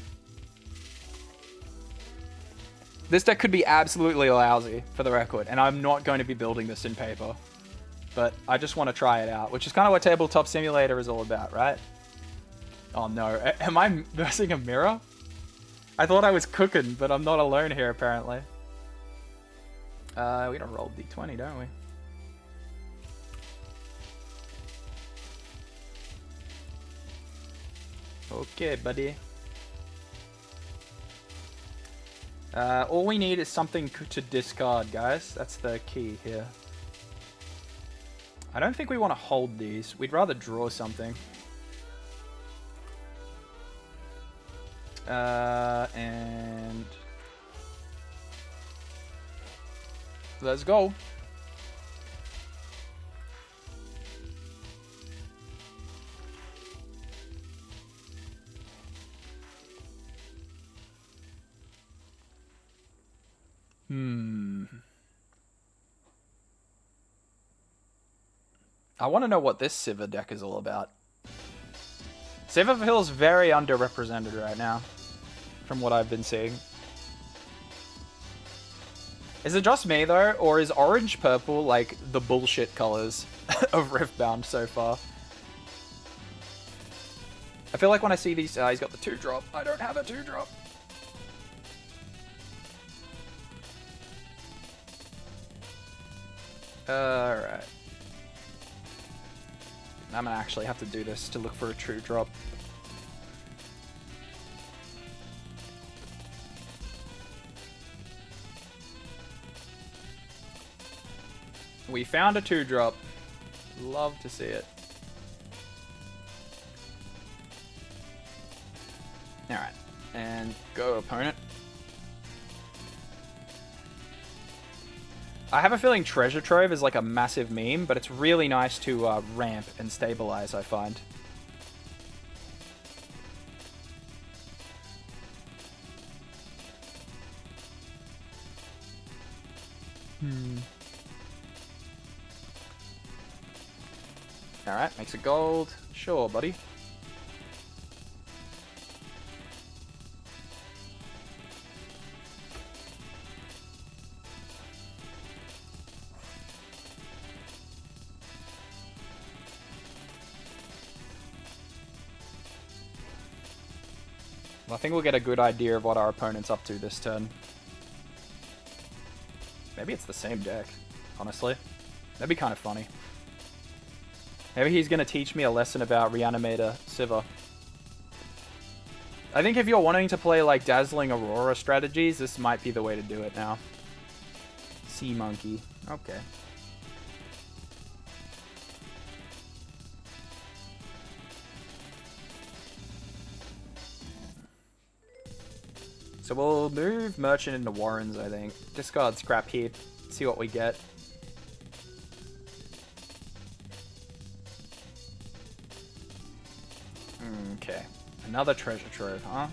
This deck could be absolutely lousy, for the record, and I'm not going to be building this in paper. But I just want to try it out, which is kind of what Tabletop Simulator is all about, right? Oh no, am I versing a mirror? I thought I was cooking, but I'm not alone here, apparently. We gotta roll d20, don't we? Okay, buddy. All we need is something to discard, guys. That's the key here. I don't think we want to hold these. We'd rather draw something. And let's go. I want to know what this Sivir deck is all about. Sivir feels very underrepresented right now, from what I've been seeing. Is it just me, though, or is orange-purple, like, the bullshit colors of Riftbound so far? I feel like when I see these... he's got the 2-drop. I don't have a 2-drop. Alright. I'm gonna actually have to do this to look for a true drop. We found a 2-drop. Love to see it. Alright. And go, opponent. I have a feeling Treasure Trove is like a massive meme, but it's really nice to ramp and stabilize, I find. Alright, makes it gold. Sure, buddy. I think we'll get a good idea of what our opponent's up to this turn. Maybe it's the same deck, honestly. That'd be kind of funny. Maybe he's going to teach me a lesson about Reanimator Sivir. I think if you're wanting to play like Dazzling Aurora strategies, this might be the way to do it now. Sea Monkey. Okay. So we'll move Merchant into Warrens, I think. Discard Scrap Heap. See what we get. Okay. Another Treasure Trove, huh?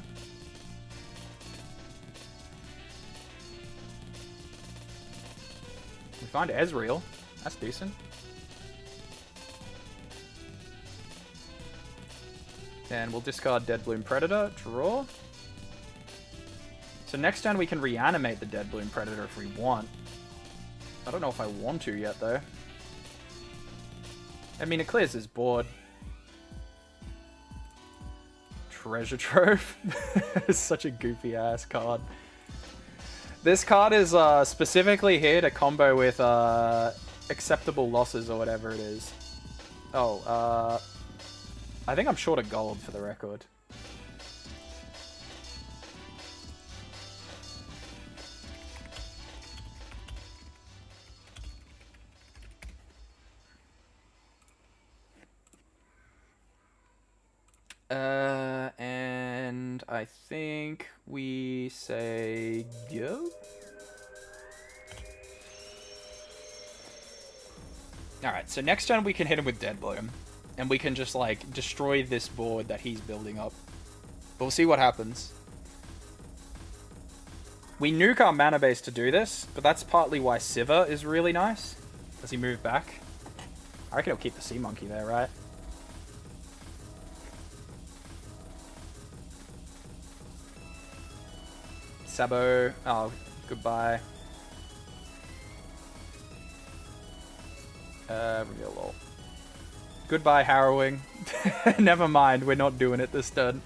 We find Ezreal. That's decent. And we'll discard Dead Bloom Predator. Draw. So next turn we can reanimate the Dead Bloom Predator if we want. I don't know if I want to yet, though. I mean, it clears his board. Treasure Trove. It's such a goofy-ass card. This card is specifically here to combo with acceptable losses or whatever it is. Oh, I think I'm short of gold for the record. And I think we say go. Alright, so next turn we can hit him with Dead Bloom. And we can just, like, destroy this board that he's building up. But we'll see what happens. We nuke our mana base to do this, but that's partly why Sivir is really nice. Does he move back? I reckon he'll keep the Sea Monkey there, right? Sabo. Oh, goodbye. Reveal all. Goodbye, Harrowing. Never mind, we're not doing it this turn.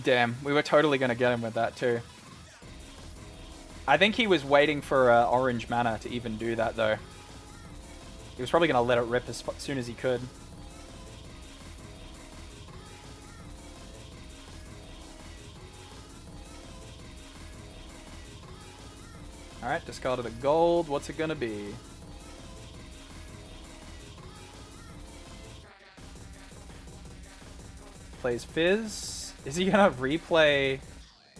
Damn, we were totally going to get him with that too. I think he was waiting for orange mana to even do that though. He was probably going to let it rip as soon as he could. Alright, discarded a gold. What's it going to be? Plays Fizz. Is he gonna replay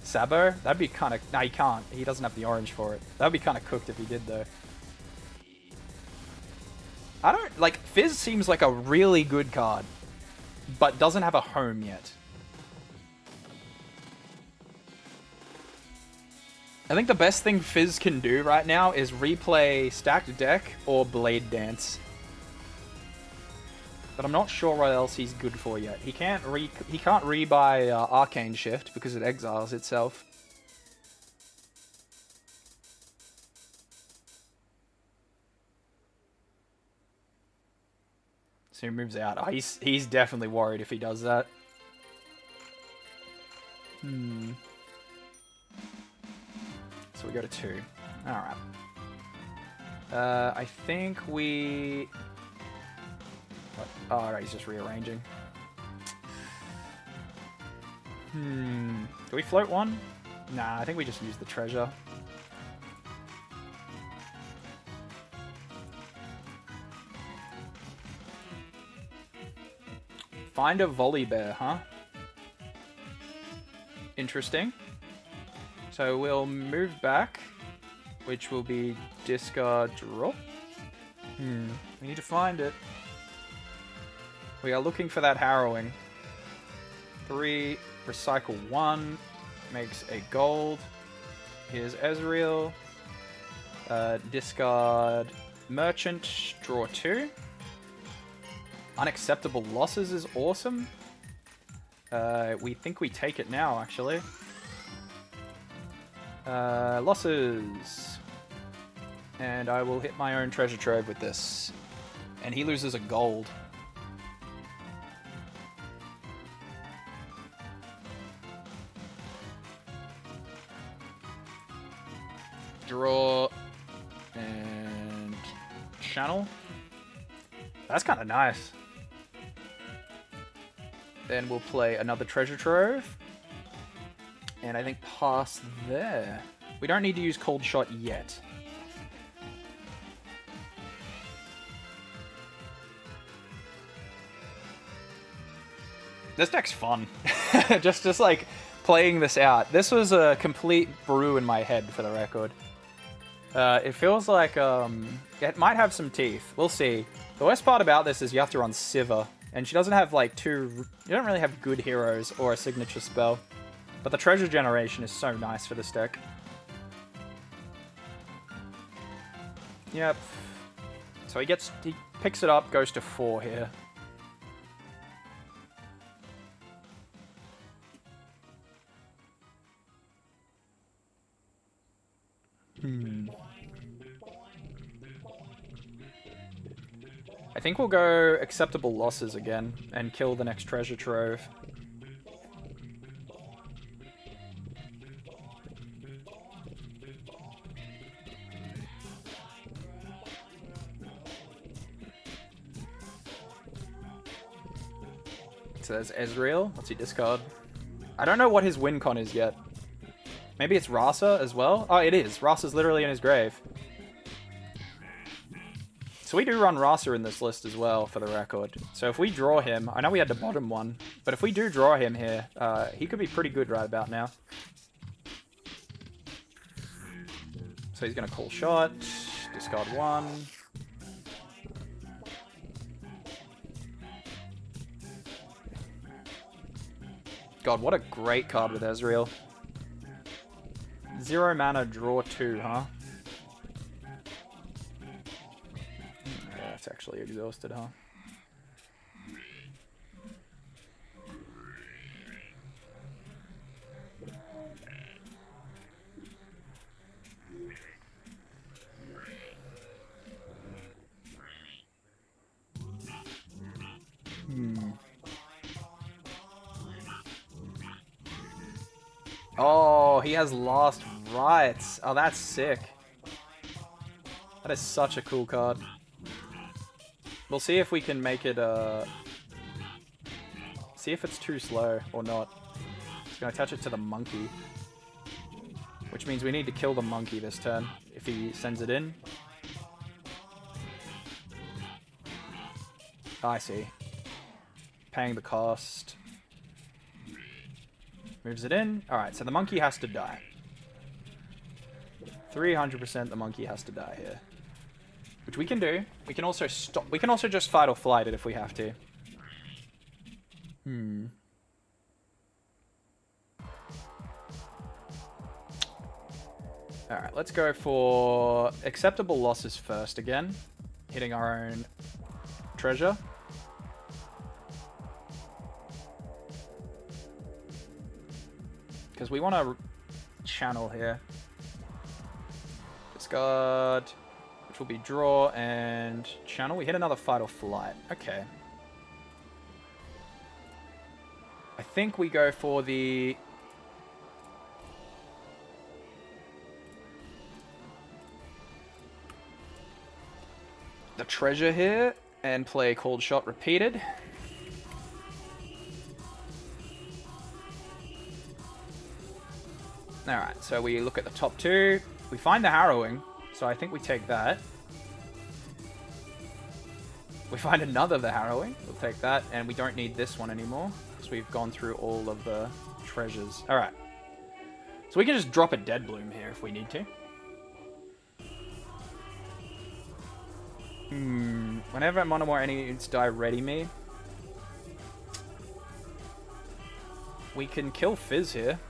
Sabo? That'd be kind of... No, he can't. He doesn't have the orange for it. That'd be kind of cooked if he did, though. I don't... Like, Fizz seems like a really good card, but doesn't have a home yet. I think the best thing Fizz can do right now is replay Stacked Deck or Blade Dance. But I'm not sure what else he's good for yet. He can't rebuy Arcane Shift because it exiles itself. So he moves out. Oh, he's definitely worried if he does that. So we go to 2. Alright. I think we... What? Oh, alright, he's just rearranging. Do we float one? Nah, I think we just use the treasure. Find a Volibear, huh? Interesting. So we'll move back, which will be discard drop. We need to find it. We are looking for that Harrowing. 3, recycle 1, makes a gold. Here's Ezreal. Discard Merchant, draw 2. Unacceptable losses is awesome. We think we take it now, actually. Losses. And I will hit my own treasure trove with this. And he loses a gold. Draw and channel. That's kind of nice. Then we'll play another treasure trove. And I think past there. We don't need to use Cold Shot yet. This deck's fun. just like playing this out. This was a complete brew in my head, for the record. It feels like it might have some teeth. We'll see. The worst part about this is you have to run Sivir, and she doesn't have like you don't really have good heroes or a signature spell. But the treasure generation is so nice for this deck. Yep. So he picks it up, goes to 4 here. I think we'll go acceptable losses again and kill the next treasure trove. So there's Ezreal. What's he discard? I don't know what his win con is yet. Maybe it's Rasa as well? Oh, it is. Rasa's literally in his grave. So we do run Rasa in this list as well, for the record. So if we draw him, I know we had the bottom one, but if we do draw him here, he could be pretty good right about now. So he's going to call shot, discard 1. God, what a great card with Ezreal. 0 mana, draw 2, huh? Yeah, it's actually exhausted, huh? Oh, he has Last Rites. Oh, that's sick. That is such a cool card. We'll see if we can make it, see if it's too slow or not. It's going to attach it to the monkey. Which means we need to kill the monkey this turn if he sends it in. Oh, I see. Paying the cost. Moves it in. Alright, so the monkey has to die. 300% the monkey has to die here. Which we can do. We can also stop. We can also just fight or flight it if we have to. Alright, let's go for acceptable losses first again. Hitting our own treasure. Because we want to channel here. Discard, which will be draw and channel. We hit another fight or flight. Okay. I think we go for the... treasure here and play Cold Shot repeated. Alright, so we look at the top 2. We find the Harrowing, so I think we take that. We find another of the Harrowing. We'll take that, and we don't need this one anymore, because we've gone through all of the treasures. Alright. So we can just drop a Dead Bloom here if we need to. Whenever Monomore enemies die, ready me. We can kill Fizz here.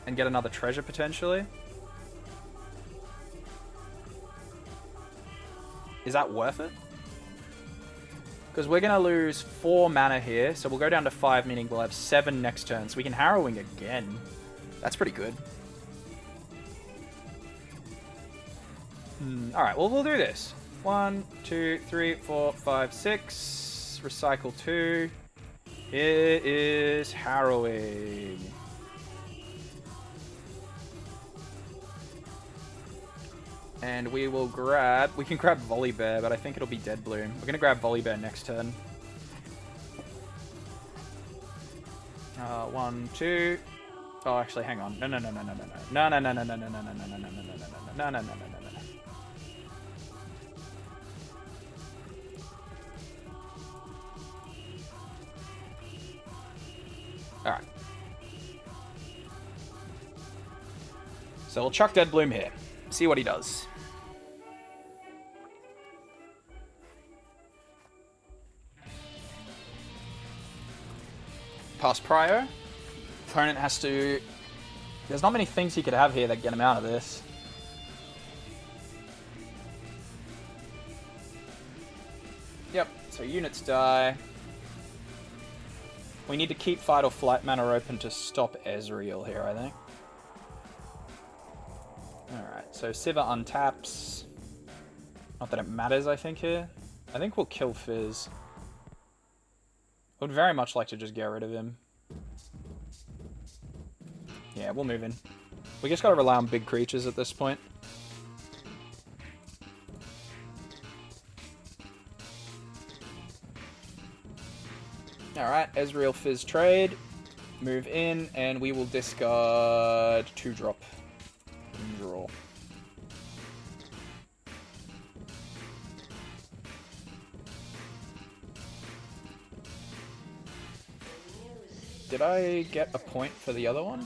And get another treasure, potentially. Is that worth it? Because we're going to lose 4 mana here, so we'll go down to 5, meaning we'll have 7 next turn. So we can Harrowing again. That's pretty good. Alright, well, we'll do this. 1, 2, 3, 4, 5, 6. Recycle 2. Here is Harrowing. And we will grab... We can grab Volibear, but I think it'll be Dead Bloom. We're going to grab Volibear next turn. 1, 2... Oh, actually, hang on. No. No. Alright. So we'll chuck Dead Bloom here. See what he does. Pass Prio. Opponent has to... There's not many things he could have here that get him out of this. Yep, so units die. We need to keep Fight or Flight mana open to stop Ezreal here, I think. Alright, so Sivir untaps. Not that it matters, I think, here. I think we'll kill Fizz. I would very much like to just get rid of him. Yeah, we'll move in. We just gotta rely on big creatures at this point. Alright, Ezreal Fizz trade. Move in, and we will discard 2-drop. Draw. Did I get a point for the other one?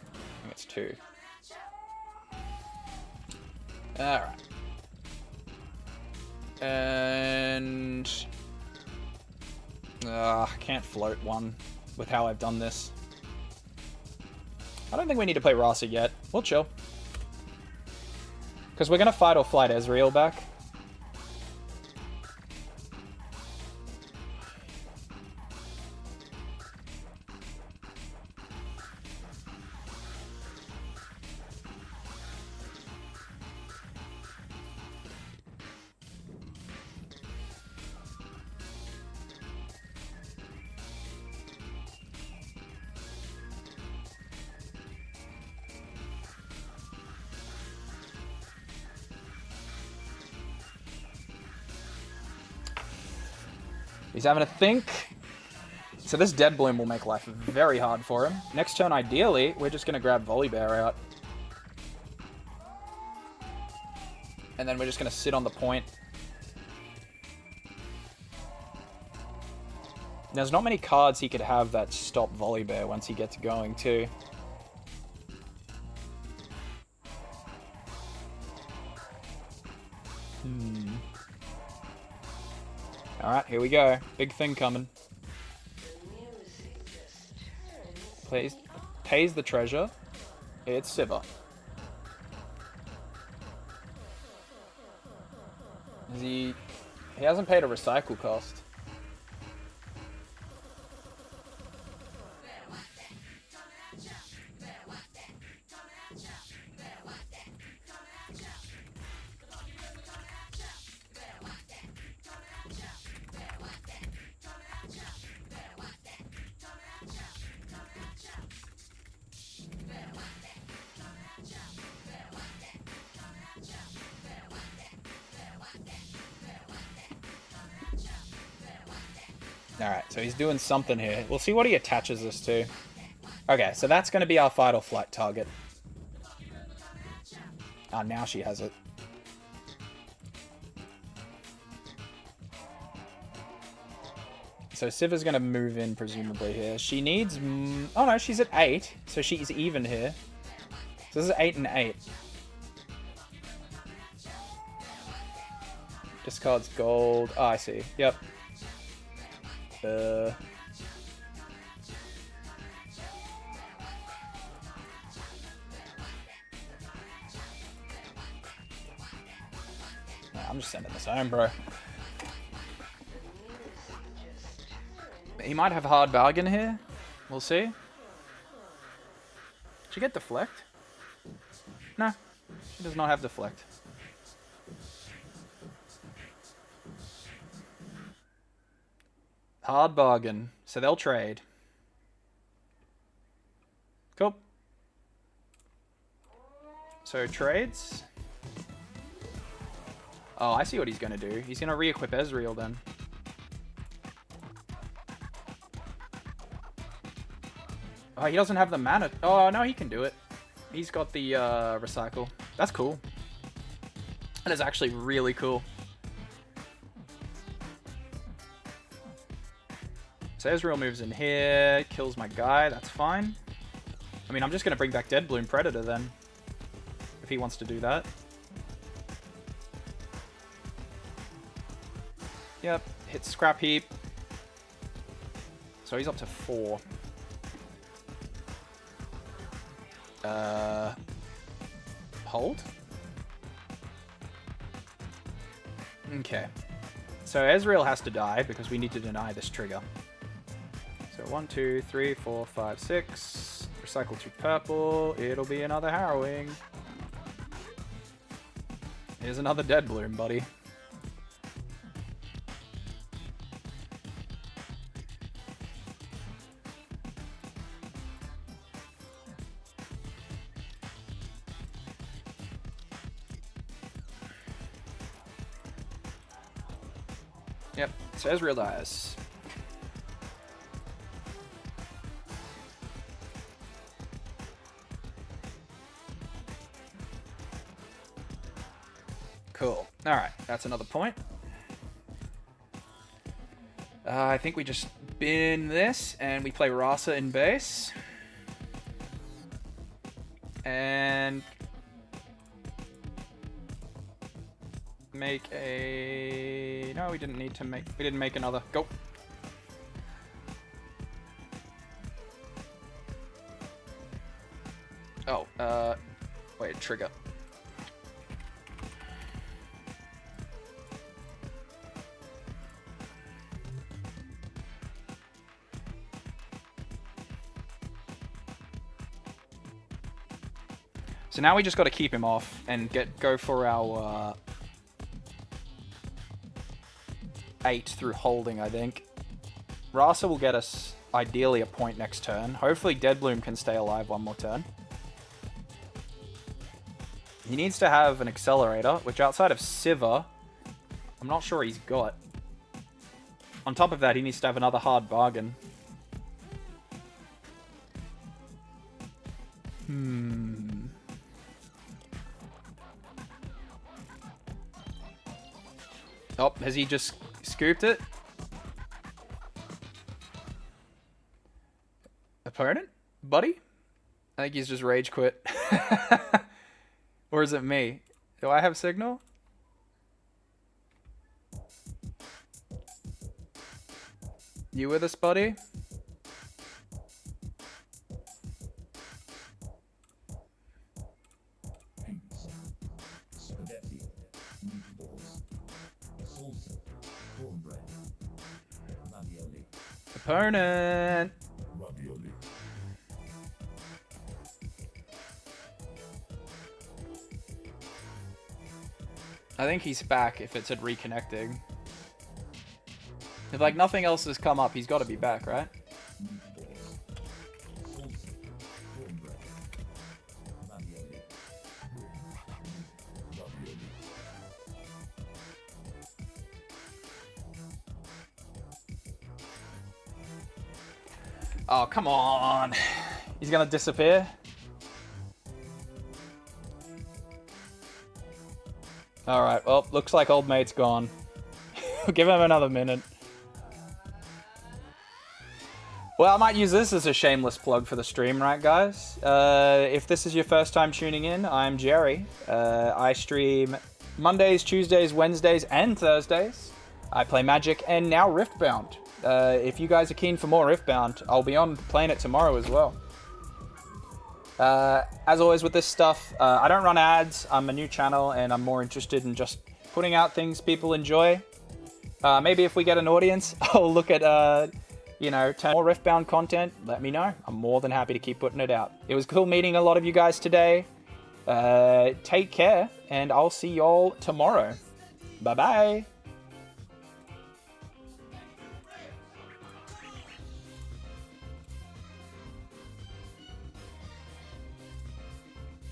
I think it's 2. Alright. And... I can't float one with how I've done this. I don't think we need to play Rasa yet. We'll chill. Because we're going to fight or flight Ezreal back. He's having a think. So this Dead Bloom will make life very hard for him. Next turn, ideally, we're just going to grab Volibear out. And then we're just going to sit on the point. There's not many cards he could have that stop Volibear once he gets going, too. Alright, here we go. Big thing coming. Pays the treasure. It's Sivir. He hasn't paid a recycle cost. Alright, so he's doing something here. We'll see what he attaches this to. Okay, so that's going to be our fight or flight target. Ah, now she has it. So Sivir's going to move in, presumably, here. She needs... Oh, no, she's at 8. So she's even here. So this is 8 and 8. Discards gold. Oh, I see. Yep. I'm just sending this home, bro. He might have hard bargain here. We'll see. Did she get deflect? No, she does not have deflect. Hard bargain. So they'll trade. Cool. So trades. Oh, I see what he's going to do. He's going to re-equip Ezreal then. Oh, he doesn't have the mana. Oh, no, he can do it. He's got the recycle. That's cool. That is actually really cool. So Ezreal moves in here, kills my guy, that's fine. I mean, I'm just going to bring back Dead Bloom Predator then, if he wants to do that. Yep, hit Scrap Heap. So he's up to 4. Hold? Okay. So Ezreal has to die because we need to deny this trigger. So 1, 2, 3, 4, 5, 6. Recycle to purple. It'll be another harrowing. Here's another Dead Bloom, buddy. Yep, says real dice. Cool. Alright, that's another point. I think we just bin this, and we play Rasa in base. And make a... No, we didn't need to make... We didn't make another. Go. Oh, wait, trigger. So now we just got to keep him off and go for our 8 through holding, I think. Rasa will get us ideally a point next turn. Hopefully Deadbloom can stay alive one more turn. He needs to have an accelerator, which outside of Siva, I'm not sure he's got. On top of that, he needs to have another hard bargain. Oh, has he just scooped it? Opponent? Buddy? I think he's just rage quit. Or is it me? Do I have signal? You with us, buddy? Opponent! I think he's back if it's at reconnecting. If like nothing else has come up, he's got to be back, right? Oh, come on. He's gonna disappear. Alright, well, looks like old mate's gone. Give him another minute. Well, I might use this as a shameless plug for the stream, right, guys? If this is your first time tuning in, I'm Jerry. I stream Mondays, Tuesdays, Wednesdays, and Thursdays. I play Magic and now Riftbound. If you guys are keen for more Riftbound, I'll be on playing it tomorrow as well. As always with this stuff, I don't run ads. I'm a new channel and I'm more interested in just putting out things people enjoy. Maybe if we get an audience, I'll look at, you know, more Riftbound content. Let me know. I'm more than happy to keep putting it out. It was cool meeting a lot of you guys today. Take care and I'll see y'all tomorrow. Bye-bye.